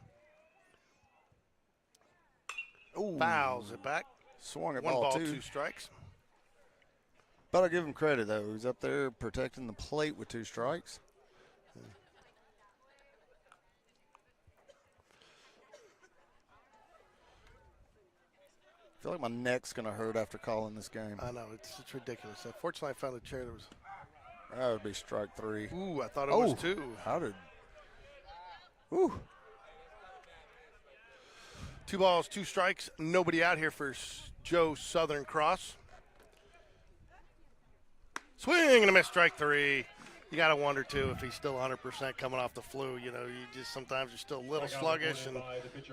Ooh. Fouls it back. Swung at 1 ball ball, 2. 2 strikes. But I'll give him credit, though. He's up there protecting the plate with 2 strikes. I feel like my neck's going to hurt after calling this game. I know, it's ridiculous. Fortunately, I found a chair that was. That would be strike 3. Ooh, I thought it was 2. How did. Ooh. 2 balls, 2 strikes. Nobody out here for Joe Southern Cross. Swing and a miss, strike 3. You got to wonder, too, if he's still 100% coming off the flu. You know, you just sometimes you're still a little sluggish and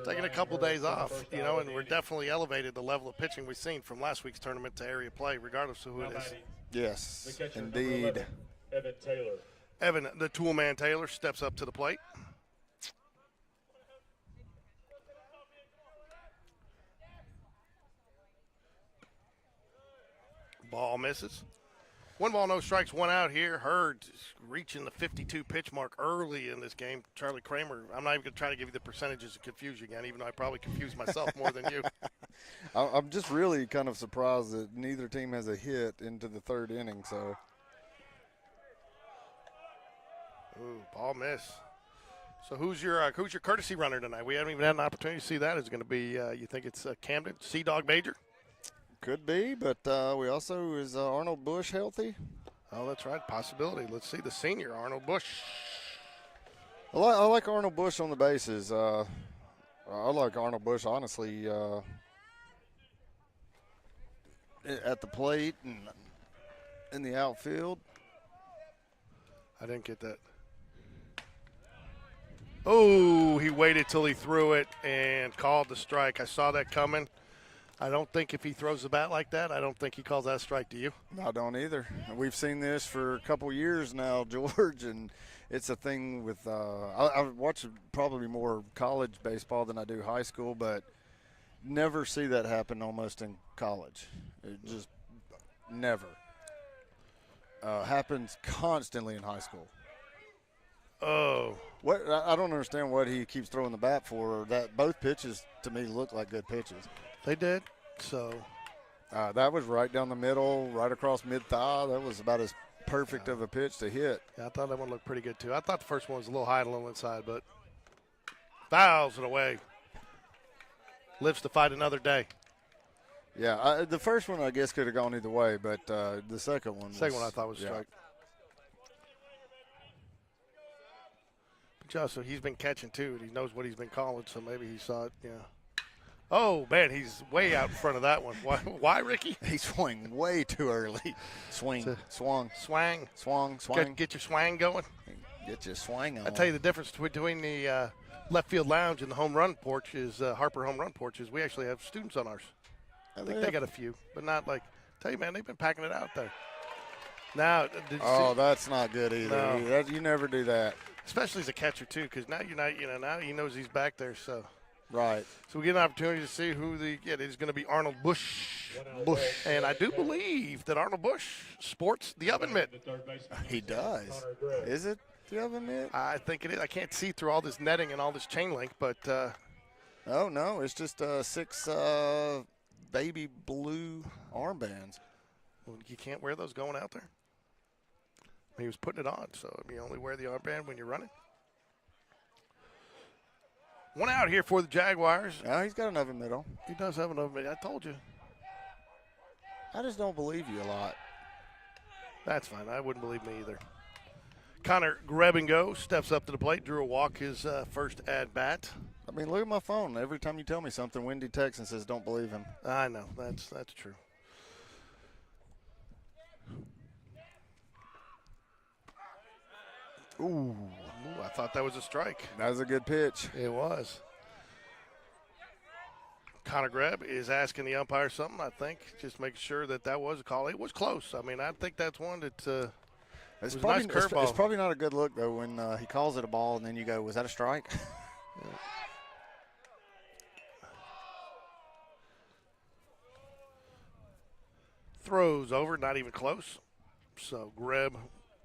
taking a couple days off, you know, and we're definitely elevated the level of pitching we've seen from last week's tournament to area play, regardless of who it is. Yes, indeed. Evan Taylor. Evan, the tool man Taylor, steps up to the plate. Ball misses. 1 ball, no strikes, 1 out here. Hurd reaching the 52 pitch mark early in this game. Charlie Kramer, I'm not even going to try to give you the percentages to confuse you again, even though I probably confuse myself more than you. I'm just really kind of surprised that neither team has a hit into the 3rd inning. So, Ooh, ball miss. So who's your courtesy runner tonight? We haven't even had an opportunity to see that. Is it going to be, you think it's Camden, Sea Dog Major? could be, but we also, is Arnold Bush healthy? Oh, that's right. Possibility. Let's see the senior, Arnold Bush. I like Arnold Bush on the bases. I like Arnold Bush, honestly, at the plate and in the outfield. I didn't get that. Oh, he waited till he threw it and called the strike. I saw that coming. I don't think if he throws the bat like that, I don't think he calls that a strike. Do you? I don't either. We've seen this for a couple years now, George, and it's a thing with I watch probably more college baseball than I do high school, but never see that happen almost in college. It just never. Happens constantly in high school. Oh. What I don't understand what he keeps throwing the bat for. That both pitches to me look like good pitches. They did. So that was right down the middle, right across mid-thigh. That was about as perfect of a pitch to hit. yeah, I thought that one looked pretty good too. I thought the first one was a little high and a little inside, but Fouls it away. Lives to fight another day. Yeah, the first one I guess could have gone either way, but the second one. Second one I thought was a yeah. strike. But also, he's been catching too. He knows what he's been calling, so maybe he saw it. Yeah. Oh man, he's way out in front of that one. Why, Ricky? He swung way too early. Swung. Swang. Swung. Get your swang going. Get your swang on. I tell you the difference between the left field lounge and the home run porch is Harper home run porch is we actually have students on ours. I think they got a few, but not like. Tell you, man, they've been packing it out there. Now, did you see? That's not good either. No. You never do that. Especially as a catcher too, because now you're not. Now he knows he's back there, so. Right. So we get an opportunity to see who it is going to be Arnold Bush. And I do believe that Arnold Bush sports the oven mitt. He does. Is it the oven mitt? I think it is. I can't see through all this netting and all this chain link, but. Oh, no. It's just 6 baby blue armbands. Well, you can't wear those going out there. He was putting it on, so you only wear the armband when you're running. One out here for the Jaguars. Yeah, he's got an oven mitt on. He does have an oven mitt. I told you. I just don't believe you a lot. That's fine. I wouldn't believe me either. Connor Grebengo steps up to the plate. Drew a walk his first at-bat. I mean, look at my phone. Every time you tell me something, Wendy texts and says, don't believe him. I know. That's true. Ooh, I thought that was a strike. That was a good pitch. It was. Connor Greb is asking the umpire something, I think, just making sure that was a call. It was close. I mean, I think that's one that it's was probably, a nice curveball. It's probably not a good look, though, when he calls it a ball and then you go, was that a strike? Yeah. Throws over, not even close. So Greb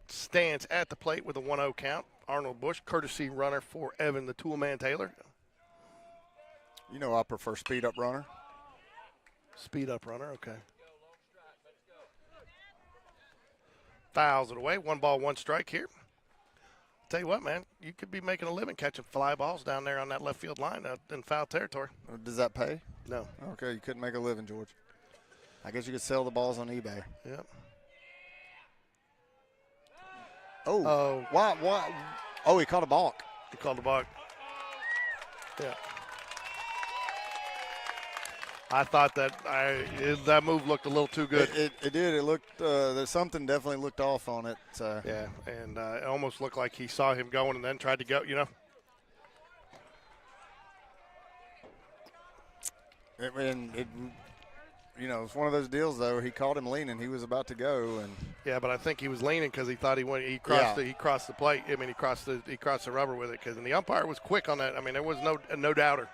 stands at the plate with a 1-0 count. Arnold Bush, courtesy runner for Evan the Toolman Taylor. You know I prefer speed-up runner. Speed up runner, okay. Fouls it away. 1 ball, 1 strike here. Tell you what, man, you could be making a living catching fly balls down there on that left field line out in foul territory. Does that pay? No. Okay, you couldn't make a living, George. I guess you could sell the balls on eBay. Yep. Oh. Why? Oh, he caught a balk. He called the balk. Yeah. I thought that move looked a little too good. It did. It looked there's something definitely looked off on it. Yeah, and it almost looked like he saw him going and then tried to go. It's one of those deals though. He caught him leaning. He was about to go, and yeah, but I think he was leaning because he thought he crossed the plate. I mean, he crossed the rubber with it because the umpire was quick on that. I mean, there was no doubter.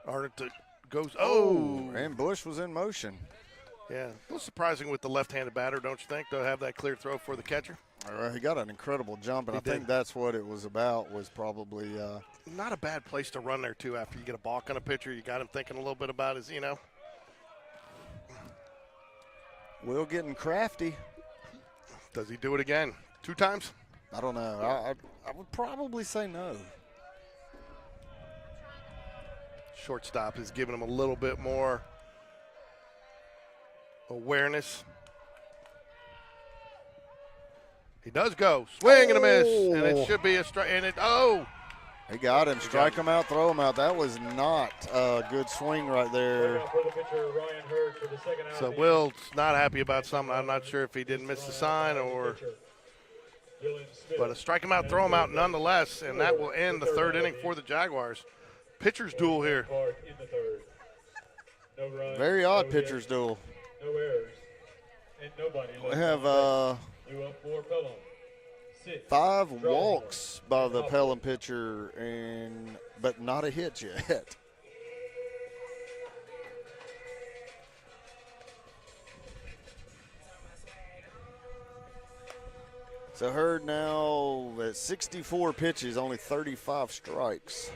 Arnold goes. And Bush was in motion. Yeah, a little surprising with the left-handed batter, don't you think? To have that clear throw for the catcher. He got an incredible jump, and I think that's what it was about. Was probably not a bad place to run there too. After you get a balk on a pitcher, you got him thinking a little bit about his, Will getting crafty. Does he do it again? 2 times? I don't know. I would probably say no. Shortstop is giving him a little bit more awareness. He does go. Swing and a miss. And it should be a strike. And he got him. Strike him out, throw him out. That was not a good swing right there. So Will's not happy about something. I'm not sure if he didn't miss the sign or. But a strike him out, throw him out nonetheless. And that will end the 3rd inning for the Jaguars. Pitcher's duel here. Very odd pitcher's duel. No errors. And nobody. We have 5 walks by the Pelham pitcher, but not a hit yet. So Hurd now at 64 pitches, only 35 strikes.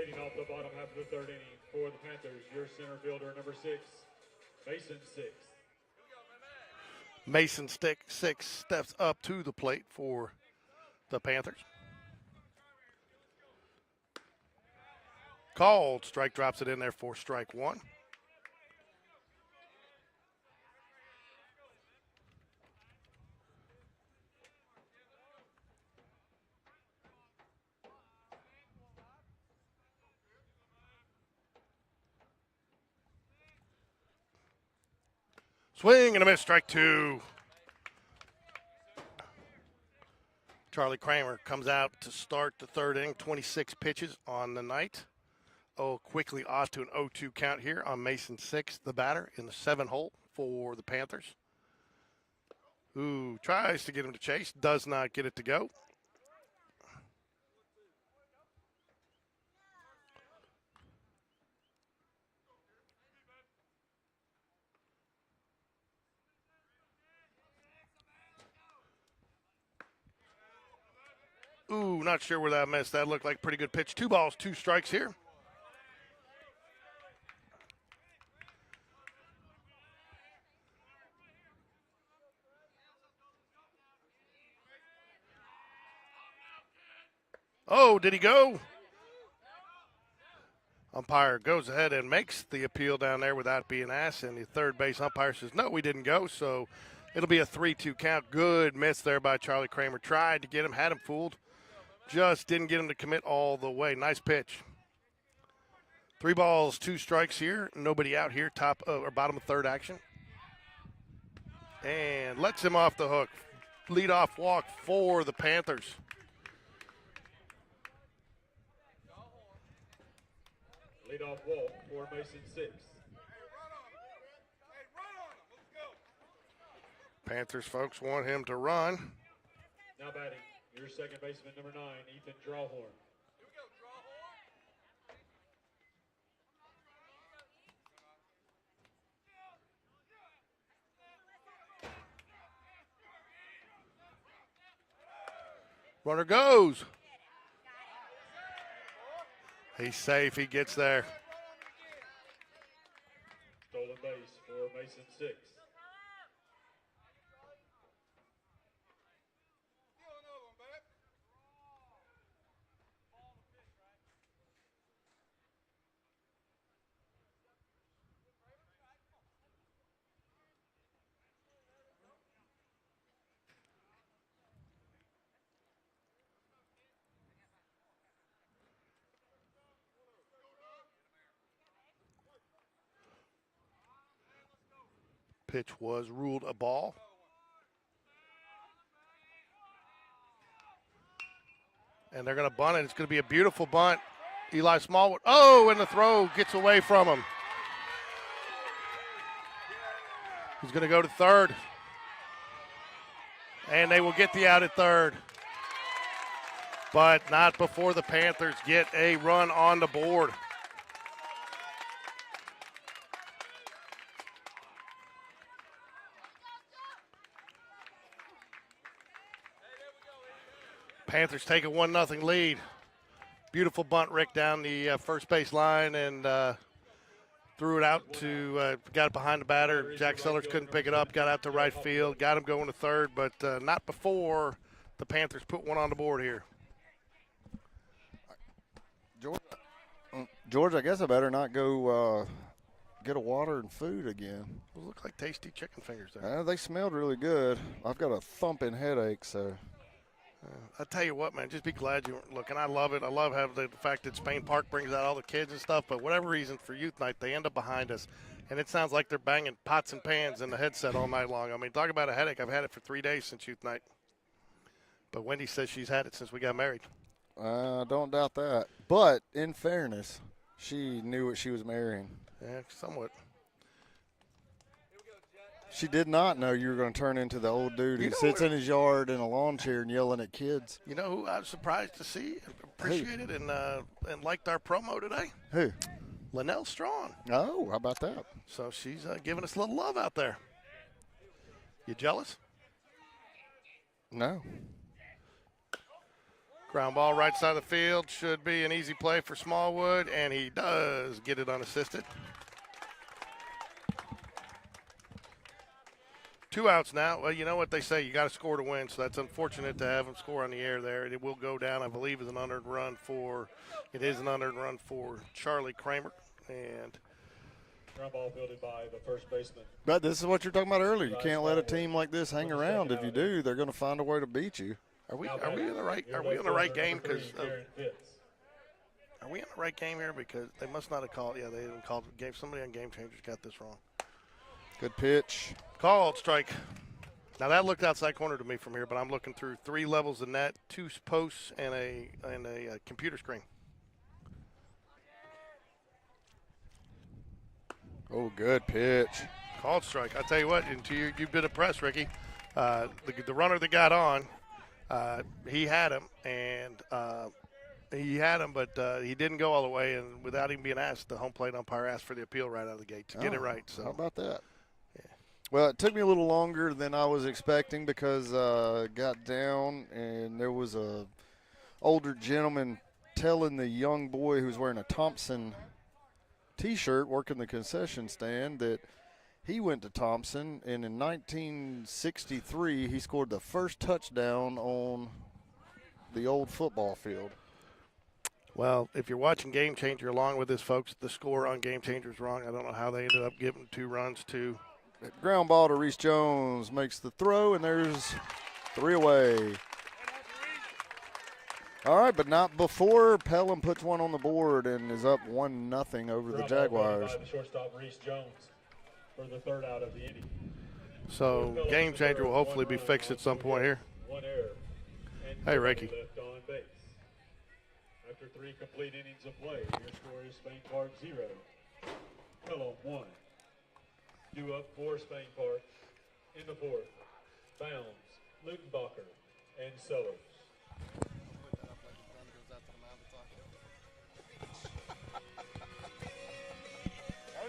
Leading off the bottom half of the third inning for the Panthers, your center fielder, number 6, Mason 6. Mason Six steps up to the plate for the Panthers. Called. Strike drops it in there for strike one. Swing and a miss, strike two. Charlie Kramer comes out to start the third inning, 26 pitches on the night. Oh, quickly off to an 0-2 count here on Mason Six, the batter in the 7-hole for the Panthers. Who tries to get him to chase, does not get it to go. Ooh, not sure where that missed. That looked like a pretty good pitch. 2 balls, 2 strikes here. Oh, did he go? Umpire goes ahead and makes the appeal down there without being asked, and the third base umpire says, no, we didn't go, so it'll be a 3-2 count. Good miss there by Charlie Kramer. Tried to get him, had him fooled. Just didn't get him to commit all the way. Nice pitch. 3 balls, 2 strikes here. Nobody out here, top or bottom of third action. And lets him off the hook. Leadoff walk for the Panthers. Leadoff walk for Mason 6. Panthers folks want him to run. Now batting, your second baseman, number 9, Ethan Drawhorn. Runner goes. He's safe. He gets there. Stolen base for Mason 6. Pitch was ruled a ball. And they're going to bunt it. It's going to be a beautiful bunt. Eli Smallwood. Oh, and the throw gets away from him. He's going to go to third. And they will get the out at third. But not before the Panthers get a run on the board. Panthers take a 1-0 lead. Beautiful bunt, Rick, down the first base line and threw it out to, got it behind the batter. Jack Sellers couldn't pick it up, got out to right field, got him going to third, but not before the Panthers put one on the board here. George, I guess I better not go get a water and food again. Those look like tasty chicken fingers there. They smelled really good. I've got a thumping headache, so. I tell you what, man, just be glad you weren't looking. I love it. I love having the fact that Spain Park brings out all the kids and stuff, but whatever reason for youth night, they end up behind us. And it sounds like they're banging pots and pans in the headset all night long. I mean, talk about a headache. I've had it for 3 days since youth night. But Wendy says she's had it since we got married. Don't doubt that. But in fairness, she knew what she was marrying. Yeah, somewhat. She did not know you were going to turn into the old dude who sits in his yard in a lawn chair and yelling at kids. You know who I was surprised to see, appreciated, and liked our promo today? Who? Linnell Strong. Oh, how about that? So she's giving us a little love out there. You jealous? No. Ground ball right side of the field. Should be an easy play for Smallwood, and he does get it unassisted. 2 outs now. Well, you know what they say. You got to score to win, so that's unfortunate to have him score on the air there. It will go down, I believe, as an unearned run for Charlie Kramer. And Ground ball fielded by the first baseman. But this is what you're talking about earlier. You can't let a team like this hang around. If you do, they're going to find a way to beat you. Are we in the right game? Because are we in the right game here? Because they must not have called. Yeah, they didn't call the game. Somebody on Game Changers got this wrong. Good pitch. Called strike. Now that looked outside corner to me from here, but I'm looking through 3 levels of net, 2 posts, and a computer screen. Oh, good pitch. Called strike. I tell you what, you've been impressed, Ricky. The runner that got on, he had him, but he didn't go all the way, and without even being asked, the home plate umpire asked for the appeal right out of the gate to get it right. So how about that? Yeah. Well, it took me a little longer than I was expecting because I got down, and there was a older gentleman telling the young boy who was wearing a Thompson T-shirt working the concession stand that he went to Thompson, and in 1963 he scored the first touchdown on the old football field. Well, if you're watching Game Changer along with this, folks, the score on Game Changer is wrong. I don't know how they ended up giving 2 runs to. Ground ball to Reese Jones makes the throw, and there's 3 away. All right, but not before Pelham puts one on the board and is up 1-0 over the Jaguars. By the shortstop Reese Jones for the 3rd out of the inning. So Game Changer will hopefully be fixed at some point here. 1 error. Hey, Ricky. Left on base. After 3 complete innings of play, your score is Spain Park 0, Pelham 1. Due up for Spain Park in the 4th. Bounds, Lutenbacher, and Sellers.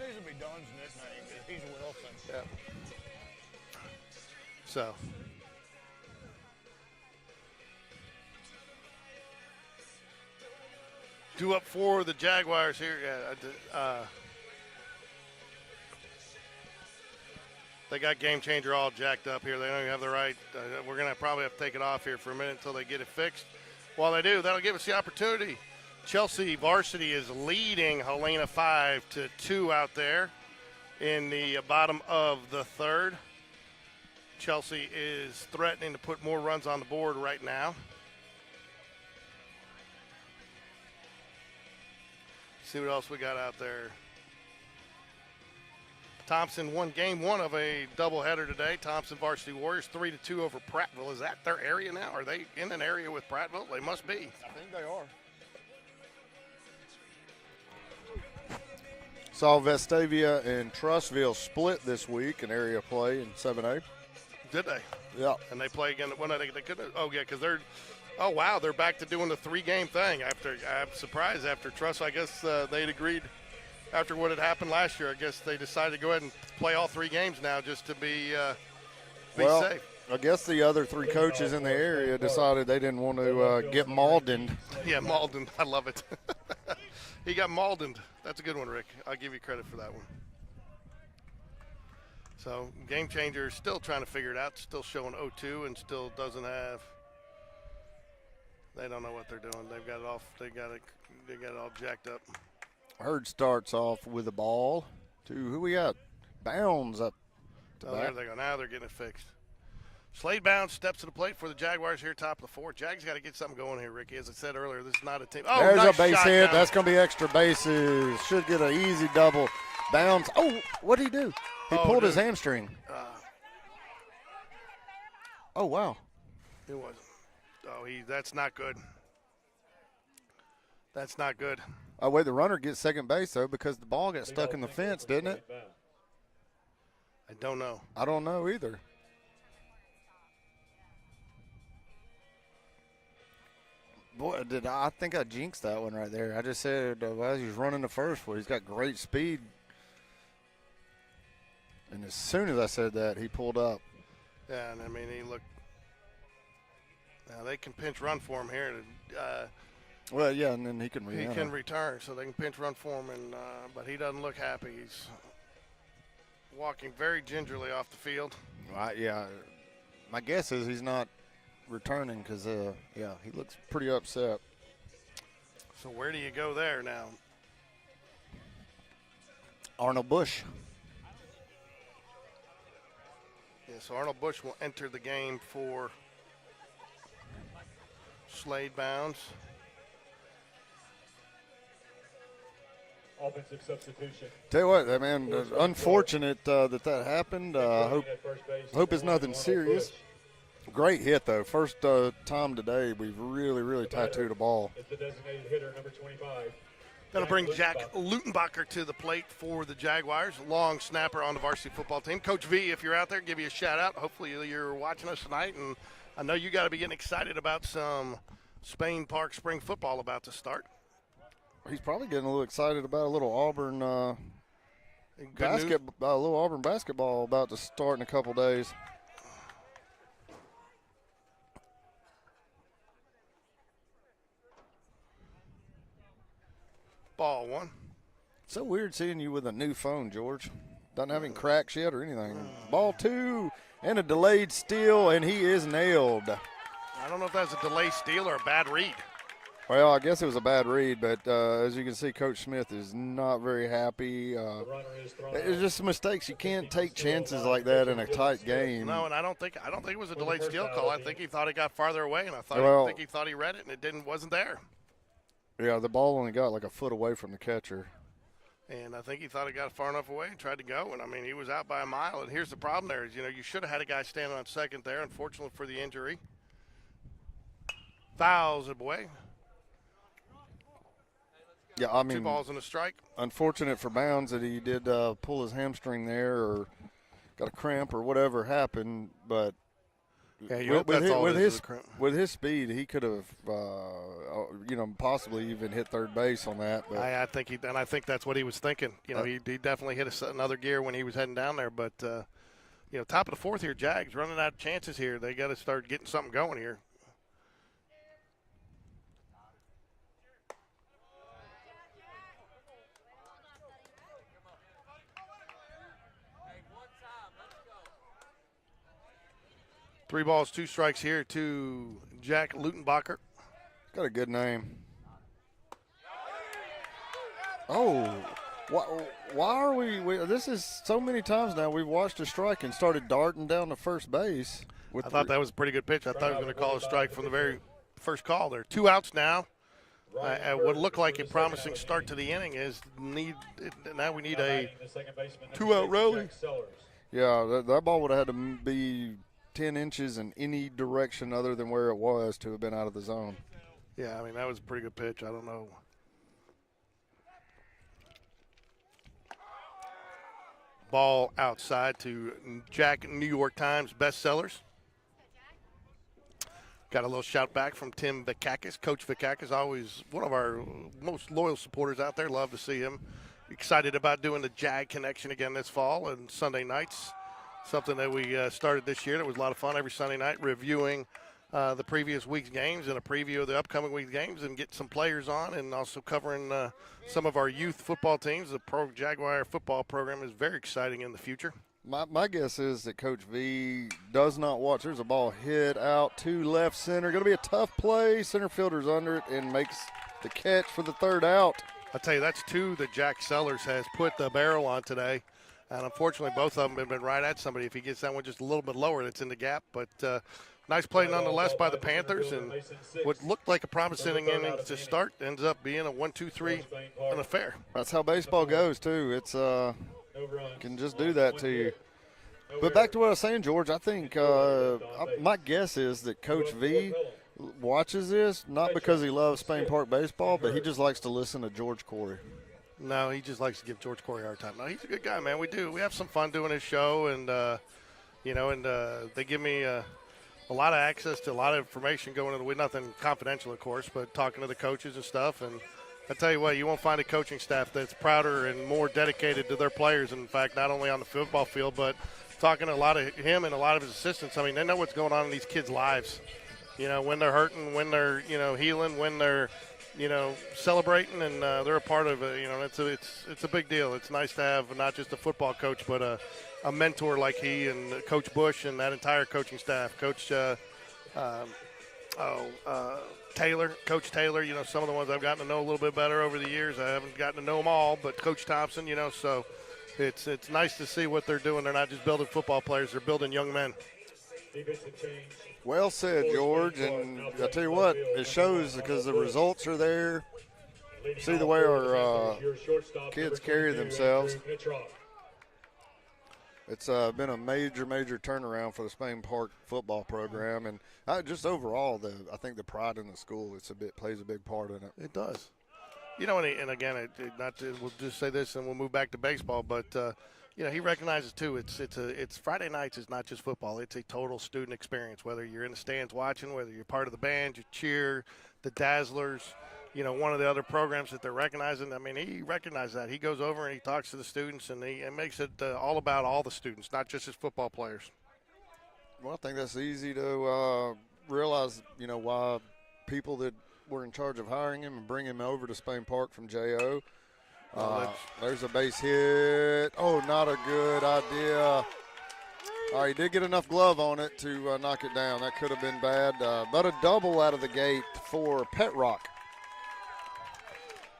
These will be Don's nickname because he's Wilson. Yeah. So. Due up for the Jaguars here. They got Game Changer all jacked up here. They don't even have the right. We're going to probably have to take it off here for a minute until they get it fixed. While they do, that'll give us the opportunity. Chelsea varsity is leading Helena 5-2 out there in the bottom of the 3rd. Chelsea is threatening to put more runs on the board right now. See what else we got out there. Thompson won game 1 of a doubleheader today. Thompson Varsity Warriors 3-2 over Prattville. Is that their area now? Are they in an area with Prattville? They must be. I think they are. Saw Vestavia and Trussville split this week in area play in 7A. Did they? Yeah. And they play again. Well, no, they couldn't. Oh, yeah, because they're. Oh, wow, they're back to doing the 3-game thing. I'm surprised after Truss. I guess they'd agreed after what had happened last year. I guess they decided to go ahead and play all 3 games now just to be safe. I guess the other 3 coaches in the area decided they didn't want to get Maldened. Yeah, Malden. I love it. He got Maldened. That's a good one, Rick. I'll give you credit for that one. So, Game Changer is still trying to figure it out. Still showing 0-2 and still doesn't have. They don't know what they're doing. They've got it off. They got it all jacked up. Hurd starts off with a ball to who we got? Bounds up. There they go. Now they're getting it fixed. Slade Bounds steps to the plate for the Jaguars here, top of the 4th. Jags got to get something going here, Ricky. As I said earlier, this is not a team. Oh, there's nice a base shot hit. down. That's going to be extra bases. Should get an easy double. Bounds. Oh, what did he do? He pulled his hamstring. Oh, wow. It wasn't. Oh, that's not good. That's not good. Oh, wait, the runner gets second base, though, because the ball got stuck in the fence, didn't it? I don't know. I don't know either. Boy, I think I jinxed that one right there. I just said, well, he's running the first one. He's got great speed. And as soon as I said that, he pulled up. Yeah, and I mean, he looked. Now they can pinch run for him here. Well, yeah, and then he can He can return, so they can pinch run for him, but he doesn't look happy. He's walking very gingerly off the field. Yeah, my guess is he's not returning because, yeah, he looks pretty upset. So where do you go there now? Arnold Bush. Yeah, so Arnold Bush will enter the game for Slade Bounds. Offensive substitution. Tell you what, man, unfortunate that happened. Hope it's nothing serious. Great hit, though. First time today we've really tattooed a ball. Is the designated hitter, number 25. That'll bring Jack Lutenbacher to the plate for the Jaguars. Long snapper on the varsity football team. Coach V, if you're out there, give you a shout out. Hopefully you're watching us tonight, and I know you got to be getting excited about some Spain Park spring football about to start. He's probably getting a little excited about a little Auburn a little Auburn basketball about to start in a couple days. Ball one. So weird seeing you with a new phone, George. Doesn't have any cracks yet or anything. Ball two and a delayed steal, and he is nailed. I don't know if that's a delay steal or a bad read. Well, I guess it was a bad read, but as you can see, Coach Smith is not very happy. It's just mistakes. You can't take chances like that in a tight game. No, and I don't think it was a delayed steal call. I think he thought it got farther away, and I think he thought he read it, and it wasn't there. Yeah, the ball only got like a foot away from the catcher. And I think he thought it got far enough away and tried to go. And, I mean, he was out by a mile. And here's the problem there is, you should have had a guy standing on second there, unfortunately for the injury. Fouls it away. Yeah, I mean, 2 balls and a strike. Unfortunate for Bounds that he did pull his hamstring there or got a cramp or whatever happened. But yeah, with his speed, he could have, possibly even hit third base on that. But I think that's what he was thinking. He definitely hit another gear when he was heading down there. But top of the fourth here, Jags running out of chances here. They got to start getting something going here. Three balls, 2 strikes here to Jack Lutenbacher. Got a good name. Oh, why are we this is so many times now we've watched a strike and started darting down to first base. I thought that was a pretty good pitch. I thought he was going to call a strike from the very first call there. 2 outs now. What looked like a promising start to the inning now we need a 2-out rally. Yeah, that ball would have had to be 10 inches in any direction other than where it was to have been out of the zone. Yeah, I mean, that was a pretty good pitch. I don't know. Ball outside to Jack New York Times bestsellers. Got a little shout back from Tim Vikakis. Coach Vikakis, always one of our most loyal supporters out there. Love to see him. Excited about doing the Jag Connection again this fall and Sunday nights. Something that we started this year that was a lot of fun every Sunday night, reviewing the previous week's games and a preview of the upcoming week's games and getting some players on and also covering some of our youth football teams. The Pro Jaguar football program is very exciting in the future. My guess is that Coach V does not watch. There's a ball hit out to left center. Going to be a tough play. Center fielder's under it and makes the catch for the 3rd out. I'll tell you, that's 2 that Jack Sellers has put the barrel on today. And unfortunately, both of them have been right at somebody. If he gets that one just a little bit lower, that's in the gap. But nice play nonetheless by the Panthers. And what looked like a promising inning to start ends up being a 1-2-3 and a fair. That's how baseball goes, too. It's can just do that to you. But back to what I was saying, George, I think my guess is that Coach V watches this, not because he loves Spain Park baseball, but he just likes to listen to George Corey. No, he just likes to give George Corey a hard time. No, he's a good guy, man. We have some fun doing his show, and they give me a lot of access to a lot of information going into the week. Nothing confidential, of course, but talking to the coaches and stuff. And I tell you what, you won't find a coaching staff that's prouder and more dedicated to their players. And in fact, not only on the football field, but talking to a lot of him and a lot of his assistants. I mean, they know what's going on in these kids' lives. You know, when they're hurting, when they're, you know, healing, when they're, you know, celebrating, and they're a part of it. You know, it's a big deal. It's nice to have not just a football coach, but a mentor like he and Coach Bush and that entire coaching staff. Coach Taylor, Coach Taylor, you know, some of the ones I've gotten to know a little bit better over the years. I haven't gotten to know them all, but Coach Thompson, you know, so it's nice to see what they're doing. They're not just building football players, they're building young men. Well said, George. And I tell you what, it shows because the results are there. See the way our kids carry themselves. It's been a major turnaround for the Spain Park football program, and just overall, I think the pride in the school plays a big part in it. It does. You know, and again, we'll just say this, and we'll move back to baseball. But you know, he recognizes too. It's Friday nights is not just football. It's a total student experience. Whether you're in the stands watching, whether you're part of the band, you cheer, the Dazzlers. You know, one of the other programs that they're recognizing, I mean, he recognizes that. He goes over and he talks to the students, and he makes it all about all the students, not just his football players. Well, I think that's easy to realize, you know, why people that were in charge of hiring him and bringing him over to Spain Park from J.O. There's a base hit. Oh, not a good idea. All right, he did get enough glove on it to knock it down. That could have been bad, but a double out of the gate for Pet Rock.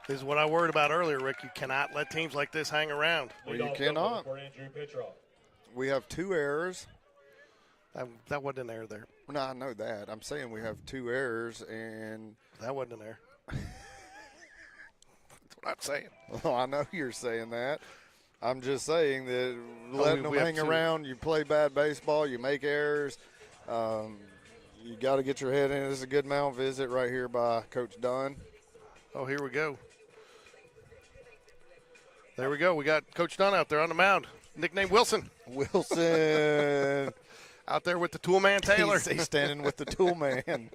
This is what I worried about earlier, Rick. You cannot let teams like this hang around. Well, you cannot. We have 2 errors. That wasn't an error there. No, I know that. I'm saying we have 2 errors, and that wasn't an error. That's what I'm saying. Well, I know you're saying that. I'm just saying that letting them hang around, you play bad baseball, you make errors. You got to get your head in. This is a good mound visit right here by Coach Dunn. Oh, here we go. There we go. We got Coach Dunn out there on the mound, nicknamed Wilson. Wilson. Out there with the tool man Taylor. He's standing with the tool man.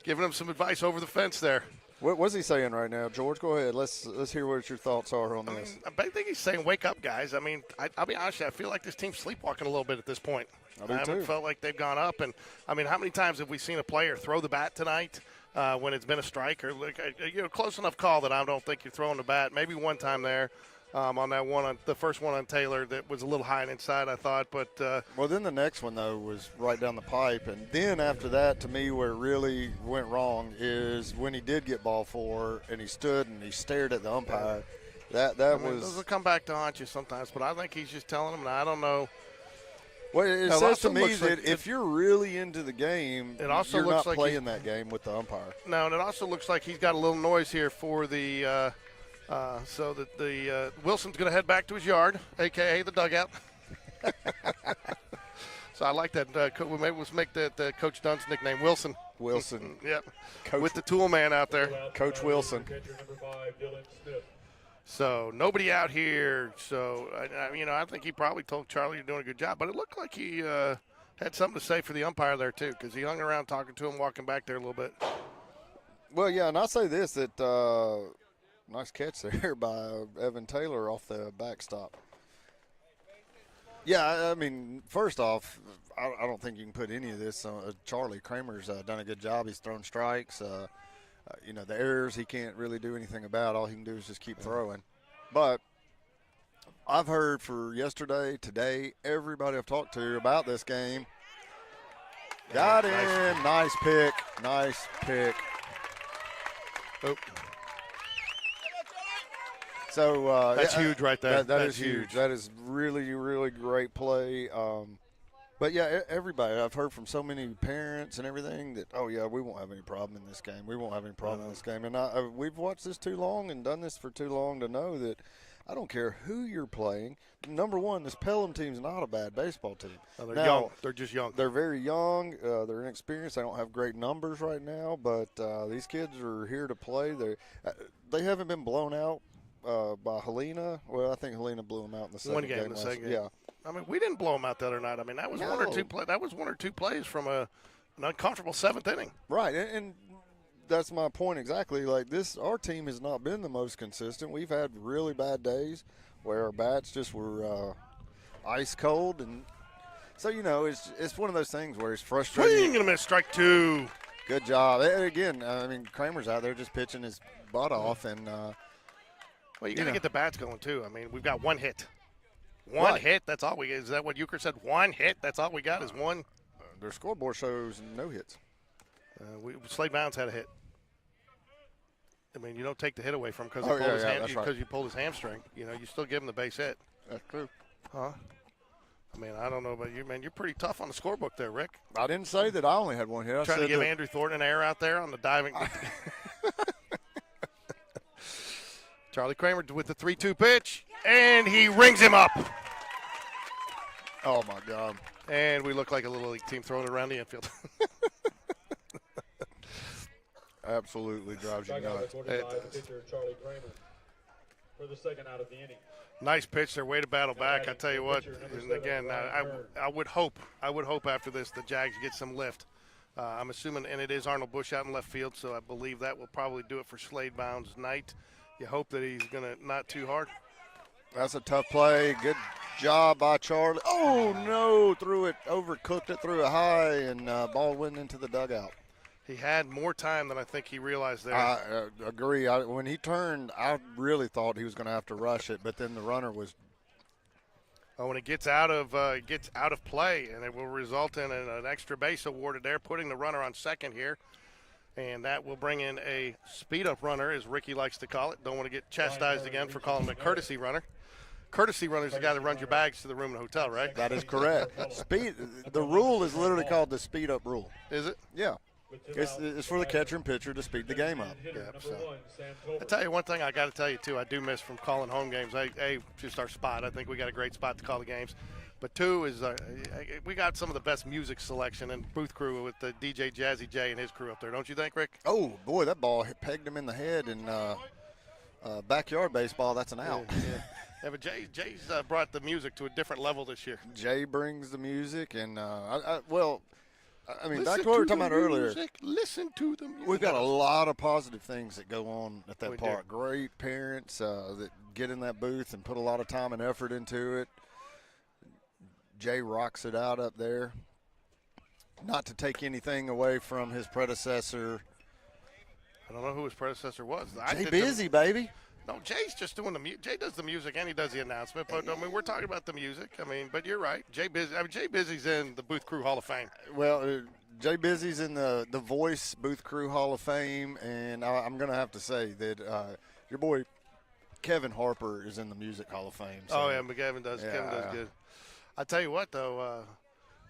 Giving him some advice over the fence there. What's he saying right now? George, go ahead. Let's hear what your thoughts are on this. I think he's saying, wake up, guys. I mean, I'll be honest with you, I feel like this team's sleepwalking a little bit at this point. I haven't felt like they've gone up. And, I mean, how many times have we seen a player throw the bat tonight when it's been a strike? Or, close enough call that I don't think you're throwing the bat. Maybe one time there. On that one, the first one on Taylor, that was a little high and inside, I thought. But well, then the next one, though, was right down the pipe. And then after that, to me, where it really went wrong is when he did get ball 4 and he stood and he stared at the umpire. That was – those will come back to haunt you sometimes, but I think he's just telling them, and I don't know. Well, it says to me that if you're really into the game, you're not playing that game with the umpire. No, and it also looks like he's got a little noise here for the so that the Wilson's going to head back to his yard, a.k.a. the dugout. So I like that. Maybe let's make that Coach Dunn's nickname Wilson. Wilson. Yep. With the tool man out there. Coach Wilson. So nobody out here. So, I think he probably told Charlie you're doing a good job. But it looked like he had something to say for the umpire there, too, because he hung around talking to him, walking back there a little bit. Well, yeah, and I'll say this, that nice catch there by Evan Taylor off the backstop. Yeah, I mean, first off, I don't think you can put any of this on Charlie. Kramer's done a good job. He's thrown strikes. The errors he can't really do anything about. All he can do is just keep throwing. But I've heard for yesterday, today, everybody I've talked to about this game. Got him. Nice pick. Nice pick. Oh. So that's huge right there. That is huge. That is really, really great play. But, yeah, everybody, I've heard from so many parents and everything that, oh, yeah, we won't have any problem in this game. We won't have any problem in this game. And we've watched this too long and done this for too long to know that I don't care who you're playing. Number one, this Pelham team's not a bad baseball team. No, they're young. They're just young. They're very young. They're inexperienced. They don't have great numbers right now, but these kids are here to play. They haven't been blown out by Helena. Well, I think Helena blew them out in the second game. The second game. Yeah. I mean, we didn't blow them out the other night. I mean, that was one or two plays from an uncomfortable seventh inning. Right, and that's my point exactly. Like our team has not been the most consistent. We've had really bad days where our bats just were ice cold, and so it's one of those things where it's frustrating. Swing and a miss, strike 2. Good job. And again, I mean, Kramer's out there just pitching his butt off, and Well, you got to know. get the bats going too. I mean, we've got one hit. One Right. hit. That's all we get. Is that what Euchre said? One hit. That's all we got is one. their scoreboard shows no hits. Slade Bounds had a hit. I mean, you don't take the hit away from because Oh, yeah, that's right. you pulled his hamstring. You know, you still give him the base hit. That's true. Huh? I mean, I don't know about you, man. You're pretty tough on the scorebook there, Rick. I didn't say that I only had one hit. I Trying to said give that- Andrew Thornton an air out there on the diving. Charlie Kramer with the 3-2 pitch, and he rings him up. Oh, my God. And we look like a little league team throwing it around the infield. Absolutely drives you Strikeout nuts. recorded by the pitcher Charlie Kramer for the second out of the inning. Nice pitch there, way to battle back. I tell you what, and again, I would hope after this the Jags get some lift. I'm assuming, and it is Arnold Bush out in left field, so I believe that will probably do it for Slade Bounds' night. You hope that he's going to not too hard. That's a tough play. Good job by Charlie. Oh, no. Threw it, overcooked it, threw it high, and ball went into the dugout. He had more time than I think he realized there. I agree. When he turned, I really thought he was going to have to rush it, but then the runner was when it gets out of play, and it will result in an extra base awarded there, putting the runner on second here. And that will bring in a speed-up runner, as Ricky likes to call it. Don't want to get chastised again for calling him a courtesy runner. Courtesy runner is the guy that runs your bags to the room in the hotel, right? That is correct. The rule is literally called the speed-up rule. Is it? Yeah. It's for the catcher and pitcher to speed the game up. Yeah, so. I tell you one thing I got to tell you, too, I do miss from calling home games. Just our spot. I think we got a great spot to call the games. But two is we got some of the best music selection and booth crew with the DJ Jazzy J and his crew up there. Don't you think, Rick? Oh, boy, that ball pegged him in the head, and backyard baseball, that's an out. Yeah, but Jay's brought the music to a different level this year. Jay brings the music, and, I mean, Listen back to what we were talking the about earlier. music. Listen to the music. We've got a lot of positive things that go on at that We do. park. Great parents that get in that booth and put a lot of time and effort into it. Jay rocks it out up there. Not to take anything away from his predecessor. I don't know who his predecessor was. Jay Busy, baby. No, Jay's just doing the music. Jay does the music and he does the announcement. But I mean, we're talking about the music. I mean, but you're right. Jay Busy's in the Booth Crew Hall of Fame. Well, Jay Busy's in the Voice Booth Crew Hall of Fame, and I'm going to have to say that your boy Kevin Harper is in the Music Hall of Fame. So. Oh yeah, but Kevin does. Yeah. Kevin does good. I tell you what, though,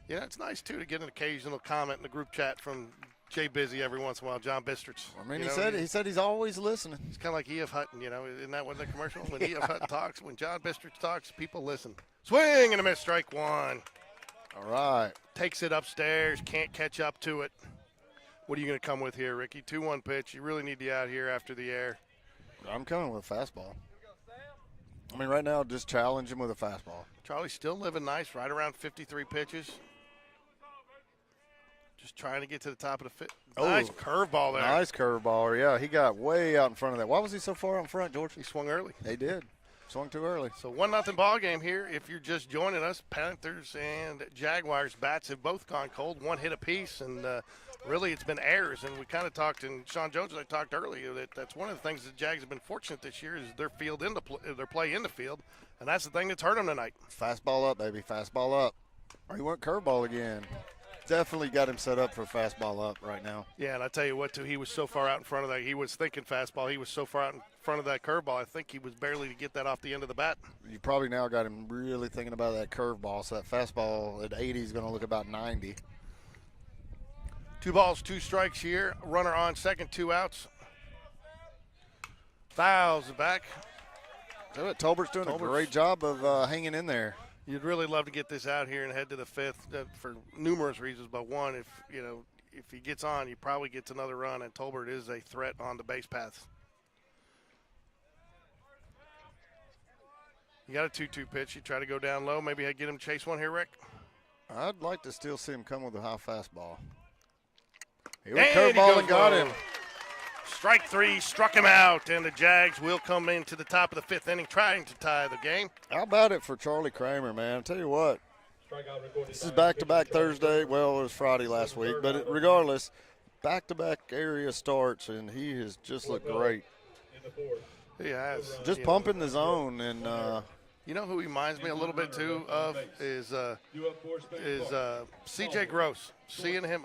it's nice too to get an occasional comment in the group chat from Jay Busy every once in a while. John Bistritz. I mean, he said he's always listening. It's kind of like E.F. Hutton, isn't that what the commercial? When E.F. Hutton talks, when John Bistritz talks, people listen. Swing and a miss, strike one. All right. Takes it upstairs, can't catch up to it. What are you going to come with here, Ricky? 2-1 pitch. You really need to out here after the air. I'm coming with a fastball. I mean, right now, just challenge him with a fastball. Charlie's still living nice, right around 53 pitches. Just trying to get to the top of the fit. Nice curveball there. Nice curveball. Yeah, he got way out in front of that. Why was he so far out in front, George? He swung early. He did. Swung too early. So 1-0 ball game here. If you're just joining us, Panthers and Jaguars bats have both gone cold. One hit apiece, and really it's been errors. And we kind of talked, and Sean Jones and I talked earlier, that's one of the things that Jags have been fortunate this year is their play in the field, and that's the thing that's hurt them tonight. Fastball up, baby. Fastball up. Or he went curveball again. Definitely got him set up for fastball up right now. Yeah, and I tell you what, too, he was so far out in front of that. He was thinking fastball. He was so far out in front of that curveball. I think he was barely to get that off the end of the bat. You probably now got him really thinking about that curveball. So that fastball at 80 is going to look about 90. 2 balls, 2 strikes here. Runner on second, 2 outs. Fouls it back. So Tolbert's doing a great job of hanging in there. You'd really love to get this out here and head to the 5th for numerous reasons. But one, if he gets on, he probably gets another run, and Tolbert is a threat on the base paths. You got a 2-2 pitch. You try to go down low. Maybe get him chase one here, Rick. I'd like to still see him come with a high fastball. Here And we he curveball goes and got low. him. Strike 3, struck him out, and the Jags will come into the top of the 5th inning trying to tie the game. How about it for Charlie Kramer, man? I'll tell you what. Strikeout recorded This is by back-to-back Thursday. Well, it was Friday last week, but regardless, back-to-back area starts, and he has just looked great. In the fourth. He has. Just pumping the zone, and You know who he reminds me a little bit too of is Due up for Spain Park. C.J. Gross. Seeing him.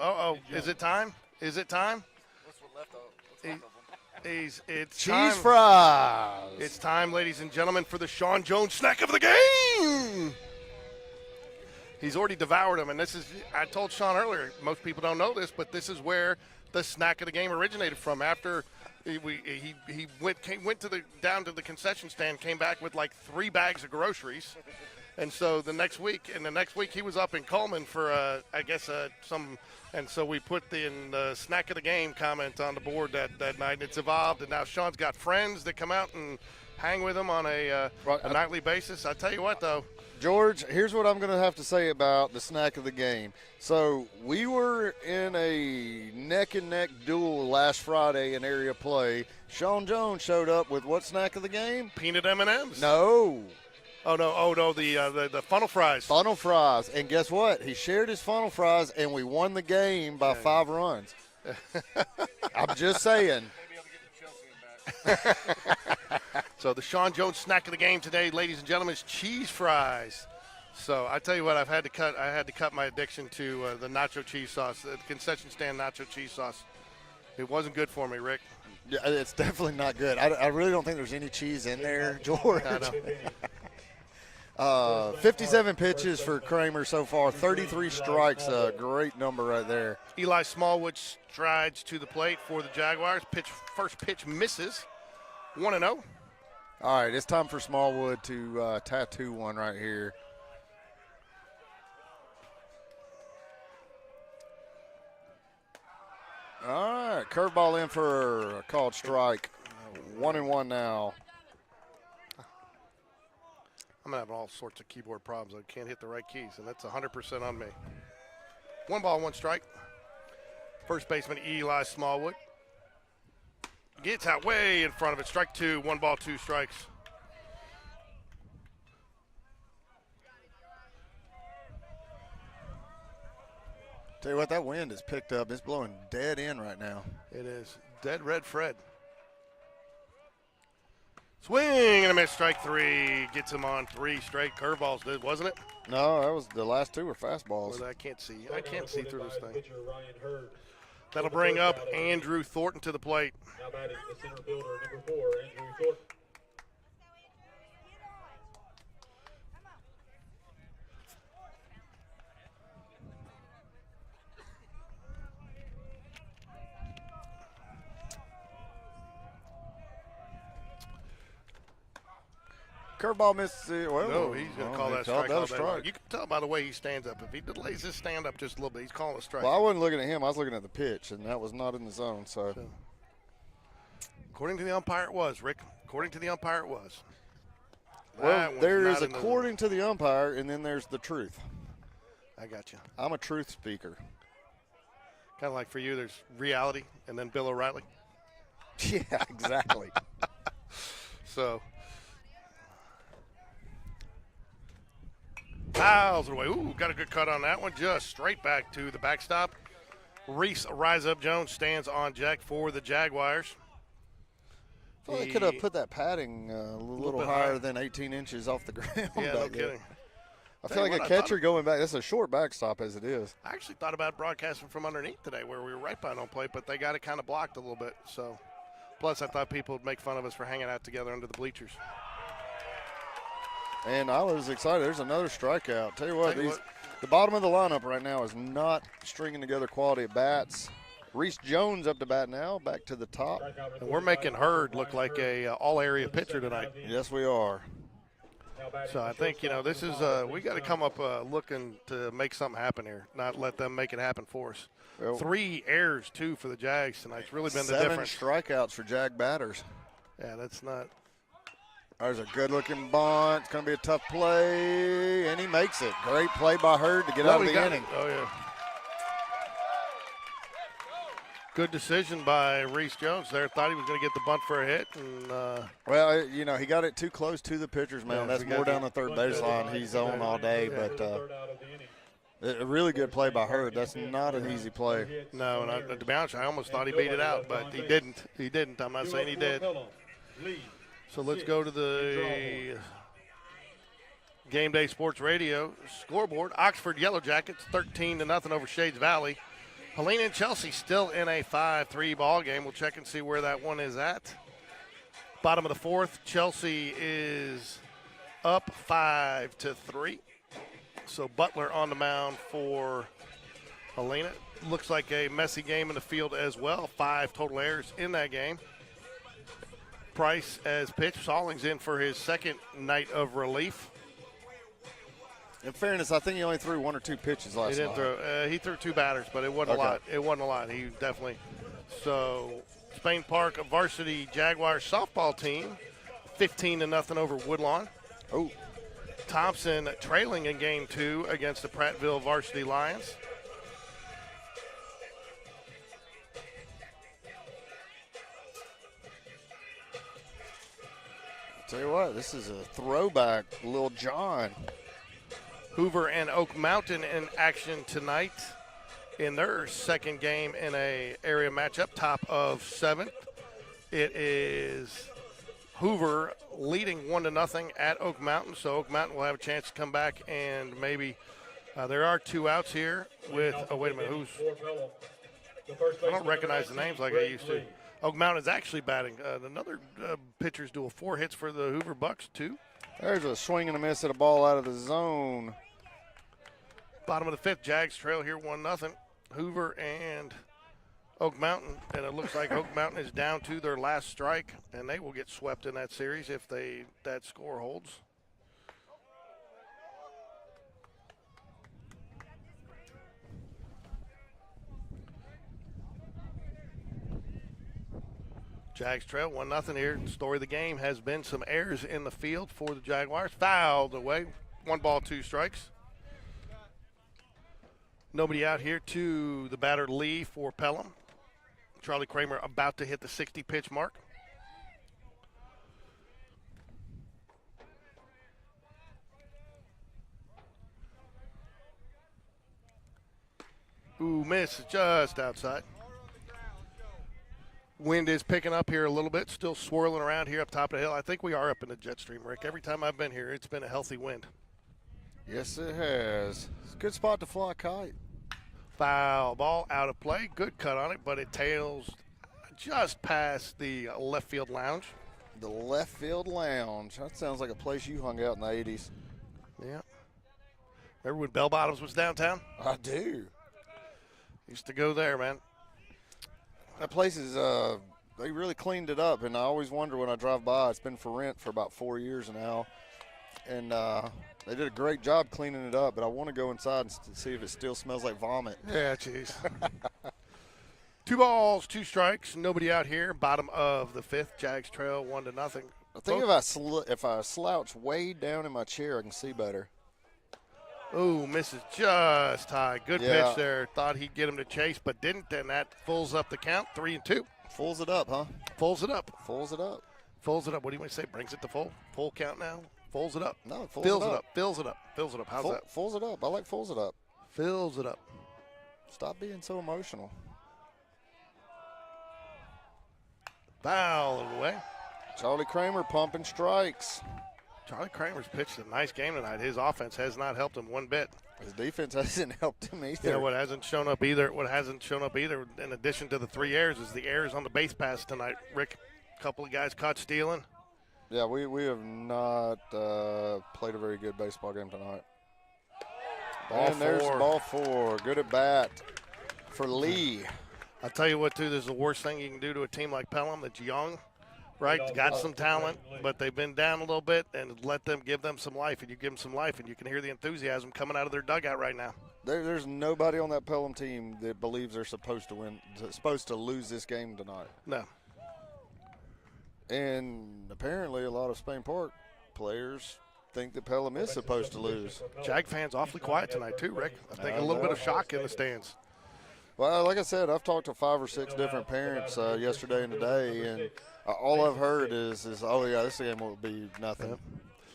Is it time? Is it time? It's cheese time. fries. It's time, ladies and gentlemen, for the Sean Jones snack of the game. He's already devoured them, and this is, I told Sean earlier, most people don't know this, but this is where the snack of the game originated from. After he went down to the concession stand, came back with like 3 bags of groceries. And so the next week he was up in Coleman for and so we put the snack of the game comment on the board that night. And it's evolved, and now Sean's got friends that come out and hang with him on a nightly basis. I tell you what, though, George, here's what I'm going to have to say about the snack of the game. So we were in a neck-and-neck duel last Friday in area play. Sean Jones showed up with what snack of the game? peanut M&Ms. No. Oh no, the funnel fries. Funnel fries. And guess what? He shared his funnel fries, and we won the game by 5 runs. I'm just saying. So the Sean Jones snack of the game today, ladies and gentlemen, is cheese fries. So I tell you what, I had to cut my addiction to the nacho cheese sauce, the concession stand nacho cheese sauce. It wasn't good for me, Rick. Yeah, it's definitely not good. I really don't think there's any cheese in there, George. I know. 57 pitches for Kramer so far, 33 strikes, a great number right there. Eli Smallwood strides to the plate for the Jaguars. First pitch misses. 1-0. All right, it's time for Smallwood to tattoo one right here. All right, curveball in for a called strike. 1-1 now. I'm having all sorts of keyboard problems. I can't hit the right keys, and that's 100% on me. 1 ball, 1 strike. First baseman Eli Smallwood gets out way in front of it. Strike 2, 1 ball, 2 strikes. Tell you what, that wind has picked up. It's blowing dead in right now. It is dead red Fred. Swing and a miss, strike 3. Gets him on 3 straight curveballs, wasn't it? No, that was the last 2 were fastballs. Well, I can't see. I can't see through this thing. That'll bring up Andrew Thornton to the plate. Now batting the center fielder, number 4, Andrew Thornton. Curveball misses. Well, No, he's going to call that strike. That strike. You can tell by the way he stands up. If he delays his stand up just a little bit, he's calling a strike. Well, I wasn't looking at him. I was looking at the pitch, and that was not in the zone. So, according to the umpire, it was, Rick. According to the umpire, it was. well, there is according to the umpire, and then there's the truth. I got you. I'm a truth speaker. Kind of like for you, there's reality, and then Bill O'Reilly. Yeah, exactly. So. Fouls it away. Ooh, got a good cut on that one. Just straight back to the backstop. Reese Rise Up Jones stands on deck for the Jaguars. Well, they could have put that padding a little higher than 18 inches off the ground. Yeah, no kidding. I feel like a catcher going back. That's a short backstop as it is. I actually thought about broadcasting from underneath today where we were right by home plate, but they got it kind of blocked a little bit. So, plus I thought people would make fun of us for hanging out together under the bleachers. And I was excited. There's another strikeout. Tell you what, the bottom of the lineup right now is not stringing together quality at bats. Reese Jones up to bat now, back to the top. And we're making Hurd look like a all-area pitcher tonight. Yes, we are. So I think, this is we got to come up looking to make something happen here, not let them make it happen for us. Well, 3 errors, too, for the Jags tonight. It's really been the 7 difference. strikeouts for Jag batters. Yeah, that's not. There's a good-looking bunt. It's going to be a tough play, and he makes it. Great play by Hurd to get out of the inning. Oh, yeah. Good decision by Reese Jones there. Thought he was going to get the bunt for a hit. And, well, he got it too close to the pitcher's mound. That's more down the third baseline. He's on all day. But A really good play by Hurd. That's not an easy play. No, and to be honest, I almost thought he beat it out, but he didn't. He didn't. I'm not saying he did. So let's go to the Game Day Sports Radio scoreboard. Oxford Yellow Jackets 13-0 over Shades Valley. Helena and Chelsea still in a 5-3 ball game. We'll check and see where that one is at. Bottom of the fourth, Chelsea is up 5-3. So Butler on the mound for Helena. Looks like a messy game in the field as well. 5 total errors in that game. Price as pitch. Stallings in for his second night of relief. In fairness, I think he only threw 1 or 2 pitches last night. He threw 2 batters, but it wasn't a lot. It wasn't a lot. He definitely. So Spain Park varsity Jaguars softball team, 15-0 over Woodlawn. Oh. Thompson trailing in game 2 against the Prattville varsity Lions. Tell you what, this is a throwback, Lil John. Hoover and Oak Mountain in action tonight in their second game in a area matchup, top of 7th. It is Hoover leading 1-0 at Oak Mountain, so Oak Mountain will have a chance to come back and maybe there are 2 outs here with, oh, wait a minute, I don't recognize the names like I used to. Oak Mountain is actually batting. Another pitcher's duel, 4 hits for the Hoover Bucks, 2. There's a swing and a miss at a ball out of the zone. Bottom of the 5th, Jags trail here 1-0. Hoover and Oak Mountain, and it looks like Oak Mountain is down to their last strike, and they will get swept in that series if that score holds. Jags trail 1-0 here. Story of the game has been some errors in the field for the Jaguars. Fouled away. 1 ball, 2 strikes. Nobody out here to the batter Lee for Pelham. Charlie Kramer about to hit the 60 pitch mark. Ooh, miss just outside. Wind is picking up here a little bit, still swirling around here up top of the hill. I think we are up in the jet stream, Rick. Every time I've been here, it's been a healthy wind. Yes, it has. It's a good spot to fly a kite. Foul ball out of play. Good cut on it, but it tails just past the left field lounge. The left field lounge. That sounds like a place you hung out in the 80s. Yeah. Remember when Bell Bottoms was downtown? I do. Used to go there, man. That place is, they really cleaned it up, and I always wonder when I drive by. It's been for rent for about 4 years now, and they did a great job cleaning it up, but I want to go inside and see if it still smells like vomit. Yeah, jeez. 2 balls, 2 strikes, nobody out here. Bottom of the 5th, Jags trail 1-0. I think if I slouch way down in my chair, I can see better. Ooh, misses just high. Good pitch there. Thought he'd get him to chase, but didn't, and that fulls up the count, 3-2. Fulls it up, huh? Fulls it up. Fulls it up. Fulls it up. What do you want to say? Brings it to full? Full count now? Fulls it up. No, it fulls fills it up. Fills it up. Fills it up. How's that? Fulls it up. I like fulls it up. Fills it up. Stop being so emotional. Foul away. Charlie Kramer pumping strikes. Charlie Kramer's pitched a nice game tonight. His offense has not helped him one bit. His defense hasn't helped him either. You know what hasn't shown up either? What hasn't shown up either, in addition to the 3 errors, is the errors on the base pass tonight. Rick, a couple of guys caught stealing. Yeah, we have not played a very good baseball game tonight. There's ball 4. Good at bat for Lee. I'll tell you what, too, this is the worst thing you can do to a team like Pelham that's young, right? Got some talent, but they've been down a little bit, and give them some life. And you give them some life, and you can hear the enthusiasm coming out of their dugout right now. There's nobody on that Pelham team that believes they're supposed to lose this game tonight. No. And apparently a lot of Spain Park players think that Pelham is supposed to lose. Jag fans awfully quiet tonight, too, Rick. I think a little bit of shock in the stands. Well, like I said, I've talked to 5 or 6 different parents yesterday and today, and all I've heard is, oh, yeah, this game will be nothing.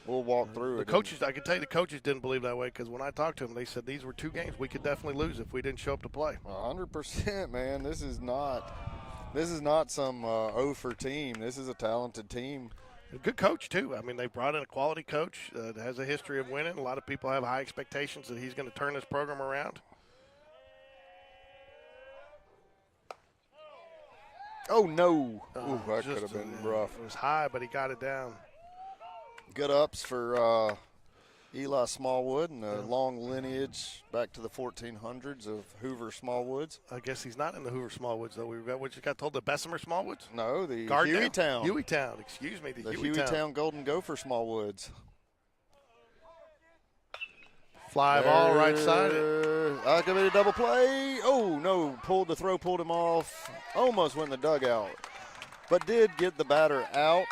we'll walk through The it. coaches, I can tell you, the coaches didn't believe that way because when I talked to them, they said these were 2 games we could definitely lose if we didn't show up to play. 100%, man. This is not some 0 for team. This is a talented team. A good coach, too. I mean, they brought in a quality coach that has a history of winning. A lot of people have high expectations that he's going to turn this program around. Oh, no. Ooh, that could have been rough. It was high, but he got it down. Good ups for Eli Smallwood and a long lineage back to the 1400s of Hoover Smallwoods. I guess he's not in the Hoover Smallwoods, though. We just got told the Bessemer Smallwoods? No, the Gardendale? Hueytown. Hueytown, excuse me, the Hueytown Hueytown. Golden Gopher Smallwoods. Fly ball right side. Committed double play. Oh, no. Pulled him off. Almost went in the dugout. But did get the batter out.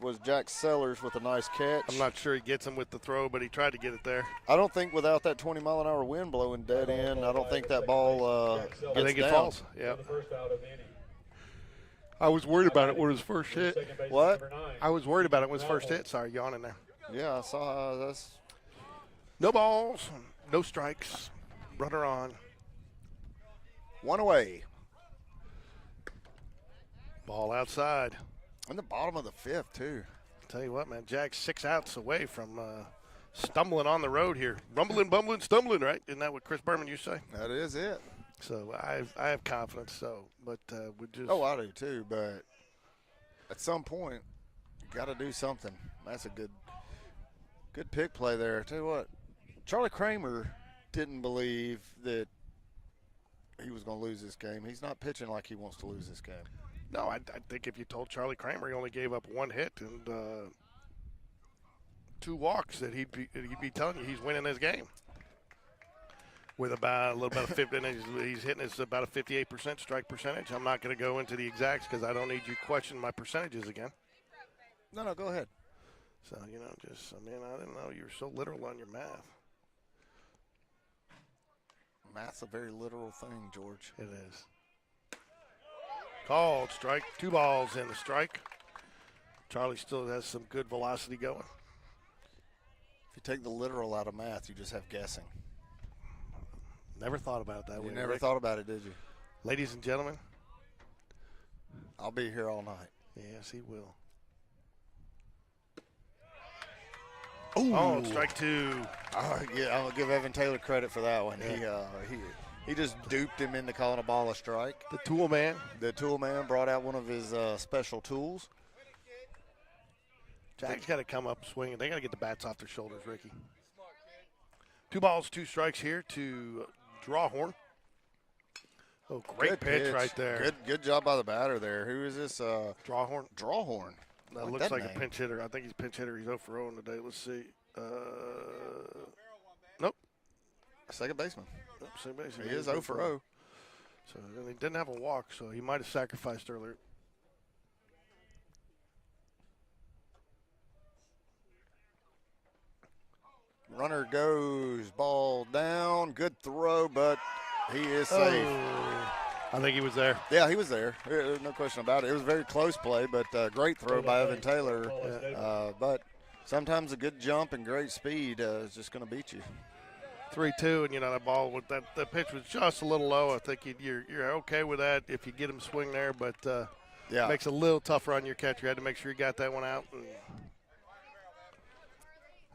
Was Jack Sellers with a nice catch. I'm not sure he gets him with the throw, but he tried to get it there. I don't think without that 20-mile-an-hour wind blowing dead end, I don't think that ball gets I think it down. falls. Yeah. I was worried about it when it was first hit. What? I was worried about it when it was first hit. Sorry, yawning there. Yeah, I saw that's. No balls, no strikes, runner on. One away. Ball outside. In the bottom of the 5th, too. Tell you what, man, Jack's 6 outs away from stumbling on the road here. Rumbling, bumbling, stumbling, right? Isn't that what Chris Berman used to say? That is it. So I have confidence. So, but we just. Oh, I do too. But at some point, you got to do something. That's a good pick play there. I tell you what, Charlie Kramer didn't believe that he was going to lose this game. He's not pitching like he wants to lose this game. No, I think if you told Charlie Kramer he only gave up 1 hit and 2 walks, that he'd be telling you he's winning this game. With about a little about a 50, he's hitting us about a 58% strike percentage. I'm not going to go into the exacts because I don't need you questioning my percentages again. No, go ahead. So I didn't know you were so literal on your math. Math's a very literal thing, George. It is. Called strike. 2 balls in the strike. Charlie still has some good velocity going. If you take the literal out of math, you just have guessing. Never thought about it that way. You never Rick. thought about it, did you? Ladies and gentlemen. I'll be here all night. Yes, he will. Ooh. Oh, strike 2. Yeah, I'll give Evan Taylor credit for that one. Yeah. He just duped him into calling a ball a strike. The tool man. The tool man brought out one of his special tools. Jack's got to come up swinging. They got to get the bats off their shoulders, Ricky. 2 balls, 2 strikes here to Drawhorn. Oh, great pitch right there. Good job by the batter there. Who is this? Drawhorn. Drawhorn. That like looks that like name. a pinch hitter. I think he's a pinch hitter. He's 0 for 0 today. Let's see. Nope. Second baseman. Nope, same base. He is 0 for 0. So and he didn't have a walk, so he might have sacrificed earlier. Runner goes, ball down. Good throw, but he is safe. I think he was there. Yeah, he was there. There's no question about it. It was a very close play, but great throw by Evan Taylor. But sometimes a good jump and great speed is just going to beat you. 3-2, and that ball with that pitch was just a little low. I think you're okay with that if you get him swing there, but yeah, makes it a little tougher on your catcher. You had to make sure you got that one out. And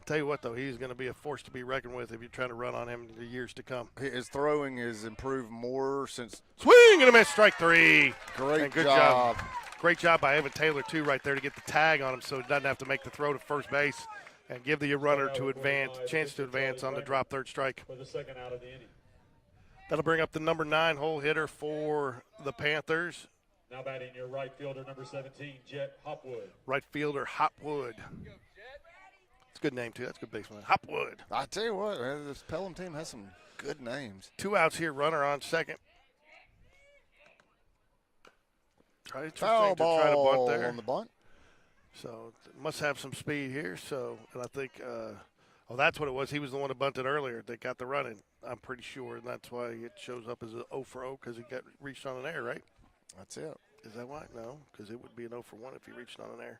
tell you what, though, he's going to be a force to be reckoned with if you're trying to run on him in the years to come. His throwing has improved more since. Swing and a miss, strike 3. Great good job. Great job by Evan Taylor, too, right there to get the tag on him so he doesn't have to make the throw to first base and give the runner chance to advance on the drop third strike. For the second out of the inning. That'll bring up the number 9 hole hitter for the Panthers. Now batting your right fielder, number 17, Jet Hopwood. Right fielder, Hopwood. It's a good name, too. That's a good baseman. Hopwood. I tell you what, man, this Pelham team has some good names. 2 outs here, runner on second. Foul ball try to bunt there. on the bunt. So must have some speed here. So, and I think, that's what it was. He was the one that bunted earlier. They got the run in, I'm pretty sure, and that's why it shows up as a 0 for 0 because he got reached on an error, right? That's it. Is that why? No, because it would be an 0 for 1 if he reached on an error.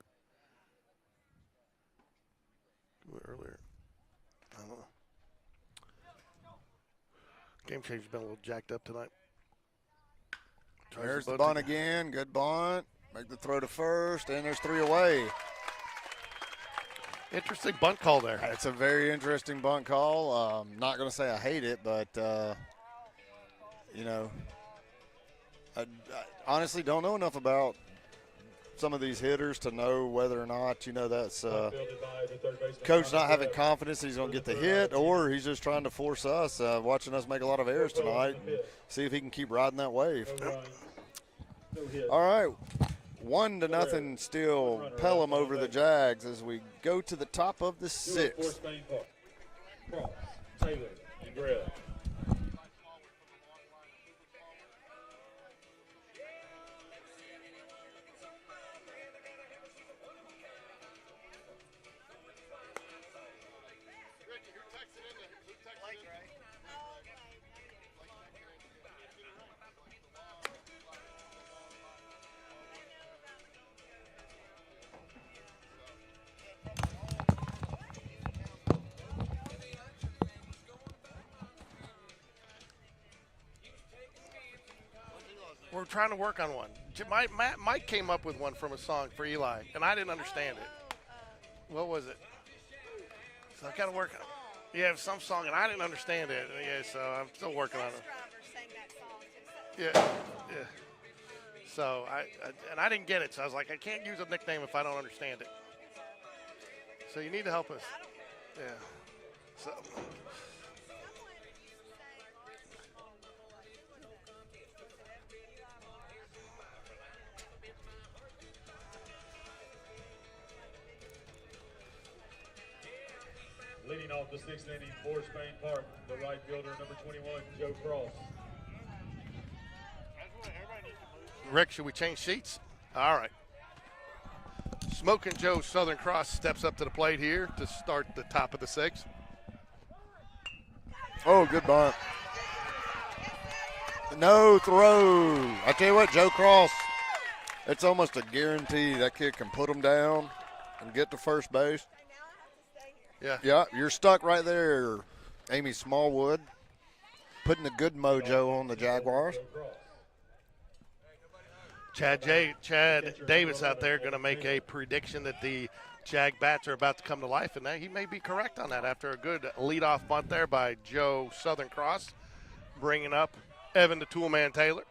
earlier. I don't know. Game changer's been a little jacked up tonight. There's the bunt again. Good bunt. Make the throw to first, and there's 3 away. Interesting bunt call there. It's a very interesting bunt call. Not going to say I hate it, but, I honestly don't know enough about some of these hitters to know whether or not, that's coach not having confidence he's going to get the hit, or he's just trying to force us, watching us make a lot of errors tonight, and see if he can keep riding that wave. All right, 1-0 still, Pelham over the Jags as we go to the top of the 6th. Cross, Taylor, and Grell. We're trying to work on one. Mike came up with one from a song for Eli, and I didn't understand it. What was it? So I got to work on it. Yeah, some song, and I didn't understand it. Yeah, so I'm still working on it. Yeah. So I didn't get it. So I was like, I can't use a nickname if I don't understand it. So you need to help us. Yeah. So. Leading off the 6th inning for Spain Park, the right fielder, number 21, Joe Cross. Rick, should we change seats? All right. Smoking Joe Southern Cross steps up to the plate here to start the top of the 6th. Oh, good bunt. No throw. I tell you what, Joe Cross, it's almost a guarantee that kid can put him down and get to first base. Yeah, you're stuck right there, Amy Smallwood, putting a good mojo on the Jaguars. Chad Davis out there going to make a prediction that the Jag bats are about to come to life, and he may be correct on that after a good leadoff bunt there by Joe Southern Cross, bringing up Evan the Toolman Taylor.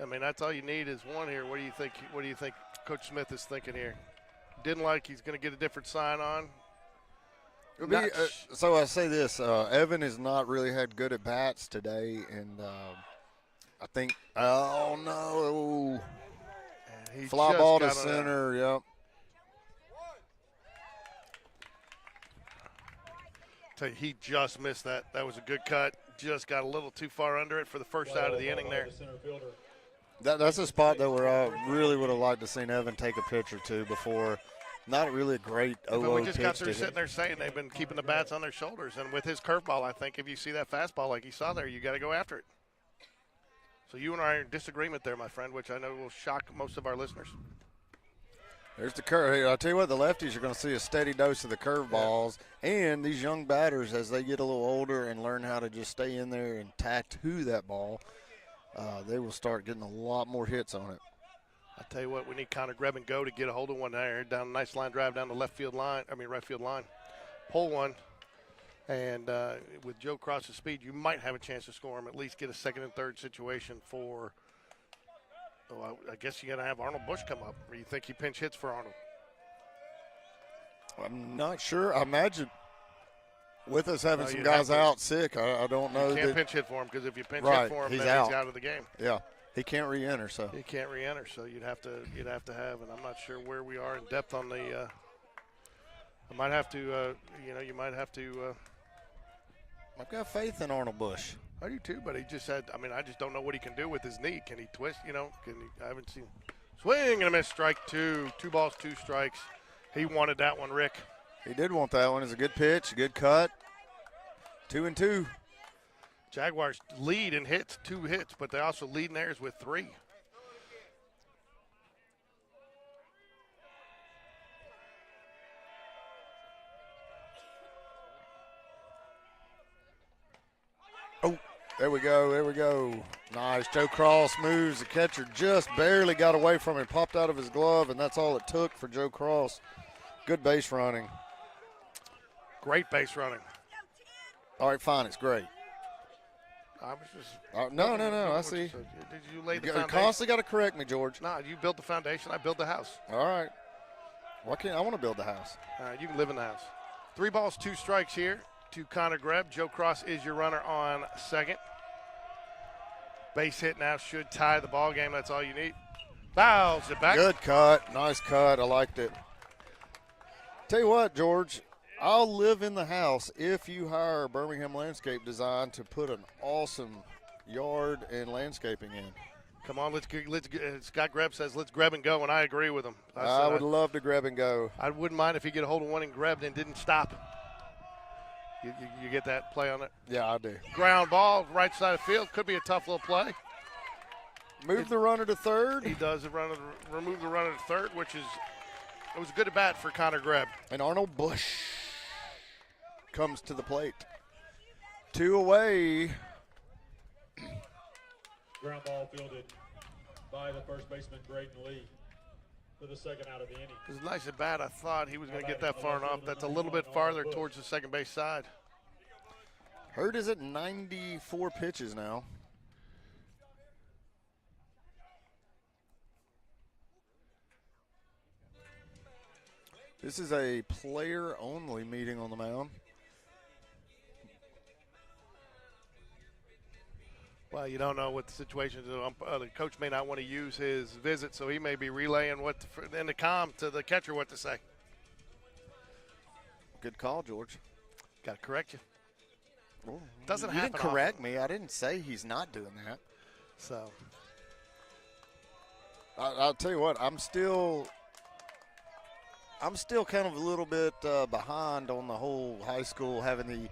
I mean, that's all you need is one here. What do you think? What do you think Coach Smith is thinking here? Didn't like he's going to get a different sign on. So I say this, Evan has not really had good at bats today, and I think, oh no, fly ball to center, yep. Tell you, he just missed that. That was a good cut. Just got a little too far under it for the first out of the inning there. That's a spot that where I really would have liked to seen Evan take a pitch or two before. Not really a great 0-0 but we just pitch got through to sitting hit. there saying they've been keeping the bats on their shoulders. And with his curveball, I think if you see that fastball like you saw there, you got to go after it. So you and I are in disagreement there, my friend, which I know will shock most of our listeners. There's the curve. I'll tell you what, the lefties are going to see a steady dose of the curveballs. Yeah. And these young batters, as they get a little older and learn how to just stay in there and tattoo that ball, they will start getting a lot more hits on it. I tell you what, we need Connor Greb and Go to get a hold of one there. Down a nice line drive down the right field line. Pull one. And with Joe Cross's speed, you might have a chance to score him, at least get a second and third situation for, I guess you got to have Arnold Bush come up. Or you think he pinch hits for Arnold? I'm not sure. I imagine with us having some guys out sick, I don't know. You can't pinch hit for him because if you pinch hit for him, then he's out of the game. Yeah. He can't re-enter, so he can't re-enter. So you'd have to have, and I'm not sure where we are in depth on the. I might have to, you might have to. I've got faith in Arnold Bush. I do too, but he just said. I mean, I just don't know what he can do with his knee. Can he twist? I haven't seen. Swing and a miss. Strike two. 2 balls, 2 strikes. He wanted that one, Rick. He did want that one. It's a good pitch, a good cut. 2-2. Jaguars lead in hits, 2 hits, but they also lead in errors with 3. There we go. There we go. Nice. Joe Cross moves. The catcher just barely got away from him, popped out of his glove, and that's all it took for Joe Cross. Good base running. Great base running. All right, fine. It's great. I was just. No. I see. Did you lay the You foundation? constantly got to correct me, George. No, you built the foundation. I built the house. All right. Why can't I want to build the house? You can live in the house. 3 balls, 2 strikes here to Connor Greb. Joe Cross is your runner on second. Base hit now should tie the ball game. That's all you need. Fouls it back. Good cut. Nice cut. I liked it. Tell you what, George, I'll live in the house if you hire Birmingham Landscape Design to put an awesome yard and landscaping in. Come on, let's Scott Greb says let's grab and go, and I agree with him. I would love to grab and go. I wouldn't mind if he get a hold of one and grabbed and didn't stop. You get that play on it? Yeah, I do. Ground ball, right side of the field. Could be a tough little play. Move the runner to third. He does remove the runner to third, which is it was a good at bat for Connor Greb. And Arnold Bush comes to the plate. 2 away. Ground ball fielded by the first baseman, Braden Lee, for the second out of the inning. It was nice at bat. I thought he was going to get that far enough. That's a little bit farther towards the second base side. Hurd is at 94 pitches now. This is a player-only meeting on the mound. Well, you don't know what the situation is. The coach may not want to use his visit, so he may be relaying in the comm to the catcher what to say. Good call, George. Got to correct you. Well, Doesn't you happen didn't correct often. me. I didn't say he's not doing that. So I'll tell you what. I'm still kind of a little bit behind on the whole high school having the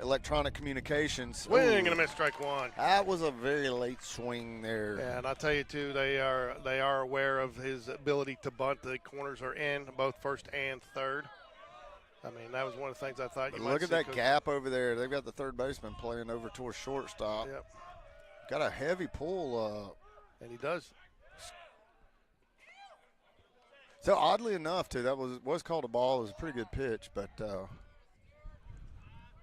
electronic communications. swing and a miss, strike one. That was a very late swing there. Yeah, and I'll tell you too, they are aware of his ability to bunt. The corners are in both first and third. I mean, that was one of the things I thought you But might look at see, that Coach. gap over there. They've got the third baseman playing over towards shortstop. Yep, Got a heavy pull. and he does. So oddly enough, too, that was called a ball. It was a pretty good pitch, but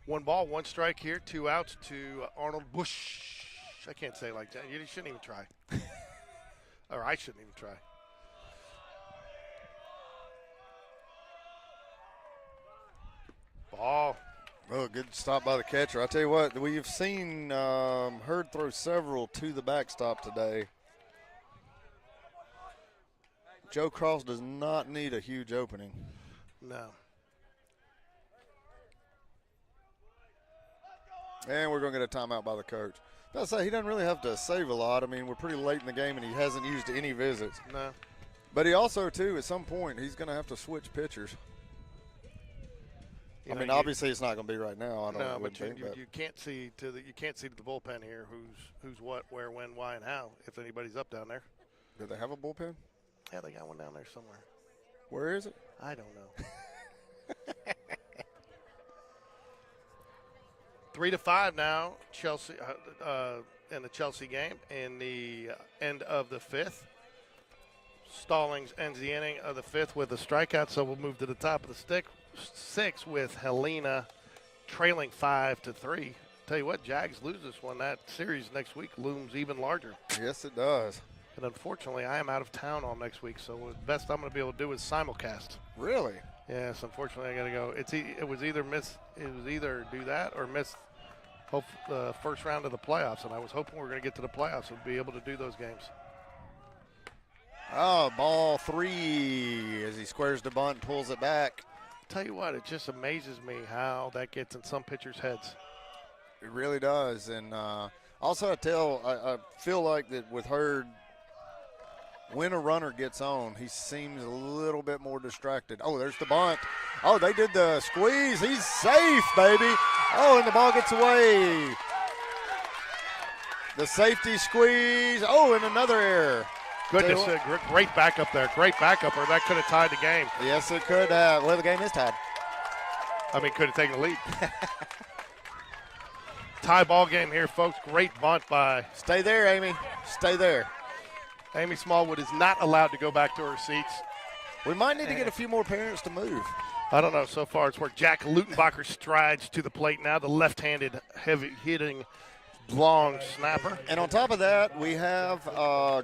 1 ball, 1 strike here, 2 outs to Arnold Bush. I can't say it like that. You shouldn't even try. Or I shouldn't even try. Ball. oh, good stop by the catcher. I tell you what, we've seen Hurd throw several to the backstop today. Joe Cross does not need a huge opening. No. And we're going to get a timeout by the coach. I'll say he doesn't really have to save a lot. I mean, we're pretty late in the game, and he hasn't used any visits. No. But he also, too, at some point, he's going to have to switch pitchers. You I know, mean, you- obviously it's not going to be right now. I don't No, wouldn't but think, you can't see to the bullpen here. Who's what, where, when, why, and how. If anybody's up down there. Do they have a bullpen? Yeah, they got one down there somewhere. Where is it? I don't know. 3-5 now, Chelsea in the Chelsea game in the end of the 5th. Stallings ends the inning of the 5th with a strikeout, so we'll move to the top of the stick. 6 with Helena trailing 5-3. Tell you what, Jags lose this one. That series next week looms even larger. Yes, it does. And unfortunately, I am out of town all next week, so the best I'm going to be able to do is simulcast. Really? Yes, unfortunately, I got to go. It was either do that or miss the first round of the playoffs, and I was hoping we were going to get to the playoffs and be able to do those games. Oh, ball 3 as he squares the bunt and pulls it back. Tell you what, it just amazes me how that gets in some pitchers' heads. It really does. And also I feel like that with Hurd, when a runner gets on, he seems a little bit more distracted. Oh, there's the bunt. Oh, they did the squeeze. He's safe, baby. Oh, and the ball gets away. The safety squeeze. Oh, and another error. Goodness, great backup there. Great backup, or that could have tied the game. Yes, it could have. Well, the game is tied. I mean, could have taken the lead. Tie ball game here, folks. Great bunt by Stay there, Amy. Stay there. Amy Smallwood is not allowed to go back to her seats. We might need to get a few more parents to move. I don't know. So far, it's worked. Jack Lutenbacher strides to the plate now. The left-handed, heavy-hitting, long snapper. And on top of that, we have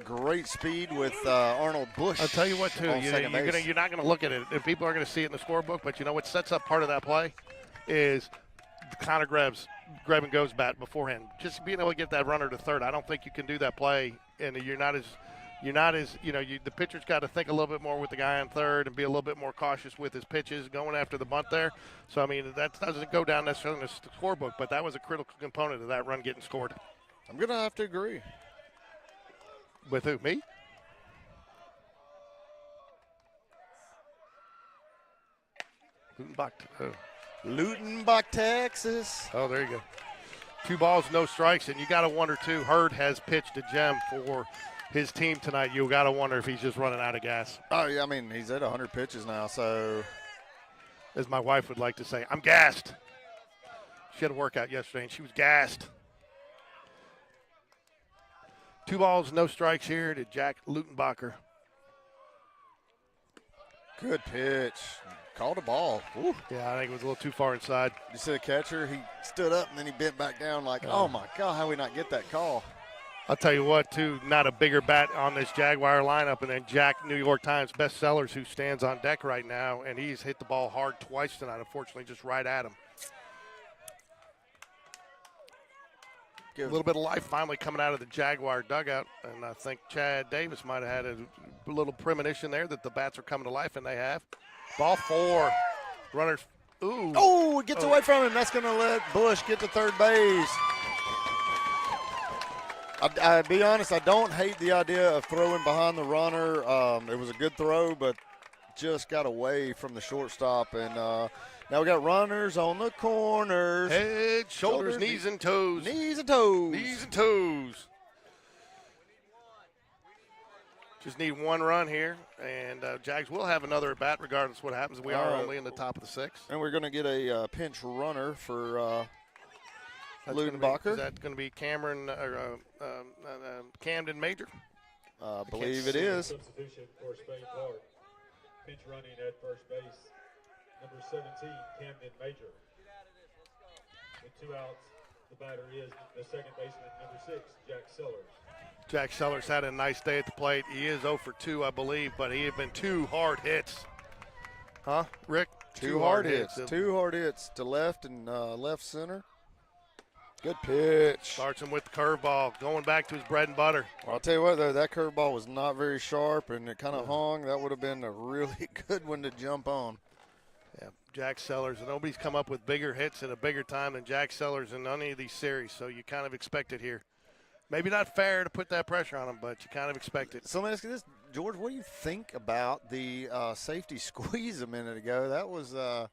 great speed with Arnold Bush. I'll tell you what, too. on second base. You're not going to look at it, and people are going to see it in the scorebook. But you know what sets up part of that play is Connor grabs grab and goes bat beforehand. Just being able to get that runner to third. I don't think you can do that play, and you're not as the pitcher's got to think a little bit more with the guy on third and be a little bit more cautious with his pitches going after the bunt there. So, I mean, that doesn't go down necessarily in the scorebook, but that was a critical component of that run getting scored. I'm going to have to agree. With who, me? Lutenbach, Texas. Oh, there you go. 2 balls, no strikes, and you got to wonder, too, Hurd has pitched a gem for his team tonight. You got to wonder if he's just running out of gas. Oh, yeah, I mean, he's at 100 pitches now, so. As my wife would like to say, I'm gassed. She had a workout yesterday, and she was gassed. 2 balls, no strikes here to Jack Lutenbacher. Good pitch. Called a ball. Ooh. Yeah, I think it was a little too far inside. You see the catcher? He stood up, and then he bent back down like, oh, my God, how we not get that call? I'll tell you what, too, not a bigger bat on this Jaguar lineup. And then Jack, New York Times bestsellers, who stands on deck right now, and he's hit the ball hard twice tonight, unfortunately, just right at him. A little bit of life finally coming out of the Jaguar dugout, and I think Chad Davis might have had a little premonition there that the bats are coming to life, and they have. Ball 4. Runners. Ooh. Oh, it gets away from him. That's going to let Bush get to third base. I'll be honest, I don't hate the idea of throwing behind the runner. It was a good throw, but just got away from the shortstop. And now we got runners on the corners. Head, shoulders, knees, and toes. Knees and toes. Knees and toes. Just need 1 run here, and Jags will have another at bat regardless of what happens. We are only in the top of the 6th. And we're going to get a pinch runner for Ludenbacher. Is that going to be Camden Major? I believe it is. Substitution for Spain Park. Pinch running at first base. Number 17, Camden Major. With 2 outs, the batter is the second baseman, number 6, Jack Sellers. Jack Sellers had a nice day at the plate. He is 0 for 2, I believe, but he had been 2 hard hits. Huh, Rick? 2 hard hits. 2 hard hits to left and left center. Good pitch. Starts him with the curveball, going back to his bread and butter. Well, I'll tell you what, though, that curveball was not very sharp, and it kind of hung. That would have been a really good one to jump on. Yeah, Jack Sellers. Nobody's come up with bigger hits in a bigger time than Jack Sellers in any of these series, so you kind of expect it here. Maybe not fair to put that pressure on him, but you kind of expect it. So let me ask you this, George, what do you think about the safety squeeze a minute ago? That was a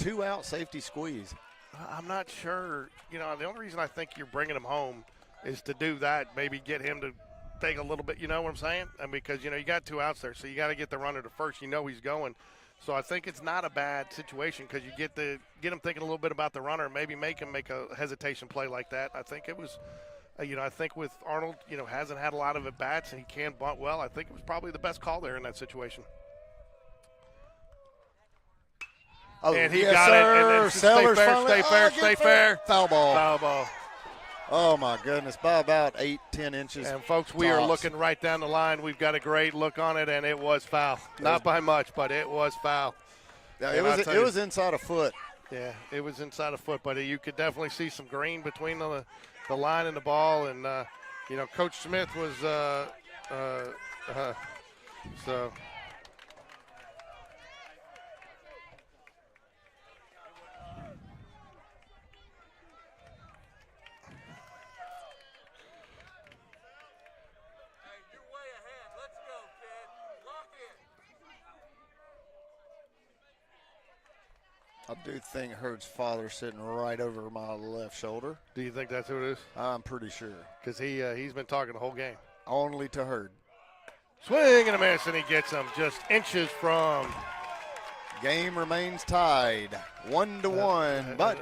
2-out safety squeeze. I'm not sure. You know, the only reason I think you're bringing him home is to do that, maybe get him to take a little bit, you know what I'm saying? And because, you know, you got 2 outs there, so you got to get the runner to first. You know he's going. So I think it's not a bad situation because you get him thinking a little bit about the runner, maybe make him make a hesitation play like that. I think it was, I think with Arnold, hasn't had a lot of at-bats and he can bunt well. I think it was probably the best call there in that situation. Oh, and he yes, got sir. it. And then stay fair. Foul ball. Foul ball. Oh, my goodness, by about 8-10 inches. And, folks, we are looking right down the line. We've got a great look on it, and it was foul. Not by much, but it was foul. Yeah, it was inside a foot. Yeah, it was inside a foot, but you could definitely see some green between the line and the ball. And, Coach Smith was so – I do think Hurd's father's sitting right over my left shoulder. Do you think that's who it is? I'm pretty sure. Because he's been talking the whole game. Only to Hurd. Swing and a miss, and he gets him just inches from. Game remains tied, 1-1. But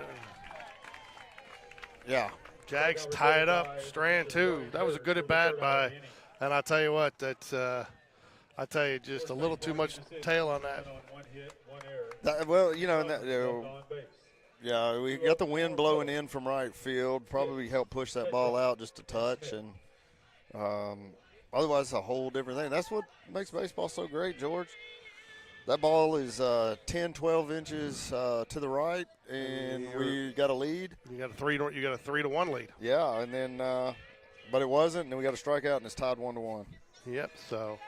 Yeah. Jags tie it up. Strand, too. That was a good at-bat by, and I'll tell you what, that's, I tell you, just a little too much tail on that. Well, you know, yeah, we got the wind blowing in from right field. Probably helped push that ball out just a touch. And otherwise, it's a whole different thing. That's what makes baseball so great, George. That ball is 10, 12 inches to the right, and we got a lead. You got a 3-1 lead. Yeah, and then, but it wasn't, and then we got a strikeout, and it's tied 1-1. Yep. So,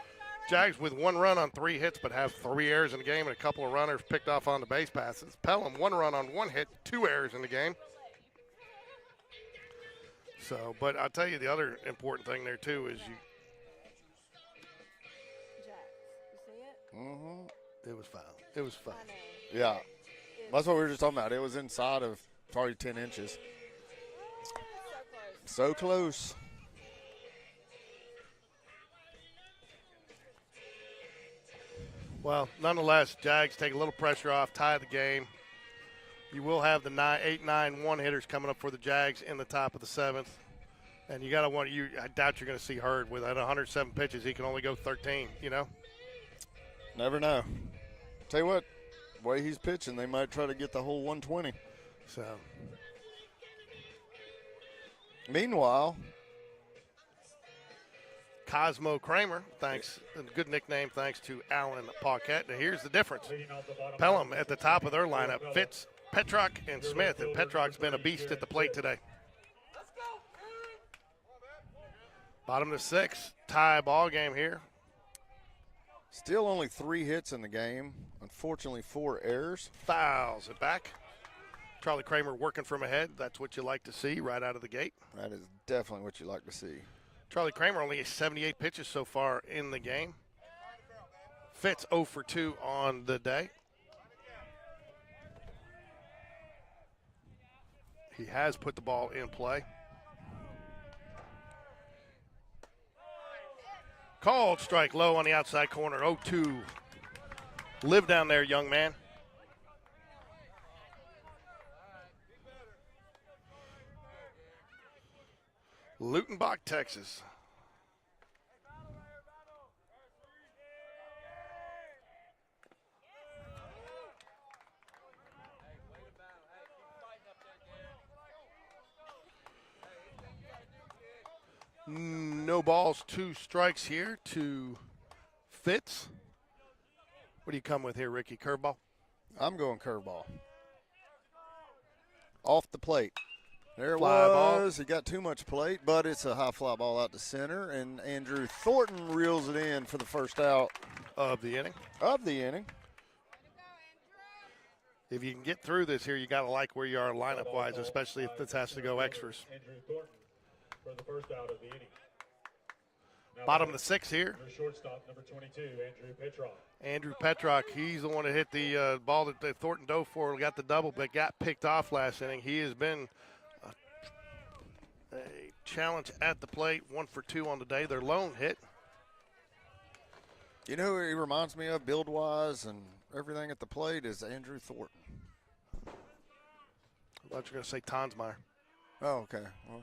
Jags with 1 run on 3 hits, but have 3 errors in the game and a couple of runners picked off on the base passes. Pelham 1 run on 1 hit, 2 errors in the game. So, but I'll tell you the other important thing there too is you. Mm-hmm. It was foul. It was foul. Yeah, that's what we were just talking about. It was inside of probably 10 inches. So close. Well, nonetheless, Jags take a little pressure off, tie the game. You will have the 8-9 one-hitters coming up for the Jags in the top of the 7th. And you got to want you. I doubt you're going to see Hurd with at 107 pitches. He can only go 13. You know. Never know. Tell you what, the way he's pitching, they might try to get the whole 120. So. Meanwhile, Cosmo Kramer, thanks, a good nickname, thanks to Alan Paquette. Now here's the difference. Pelham at the top of their lineup, Fitz, Petrock, and Smith, and Petrock's been a beast at the plate today. Bottom of the 6th, tie ball game here. still only 3 hits in the game. Unfortunately, 4 errors. Fouls it back. Charlie Kramer working from ahead. That's what you like to see right out of the gate. That is definitely what you like to see. Charlie Kramer only has 78 pitches so far in the game. Fitz 0 for 2 on the day. He has put the ball in play. Called strike low on the outside corner, 0-2. Live down there, young man. Lutenbach, Texas. No balls, 2 strikes here to Fitz. What do you come with here, Ricky? Curveball? I'm going curveball. Off the plate. There it Fly ball. was. He got too much plate, but it's a high fly ball out to center, and Andrew Thornton reels it in for the first out Of the inning. of the inning. If you can get through this here, you got to like where you are lineup-wise, especially if this has to go extras. Andrew Thornton for the first out of the inning. Now Bottom of the 6th here. under shortstop, number 22, Andrew Petroff. Andrew Petrock, he's the one that hit the ball that Thornton dove for, got the double, but got picked off last inning. He has been a challenge at the plate, 1 for 2 on the day. Their lone hit. You know who he reminds me of, build-wise and everything at the plate, is Andrew Thornton. I thought you were going to say Tonsmeyer. Oh, okay. Well,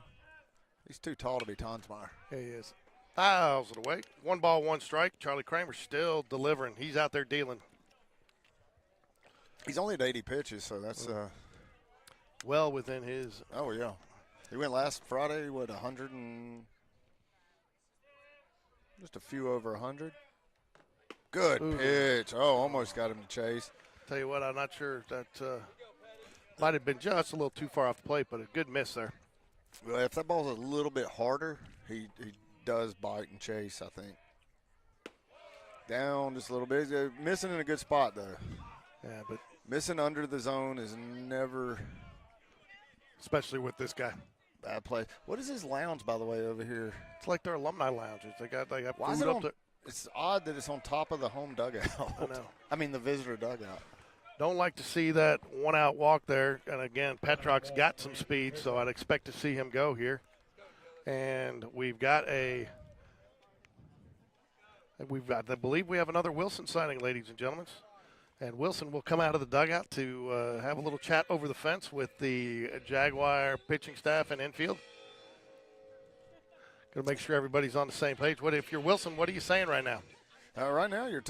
he's too tall to be Tonsmeyer. Yeah, he is. Fouls it away. 1 ball, 1 strike. Charlie Kramer still delivering. He's out there dealing. He's only at 80 pitches, so that's Well within his. oh, yeah. He went last Friday, what, 100 and just a few over 100? Good Ooh. pitch. Oh, almost got him to chase. Tell you what, I'm not sure if that might have been just a little too far off the plate, but a good miss there. Well, if that ball's a little bit harder, he does bite and chase, I think. Down just a little bit. He's missing in a good spot, though. Yeah, but Missing under the zone is never especially with this guy. bad play. What is his lounge, by the way, over here? It's like their alumni lounges. They got Why is food it up on? there. It's odd that it's on top of the home dugout. I know. I mean, the visitor dugout. Don't like to see that 1-out walk there. And again, Petrock's got some speed, so I'd expect to see him go here. And we've got I believe we have another Wilson signing, ladies and gentlemen. And Wilson will come out of the dugout to have a little chat over the fence with the Jaguar pitching staff and infield. Going to make sure everybody's on the same page. If you're Wilson, what are you saying right now? Right now, you're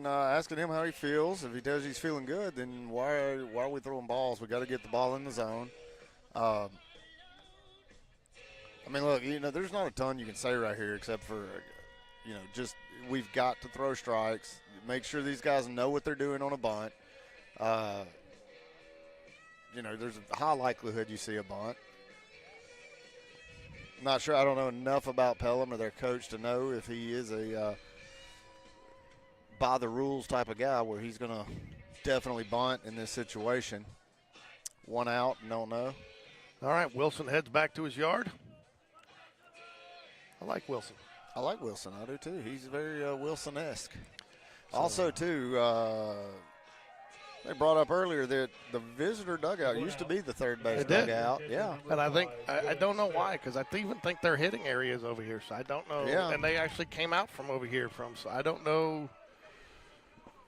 asking him how he feels. If he tells you he's feeling good, then why are we throwing balls? We got to get the ball in the zone. I mean, look, there's not a ton you can say right here except for, just we've got to throw strikes. Make sure these guys know what they're doing on a bunt. There's a high likelihood you see a bunt. Not sure. I don't know enough about Pelham or their coach to know if he is a by the rules type of guy where he's going to definitely bunt in this situation. One out, don't know. All right, Wilson heads back to his yard. I like Wilson. I like Wilson. I do too. He's very Wilson-esque. Also, too, they brought up earlier that the visitor dugout used to be the third base dugout. Yeah. And I think, I don't know why, because I even think their hitting area is over here, so I don't know. Yeah. And they actually came out from over here so I don't know.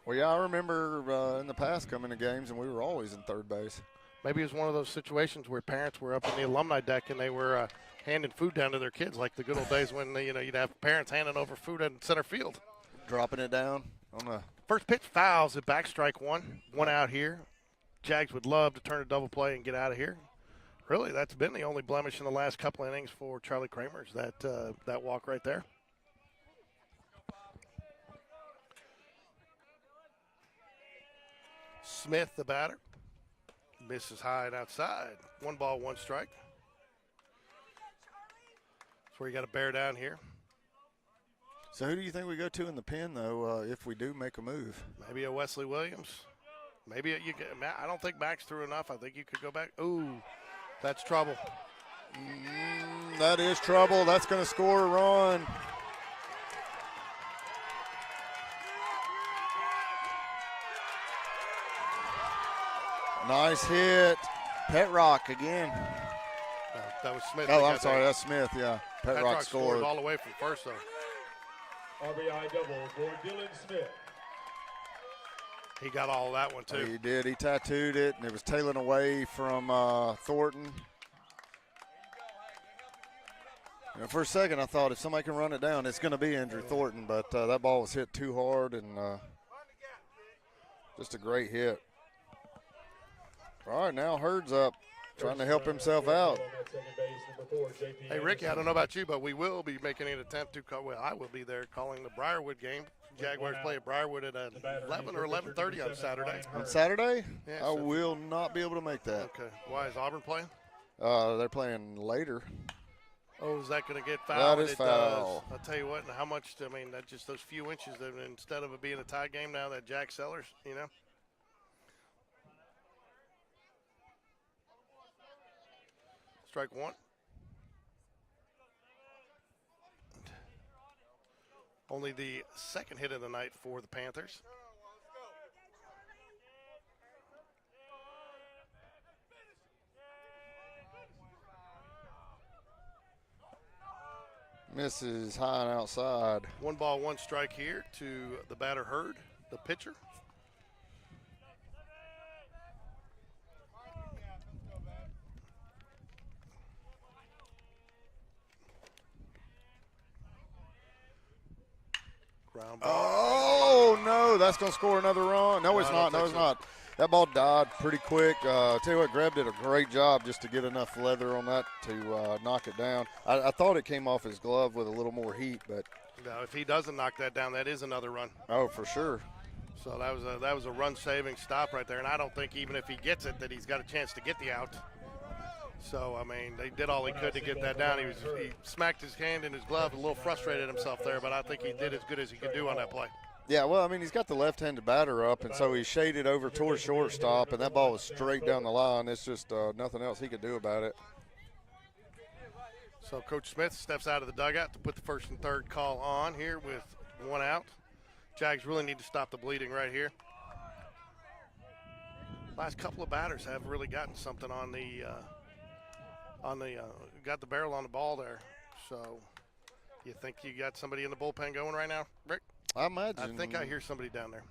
Well, yeah, I remember in the past coming to games, and we were always in third base. Maybe it was one of those situations where parents were up in the alumni deck and they were handing food down to their kids, like the good old days when you'd have parents handing over food in center field. Dropping it down on the first pitch, fouls at back, strike one. One out here. Jags would love to turn a double play and get out of here. Really, that's been the only blemish in the last couple innings for Charlie Kramer's, that walk right there. Smith, the batter, misses high and outside. 1 ball, 1 strike. That's where you got to bear down here. So who do you think we go to in the pen, though, if we do make a move? Maybe a Wesley Williams. Maybe I don't think Max threw enough. I think you could go back. Ooh, that's trouble. That is trouble. That's going to score a run. Nice hit. Pet Rock again. That was Smith. Oh, I'm sorry. That's Smith, yeah. Pet Rock scored. All the way from first, though. RBI double for Dylan Smith. He got all of that one, too. He did. He tattooed it, and it was tailing away from Thornton. For a second, I thought if somebody can run it down, it's going to be Andrew Thornton, but that ball was hit too hard, and just a great hit. All right, now Hurd's up, trying to help himself out. Hey, Ricky, I don't know about you, but we will be making an attempt to call. Well, I will be there calling the Briarwood game. Jaguars play at Briarwood at 11 or 11:30 on Saturday. On Saturday? Yeah, I will not be able to make that. Okay. Why is Auburn playing? They're playing later. Oh, is that going to get fouled? That is foul. I'll tell you what, and how much, that just those few inches, that instead of it being a tie game now, that Jack Sellers, Strike one. Only the second hit of the night for the Panthers. Misses high and outside. 1 ball, 1 strike here to the batter Hurd, the pitcher. Ground ball. Oh, no, that's going to score another run. No, it's not. No, it's not. That ball died pretty quick. Tell you what, Greb did a great job just to get enough leather on that to knock it down. I thought it came off his glove with a little more heat, but no, if he doesn't knock that down, that is another run. Oh, for sure. So that was a run-saving stop right there, and I don't think even if he gets it that he's got a chance to get the out. So, they did all he could to get that down. He smacked his hand in his glove, a little frustrated himself there, but I think he did as good as he could do on that play. Yeah, well, he's got the left-handed batter up, and so he shaded over towards shortstop, and that ball was straight down the line. It's just nothing else he could do about it. So Coach Smith steps out of the dugout to put the first and third call on here with 1 out. Jags really need to stop the bleeding right here. Last couple of batters have really gotten something on the got the barrel on the ball there. So you think you got somebody in the bullpen going right now, Rick? I imagine. I think I hear somebody down there.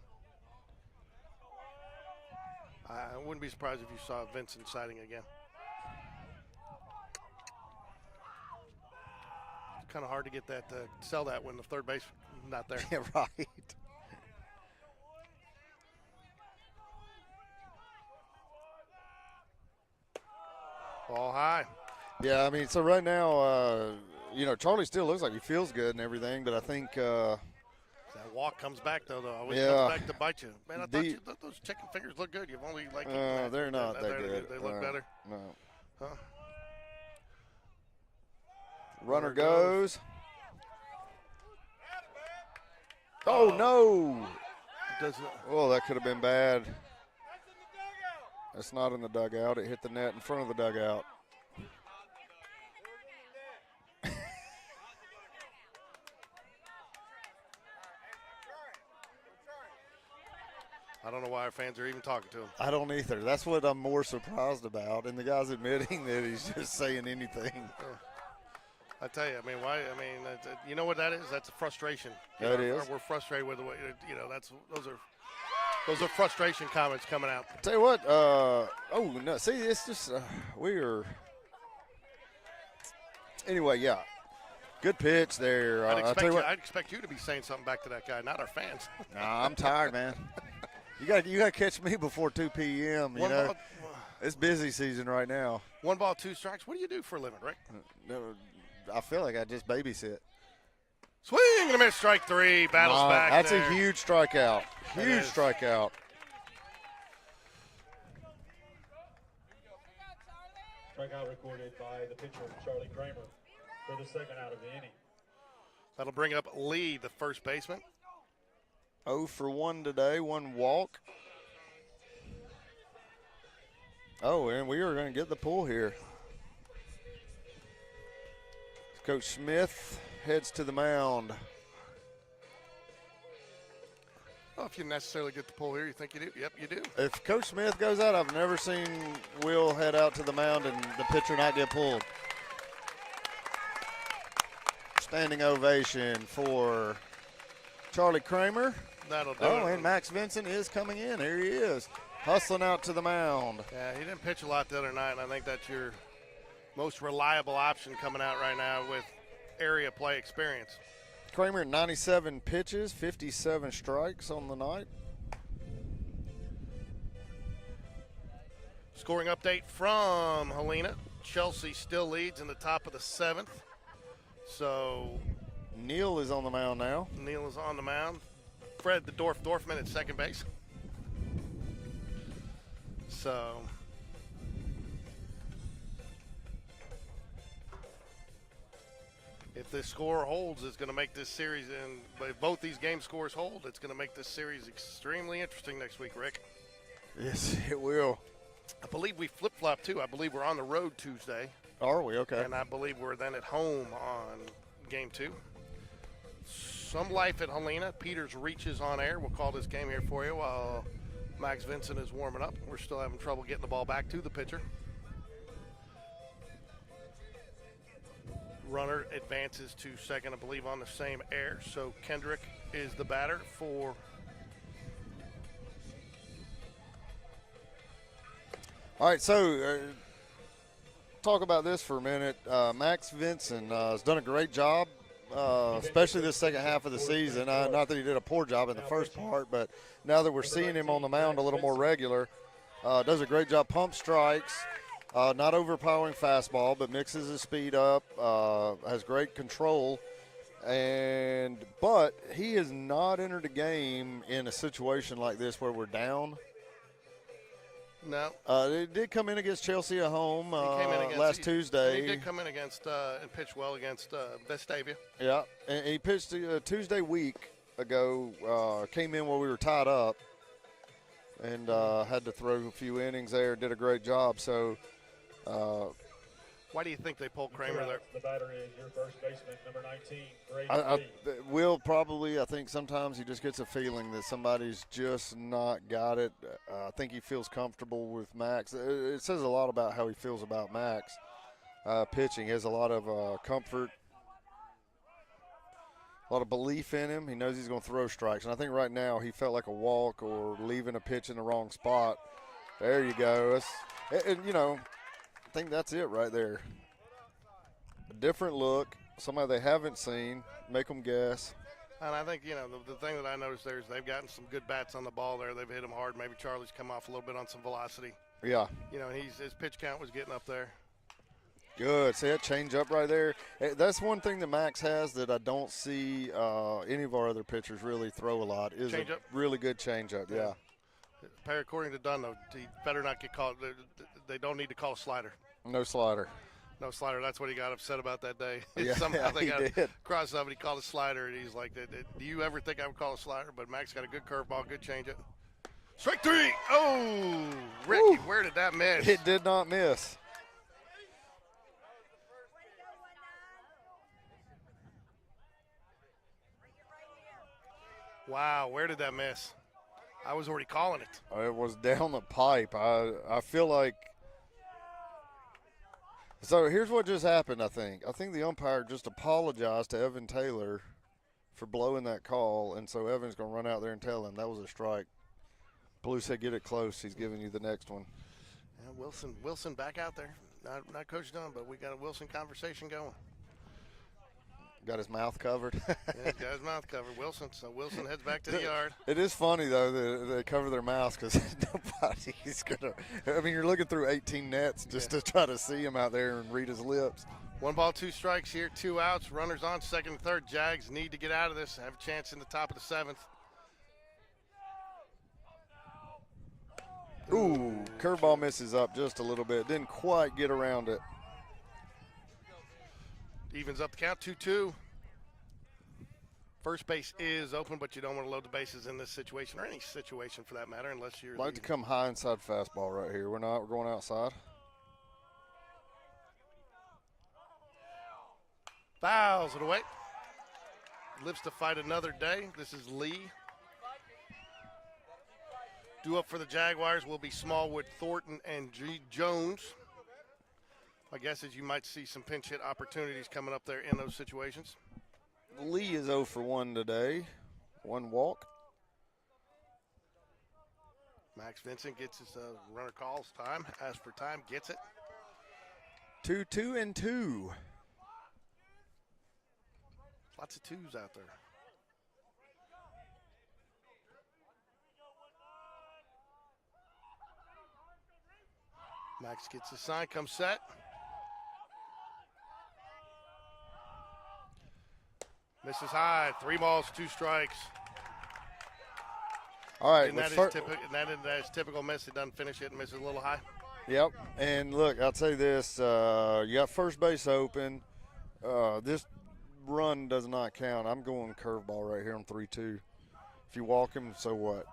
I wouldn't be surprised if you saw Vincent sighting again. It's kind of hard to get that sell that when the third base not there. Yeah, right. Ball high. Yeah, I mean, so right now, Charlie still looks like he feels good and everything, but I think That walk comes back though. Always Yeah. comes back to bite you. Man, I thought those chicken fingers look good. You've only like eaten that. they're not that good. They look better. No. Huh? Runner goes. Oh, no. Doesn't. Oh, that could have been bad. It's not in the dugout. It hit the net in front of the dugout. I don't know why our fans are even talking to him. I don't either. That's what I'm more surprised about. And the guy's admitting that he's just saying anything. I tell you, I mean, why? I mean, you know what that is? That's a frustration. That is. We're frustrated with the way. Those are frustration comments coming out. Tell you what. No. See, it's just we're. Anyway, yeah. Good pitch there. I'd expect you to be saying something back to that guy, not our fans. Nah, I'm tired, man. You got to catch me before 2 p.m. It's busy season right now. 1 ball, 2 strikes. What do you do for a living, Rick? I feel like I just babysit. Swing and a miss, strike 3. Battles back. That's there. a huge strikeout. Huge strikeout. Strikeout recorded by the pitcher, Charlie Kramer, for the second out of the inning. That'll bring up Lee, the first baseman. 0 for 1 today, 1 walk. Oh, and we are going to get the pull here. Coach Smith heads to the mound. I don't know if you necessarily get the pull here. You think you do? Yep, you do. If Coach Smith goes out, I've never seen Will head out to the mound and the pitcher not get pulled. Standing ovation for Charlie Kramer. That'll do Oh, it. and Max Vincent is coming in. Here he is, hustling out to the mound. Yeah, he didn't pitch a lot the other night, and I think that's your most reliable option coming out right now with area play experience. Kramer, 97 pitches, 57 strikes on the night. Scoring update from Helena. Chelsea still leads in the top of the 7th. So Neal is on the mound now. Neal is on the mound. Fred the Dorfman at second base. So if this score holds, it's going to make this series, and if both these game scores hold, it's going to make this series extremely interesting next week, Rick. Yes, it will. I believe we flip-flop, too. I believe we're on the road Tuesday. Are we? Okay. And I believe we're then at home on game 2. Some life at Helena. Peters reaches on air. We'll call this game here for you while Max Vincent is warming up. We're still having trouble getting the ball back to the pitcher. Runner advances to second, I believe, on the same air. So Kendrick is the batter for. All right, so talk about this for a minute. Max Vincent has done a great job, especially this second half of the season. Not that he did a poor job in the first part, but now that we're seeing him on the mound a little more regular, does a great job. Pump strikes, not overpowering fastball, but mixes his speed up, has great control. But he has not entered a game in a situation like this where we're down. No. It did come in against Chelsea at home last Tuesday. He did come in against and pitch well against Vestavia. Yeah, and he pitched Tuesday week ago, came in while we were tied up, and had to throw a few innings there, did a great job. So why do you think they pulled Kramer there? The batter is your first baseman, number 19, Grady Lee. Will probably, I think sometimes he just gets a feeling that somebody's just not got it. I think he feels comfortable with Max. It says a lot about how he feels about Max pitching. He has a lot of comfort, a lot of belief in him. He knows he's going to throw strikes. And I think right now he felt like a walk or leaving a pitch in the wrong spot There you go. And, you know, I think that's it right there. A different look, somebody they haven't seen, make them guess. And I think, you know, the thing that I noticed there is they've gotten some good bats on the ball there. They've hit him hard. Maybe Charlie's come off a little bit on some velocity. Yeah. You know, his pitch count was getting up there. Good. See that change up right there? That's one thing that Max has that I don't see any of our other pitchers really throw a lot is a really good change up. Yeah. According to Dunn, though, he better not get called. They don't need to call a slider. No slider. No slider. That's what he got upset about that day. Yeah, Somehow they got did. crossed up and he called a slider, and he's like, do you ever think I would call a slider? But Max got a good curveball, good changeup. Strike three. Oh, Ricky, Woo. Where did that miss? It did not miss. Wow, where did that miss? I was already calling it. It was down the pipe. I feel like – so here's what just happened, I think. I think the umpire just apologized to Evan Taylor for blowing that call, and so Evan's going to run out there and tell him that was a strike. Blue said get it close. He's giving you the next one. Yeah, Wilson back out there. Not Coach Dunn, but we got a Wilson conversation going. Got his mouth covered. Yeah, he's got his mouth covered. Wilson. So Wilson heads back to the yard. It is funny, though, that they cover their mouths because nobody's going to – I mean, you're looking through 18 nets just to try to see him out there and read his lips. 1 ball, 2 strikes here, 2 outs. Runners on second and third. Jags need to get out of this. Have a chance in the top of the 7th. Ooh, curveball misses up just a little bit. Didn't quite get around it. Evens up the count, 2-2. First base is open, but you don't want to load the bases in this situation, or any situation for that matter, unless you're. Like to come high inside fastball right here. We're going outside. Fouls it away. Lives to fight another day. This is Lee. Due up for the Jaguars will be Smallwood, Thornton, and Jones. My guess is you might see some pinch hit opportunities coming up there in those situations. Lee is 0 for 1 today. 1 walk. Max Vincent gets his runner calls time. Asks for time, gets it. 2-2 and 2. Lots of twos out there. Max gets his sign, comes set. Misses high, 3 balls, 2 strikes. All right. And that is typical miss. He doesn't finish it and misses a little high. Yep. And look, I'll tell you this. You got first base open. This run does not count. I'm going curveball right here on 3-2. If you walk him, so what?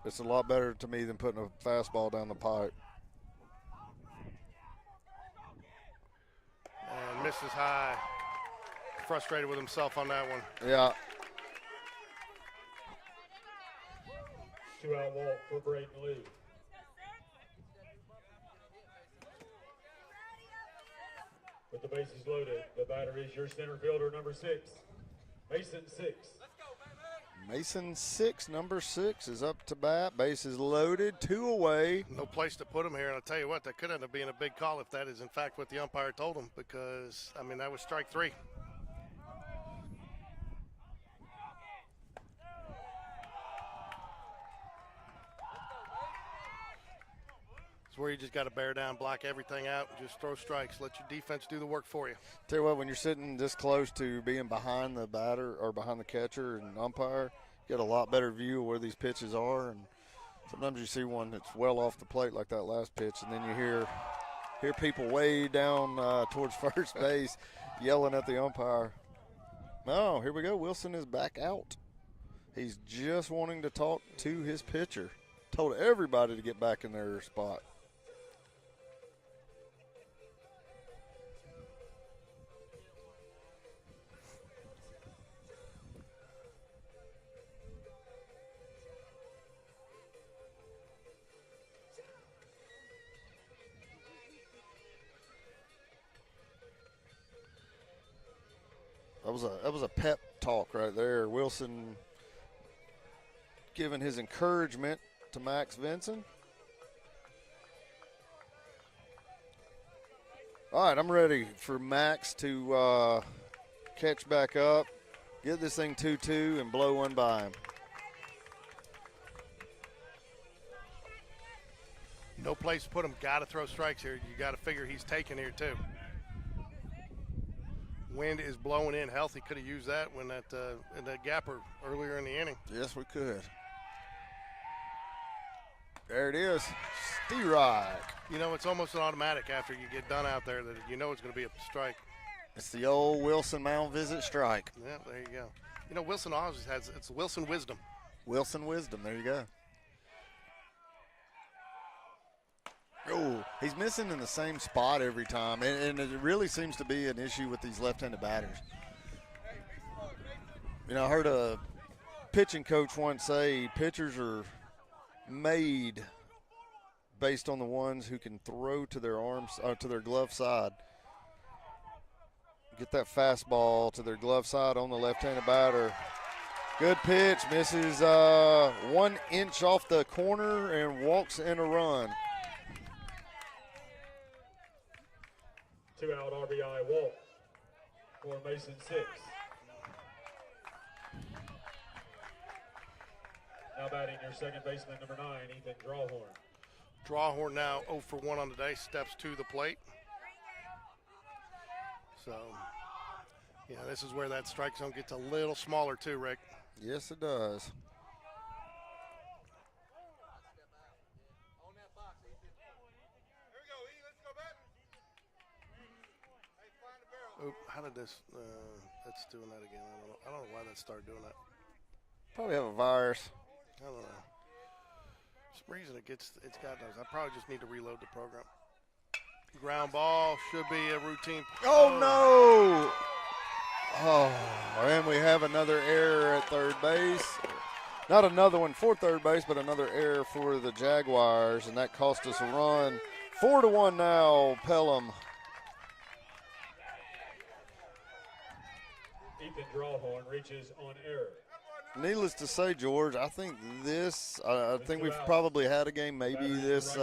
It's a lot better to me than putting a fastball down the pipe. And misses high. Frustrated with himself on that one. Yeah. 2-out walk for Braden Lee. With the bases loaded, the batter is your center fielder, number 6, Mason 6. Mason 6, number 6 is up to bat. Bases loaded, 2 away. No place to put him here, and I'll tell you what, that could end up being a big call if that is in fact what the umpire told him, because, I mean, that was strike 3. It's where you just got to bear down, block everything out, and just throw strikes. Let your defense do the work for you. Tell you what, when you're sitting this close to being behind the batter or behind the catcher and umpire, you get a lot better view of where these pitches are. And sometimes you see one that's well off the plate like that last pitch, and then you hear people way down towards first base yelling at the umpire. Oh, here we go. Wilson is back out. He's just wanting to talk to his pitcher. Told everybody to get back in their spot. That was a pep talk right there. Wilson giving his encouragement to Max Vincent. All right, I'm ready for Max to catch back up, get this thing 2-2, and blow one by him. No place to put him. Got to throw strikes here. You got to figure he's taking here too. Wind is blowing in. Healthy could have used that when that gapper earlier in the inning. Yes, we could. There it is. Strike. You know, it's almost an automatic after you get done out there that you know it's going to be a strike. It's the old Wilson Mound visit strike. Yeah, there you go. You know, Wilson always has, it's Wilson wisdom. Wilson wisdom. There you go. Oh, he's missing in the same spot every time, and it really seems to be an issue with these left-handed batters. You know, I heard a pitching coach once say pitchers are made based on the ones who can throw to their arms, to their glove side. Get that fastball to their glove side on the left-handed batter. Good pitch, misses 1 inch off the corner and walks in a run. 2-out RBI walk for Mason 6. Now batting your second baseman, number 9, Ethan Drawhorn. Drawhorn now 0 for 1 on the day, steps to the plate. So, yeah, this is where that strike zone gets a little smaller too, Rick. Yes, it does. Oop, how did this, that's doing that again. I don't know why that started doing that. Probably have a virus. I don't know. For some reason it's got those. I probably just need to reload the program. Ground ball should be a routine. Oh, no. Oh, and we have another error at third base. Not another one for third base, but another error for the Jaguars, and that cost us a run. 4-1 now, Pelham. Ethan Drawhorn reaches on error. Needless to say, George, I think I think we've probably had a game maybe this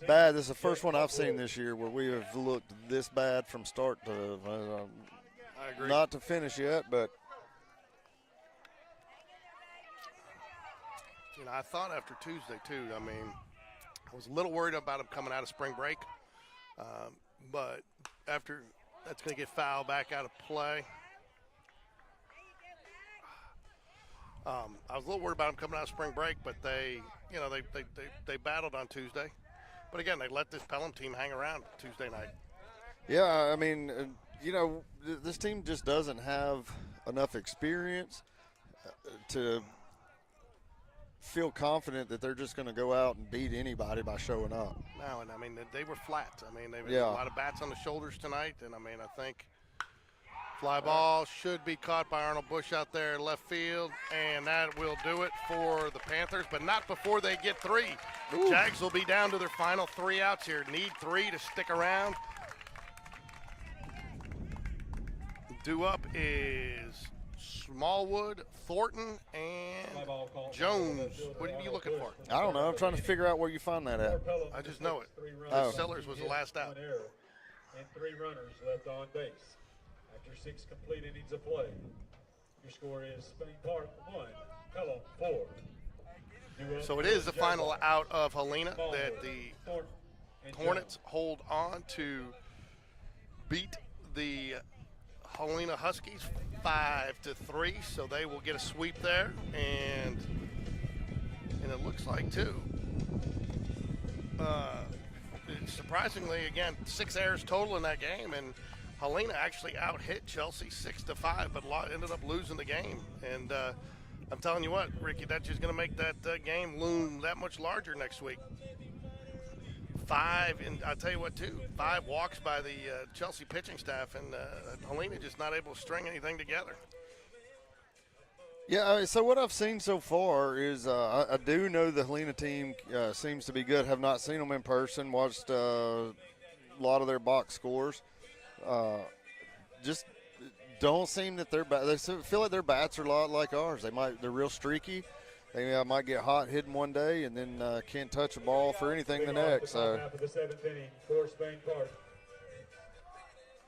bad. This is the first one I've seen this year where we have looked this bad from start to I agree. not to finish yet, but you know, I thought after Tuesday too. I mean, I was a little worried about him coming out of spring break, but after that's going to get fouled back out of play. I was a little worried about them coming out of spring break, but they battled on Tuesday. But again, they let this Pelham team hang around Tuesday night. yeah, I mean, this team just doesn't have enough experience to feel confident that they're just going to go out and beat anybody by showing up. No, and I mean, they were flat. I mean, they had Yeah. a lot of bats on the shoulders tonight, and I mean, I think fly ball should be caught by Arnold Bush out there in left field, and that will do it for the Panthers, but not before they get 3. Ooh. Jags will be down to their final 3 outs here. Need 3 to stick around. Due up is Smallwood, Thornton, and Jones. What are you looking for? I don't know. I'm trying to figure out where you find that at. I just know it. Oh. Sellers was the last out. And 3 runners left on base. After 6 complete innings of play, your score is Spain Park 1, Pelham 4. So it is the final out of Helena that the Hornets hold on to beat the Helena Huskies 5-3. So they will get a sweep there, and it looks like too. Surprisingly, again, 6 errors total in that game, and Helena actually out-hit Chelsea 6-5, but ended up losing the game. And I'm telling you what, Ricky, that's just going to make that game loom that much larger next week. 5, and I'll tell you what, too, 5 walks by the Chelsea pitching staff, and Helena just not able to string anything together. Yeah, so what I've seen so far is I do know the Helena team seems to be good. Have not seen them in person, watched a lot of their box scores. Just don't seem that they feel like their bats are a lot like ours. They're real streaky. They might get hot hitting one day and then can't touch a ball for anything the next. So. Half of the 7th inning for Spain Park.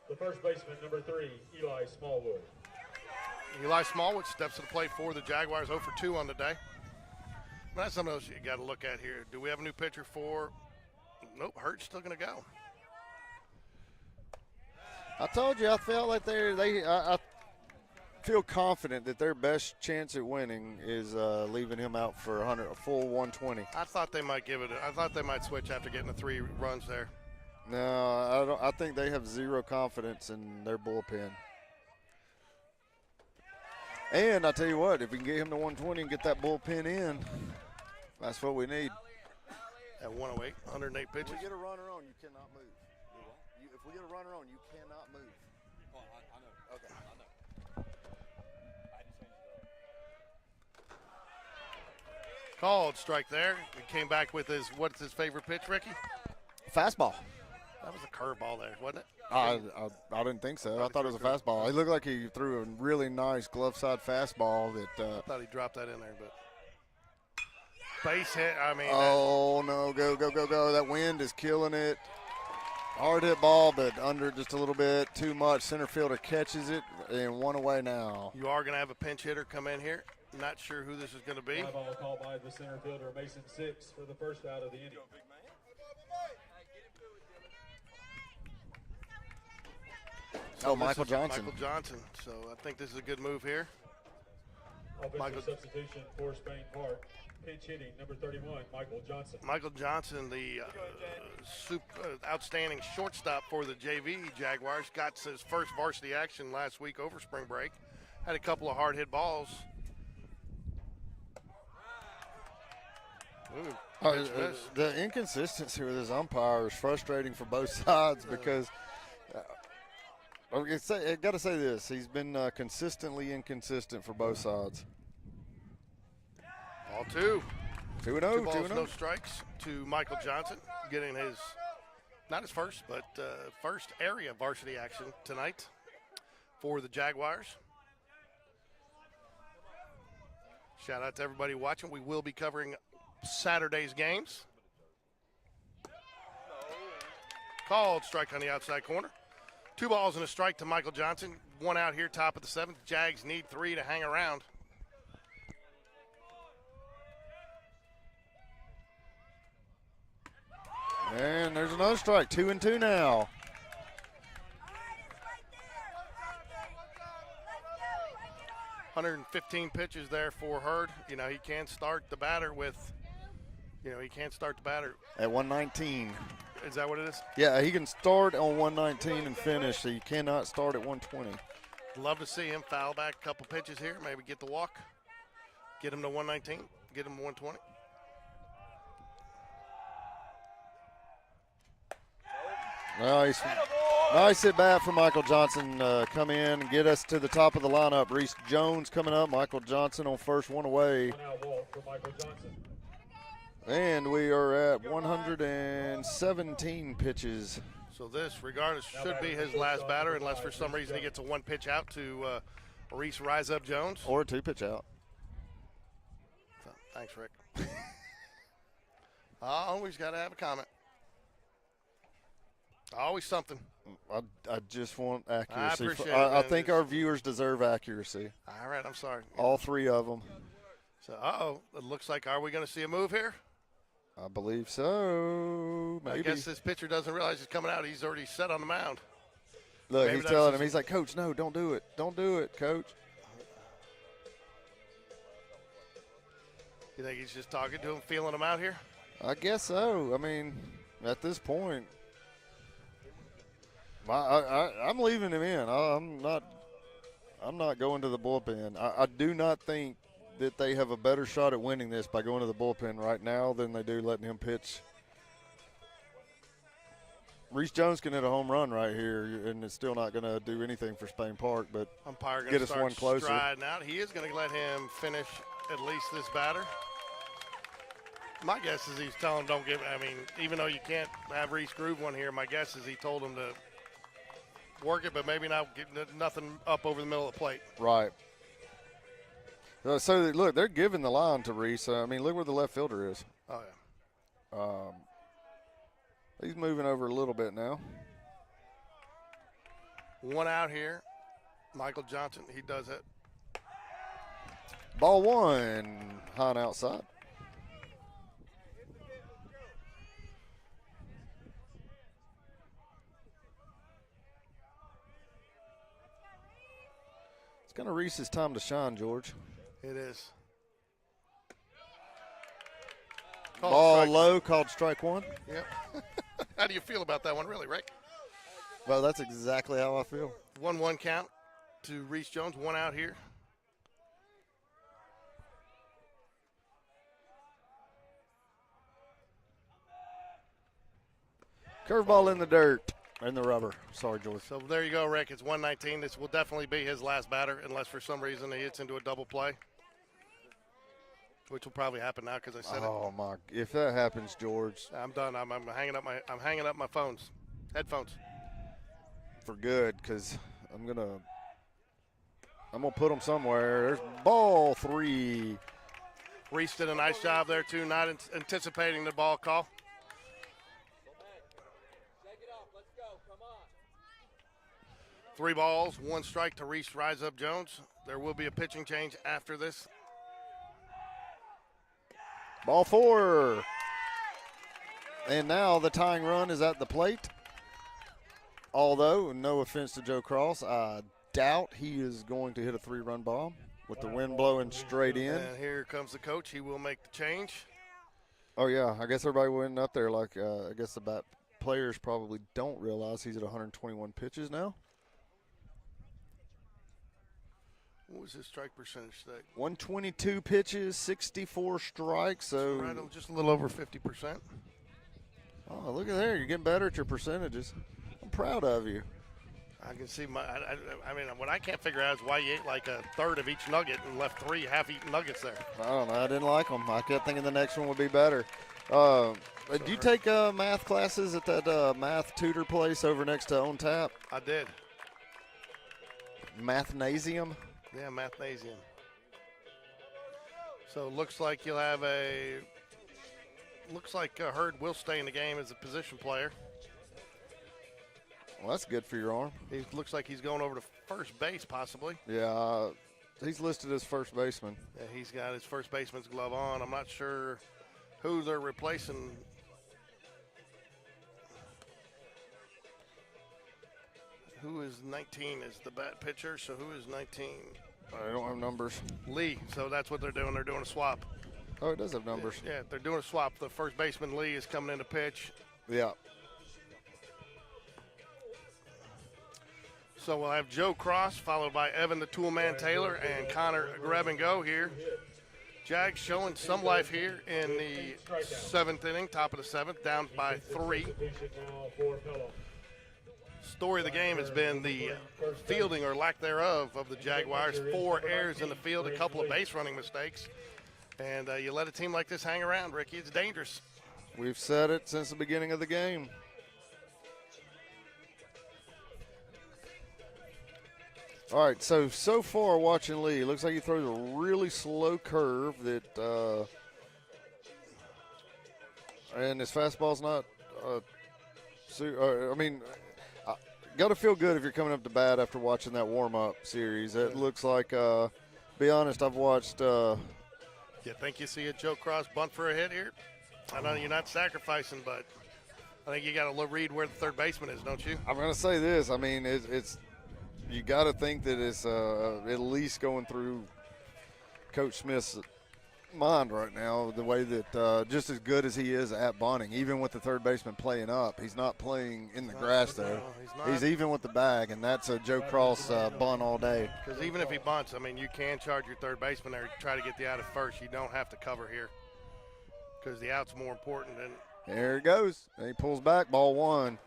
The first baseman, number 3, Eli Smallwood. Eli Smallwood steps to the plate for the Jaguars, 0 for 2 on the day. That's something else you got to look at here. Do we have a new pitcher for? Nope, Hurt's still going to go. I told you I felt like I feel confident that their best chance at winning is leaving him out for a full 120. I thought they might I thought they might switch after getting the 3 runs there. No, I don't. I think they have zero confidence in their bullpen. And I tell you what, if we can get him to 120 and get that bullpen in, that's what we need. At 108, 108 pitches. If we get a runner on, you cannot move. If we get a runner on, you cannot move. Oh, I know. Okay, I know. I hadn't changed it up. Called strike there. He came back with what's his favorite pitch, Ricky? Fastball. That was a curveball there, wasn't it? I didn't think so. I thought it was a fastball. It looked like he threw a really nice glove side fastball that. I thought he dropped that in there, but base hit. I mean. Oh no! Go! That wind is killing it. Hard hit ball, but under just a little bit too much. Center fielder catches it and 1 away now. You are going to have a pinch hitter come in here. Not sure who this is going to be. Fly ball called by the center fielder, Mason 6, for the first out of the inning. Oh, Michael Johnson. Michael Johnson. So I think this is a good move here. Offensive substitution for Spain Park. Pinch hitting, number 31, Michael Johnson. Michael Johnson, the outstanding shortstop for the JV Jaguars, got his first varsity action last week over spring break. Had a couple of hard hit balls. Ooh, The inconsistency with his umpire is frustrating for both sides because I got to say this. He's been consistently inconsistent for both sides. Ball 2. 2-0. 2 balls, 2-0. no strikes to Michael Johnson, getting his, not his first, but first area varsity action tonight for the Jaguars. Shout out to everybody watching. We will be covering Saturday's games. Called strike on the outside corner. 2 balls and a strike to Michael Johnson. 1 out here, top of the 7th. Jags need 3 to hang around. And there's another strike. 2-2 now. $115 pitches there for Hurd. You know, he can't start the batter with, he can't start the batter. At 119. Is that what it is? Yeah, he can start on 119 and finish, so you cannot start at 120. Love to see him foul back a couple pitches here, maybe get the walk, get him to 119, get him to 120. Nice at bat for Michael Johnson. Come in and get us to the top of the lineup. Reese Jones coming up. Michael Johnson on first, 1 away. 1 out walk for Michael Johnson. And we are at 117 pitches. So this, regardless, should be his last batter unless for some reason he gets a 1 pitch out to Reese Rise Up Jones. Or a 2 pitch out. So, thanks, Rick. I always got to have a comment. Always something. I just want accuracy. I appreciate it, I man. think our viewers deserve accuracy. All right, I'm sorry. All 3 of them. So, it looks like, are we going to see a move here? I believe so. Maybe. I guess this pitcher doesn't realize he's coming out. He's already set on the mound. Look, Maybe he's that's telling just- him. He's like, Coach, no, don't do it. Don't do it, Coach. You think he's just talking to him, feeling him out here? I guess so. I mean, at this point, I'm leaving him in. I'm not going to the bullpen. I do not think that they have a better shot at winning this by going to the bullpen right now than they do letting him pitch. Reese Jones can hit a home run right here, and it's still not going to do anything for Spain Park, but Umpire going get to us start one closer. striding out. He is going to let him finish at least this batter. My guess is he's telling him don't give – I mean, even though you can't have Reese groove one here, my guess is he told him to work it, but maybe not get nothing up over the middle of the plate. Right. So, look, they're giving the line to Reese. I mean, look where the left fielder is. Oh, yeah. He's moving over a little bit now. One out here. Michael Johnson, he does it. Ball one, high and outside. It's going to Reese's time to shine, George. It is. Ball Strike. low, called strike one. Yep. How do you feel about that one, really, Rick? Well, that's exactly how I feel. 1-1 count to Reese Jones. One out here. Curveball in the dirt, in the rubber. Sorry, George. So there you go, Rick. It's 119. This will definitely be his last batter unless for some reason he hits into a double play, which will probably happen now because I said Oh my! If that happens, George, it. I'm done. I'm hanging up my headphones. for good, because I'm gonna put them somewhere. There's ball three. Reese did a nice job there too, not anticipating the ball call. Shake it off. Let's go. Come on. 3 balls, 1 strike to Reese Rise Up Jones. There will be a pitching change after this. Ball 4. And now the tying run is at the plate. Although, no offense to Joe Cross, I doubt he is going to hit a 3-run bomb with the wind blowing straight in. And here comes the coach. He will make the change. Oh, yeah. I guess everybody went up there like I guess the players probably don't realize he's at 121 pitches now. What was his strike percentage today? 122 pitches, 64 strikes. So, Right, just a little over 50%. oh, look at there. You're getting better at your percentages. I'm proud of you. I can see I mean, what I can't figure out is why you ate like a third of each nugget and left 3 half-eaten nuggets there. I don't know. I didn't like them. I kept thinking the next one would be better. Do you take math classes at that math tutor place over next to On Tap? I did. Mathnasium? Yeah, Mathnasium. So it looks like you'll have looks like Hurd will stay in the game as a position player. Well, that's good for your arm. He looks like he's going over to first base possibly. Yeah, he's listed as first baseman. Yeah, he's got his first baseman's glove on. I'm not sure who they're replacing. Who is 19 is the bat pitcher, so who is 19? I don't have numbers. Lee, so that's what they're doing. They're doing a swap. Oh, it does have numbers. Yeah, they're doing a swap. The first baseman, Lee, is coming in to pitch. Yeah. So we'll have Joe Cross, followed by Evan the Toolman Taylor and Connor Grab and Go here. Jags showing some life here in the 7th inning, top of the 7th, down by 3. Story of the game has been the fielding or lack thereof of the Jaguars. 4 errors in the field, a couple of base running mistakes. And you let a team like this hang around, Ricky, it's dangerous. We've said it since the beginning of the game. All right, so far watching Lee, looks like he throws a really slow curve that, and his fastball's not, got to feel good if you're coming up to bat after watching that warm-up series. It looks like, be honest, I've watched. You think you see a Joe Cross bunt for a hit here? I know you're not sacrificing, but I think you got to read where the third baseman is, don't you? I'm going to say this. I mean, it's you got to think that it's at least going through Coach Smith's mind right now, the way that just as good as he is at bunting, even with the third baseman playing up, he's not playing in the grass there. He's even with the bag, and that's a Joe Cross bunt all day. Because even if he bunts, I mean, you can charge your third baseman there to try to get the out at first. You don't have to cover here because the out's more important than. There he goes. And he pulls back, ball 1.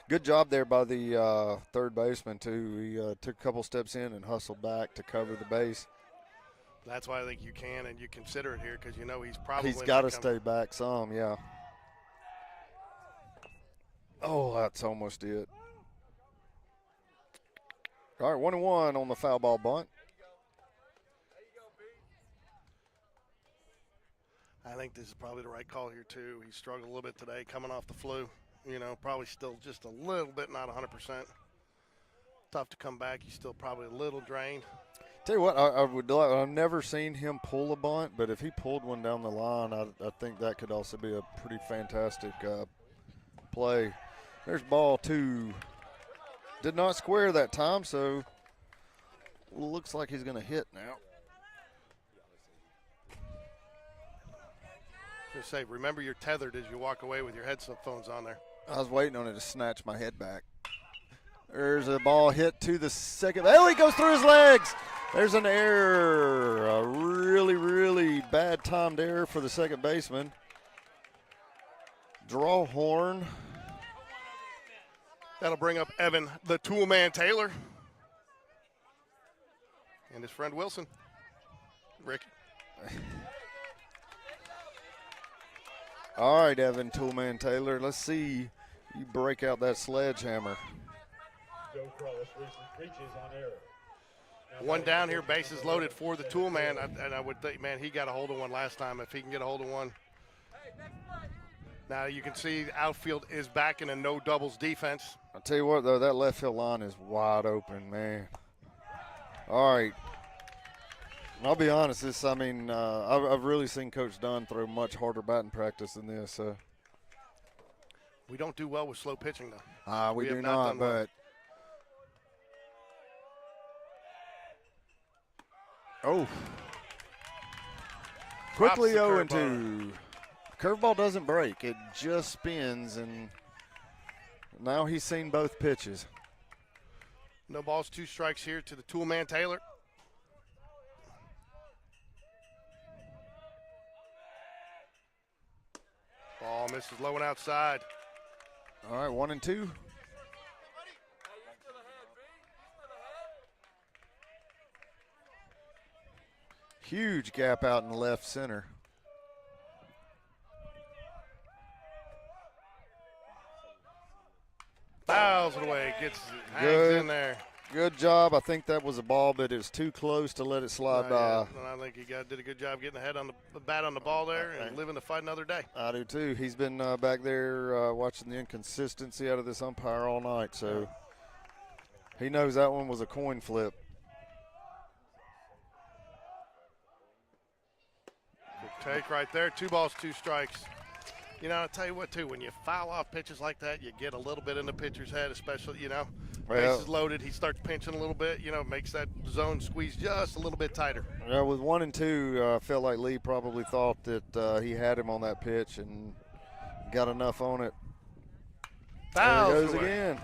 Good job there by the third baseman, too. He took a couple steps in and hustled back to cover the base. That's why I think you can and you consider it here because you know he's probably. He's got to stay back some, yeah. Oh, that's almost it. All right, 1-1 on the foul ball bunt. I think this is probably the right call here, too. He struggled a little bit today coming off the flu. You know, probably still just a little bit, not 100%. tough to come back. He's still probably a little drained. Tell you what, I've never seen him pull a bunt, but if he pulled one down the line, I think that could also be a pretty fantastic play. There's ball 2. Did not square that time, so looks like he's going to hit now. Just say, remember you're tethered as you walk away with your headphones on there. I was waiting on it to snatch my head back. There's a ball hit to the second. Oh, he goes through his legs. There's an error. A really, really bad timed error for the second baseman. Draw horn. That'll bring up Evan, the tool man Taylor. And his friend Wilson. Ricky. All right, Evan Toolman Taylor. Let's see you break out that sledgehammer. Joe Cross reaches on error. One down here, bases loaded for the tool man. And I would think, man, he got a hold of one last time. If he can get a hold of one. Now you can see the outfield is back in a no doubles defense. I'll tell you what, though, that left field line is wide open, man. All right. I'll be honest, I've really seen Coach Dunn throw much harder batting practice than this. We don't do well with slow pitching, though. We have do not not, done well. but. Oh. Quickly Drops the 0-2. Curveball doesn't break. It just spins, and now he's seen both pitches. No balls, 2 strikes here to the tool man Taylor. Ball misses low and outside. All right, 1-2. Huge gap out in left center. Fouls it away, hangs in there. Good job. I think that was a ball, but it was too close to let it slide by. And I think he did a good job getting ahead on the bat on the ball there and living to fight another day. I do too. He's been back there watching the inconsistency out of this umpire all night, so he knows that one was a coin flip. Good take right there. 2 balls, 2 strikes. You know, I'll tell you what, too, when you foul off pitches like that, you get a little bit in the pitcher's head, especially, bases loaded. He starts pinching a little bit, makes that zone squeeze just a little bit tighter. Yeah, with 1 and 2, I felt like Lee probably thought that he had him on that pitch and got enough on it. Fouls there he goes away. again.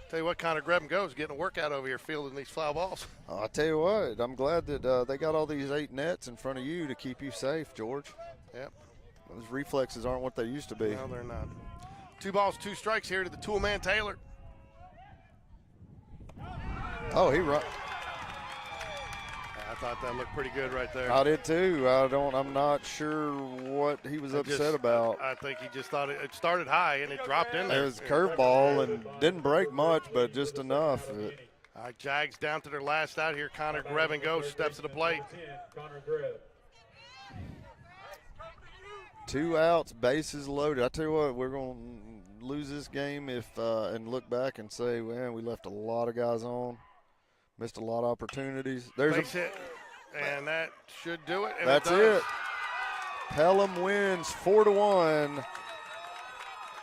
Tell you what, Connor Greben goes getting a workout over here fielding these foul balls. I'll tell you what, I'm glad that they got all these 8 nets in front of you to keep you safe, George. Yep. Those reflexes aren't what they used to be. No, they're not. 2 balls, 2 strikes here to the tool man Taylor. Oh, he run. I thought that looked pretty good right there. I did too. I'm not sure what he was upset about. I think he just thought it started high and it dropped in there. It was a curveball and didn't break much, but just enough. All right, Jags down to their last out here. Connor Greben goes, steps to the plate. Connor Greb. 2 outs, bases loaded. I tell you what, we're going to lose this game if and look back and say, man, we left a lot of guys on, missed a lot of opportunities. There's Base hit, and that should do it. And that's does. it. Pelham wins 4-1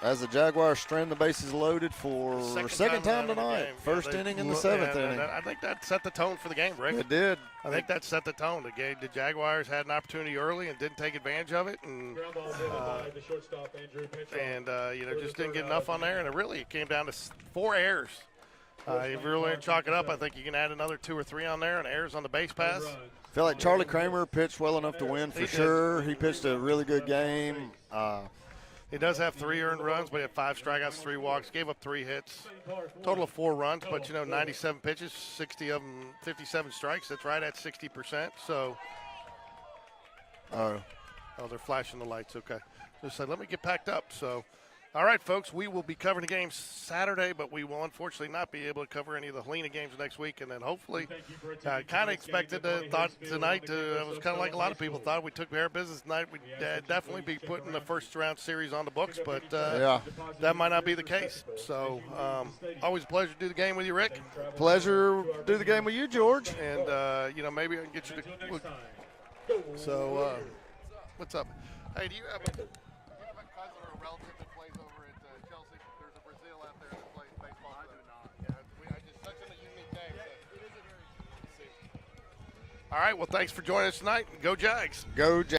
as the Jaguars strand the bases loaded for second time tonight. First inning in the 7th inning. I think that set the tone for the game, Rick. It did. I think that set the tone. The Jaguars had an opportunity early and didn't take advantage of it, and just didn't get enough on there. And it came down to 4 errors. If you really want to chalk it up, I think you can add another 2 or 3 on there and errors on the base pass. I feel like Charlie Kramer pitched well enough to win for sure. He pitched a really good game. He does have 3 earned runs, but he had 5 strikeouts, 3 walks, gave up 3 hits. Total of 4 runs, but 97 pitches, 60 of them, 57 strikes. That's right at 60%. So, they're flashing the lights. Okay. Just said, let me get packed up. So, All right, folks, we will be covering the games Saturday, but we will unfortunately not be able to cover any of the Helena games next week. And then hopefully, kind of expected thought tonight, it was kind of like a lot of people thought. We took care of business tonight. We'd definitely be putting the first round series on the books, but that might not be the case. So always a pleasure to do the game with you, Rick. Pleasure to do the game with you, George. And, maybe I can get you to – so what's up? Hey, do you have a cousin or a relative that plays over at Chelsea? There's a Brazil out there that plays baseball. I do not. Yeah, it's such a unique game. It is a very – All right, well, thanks for joining us tonight. Go Jags. Go Jags.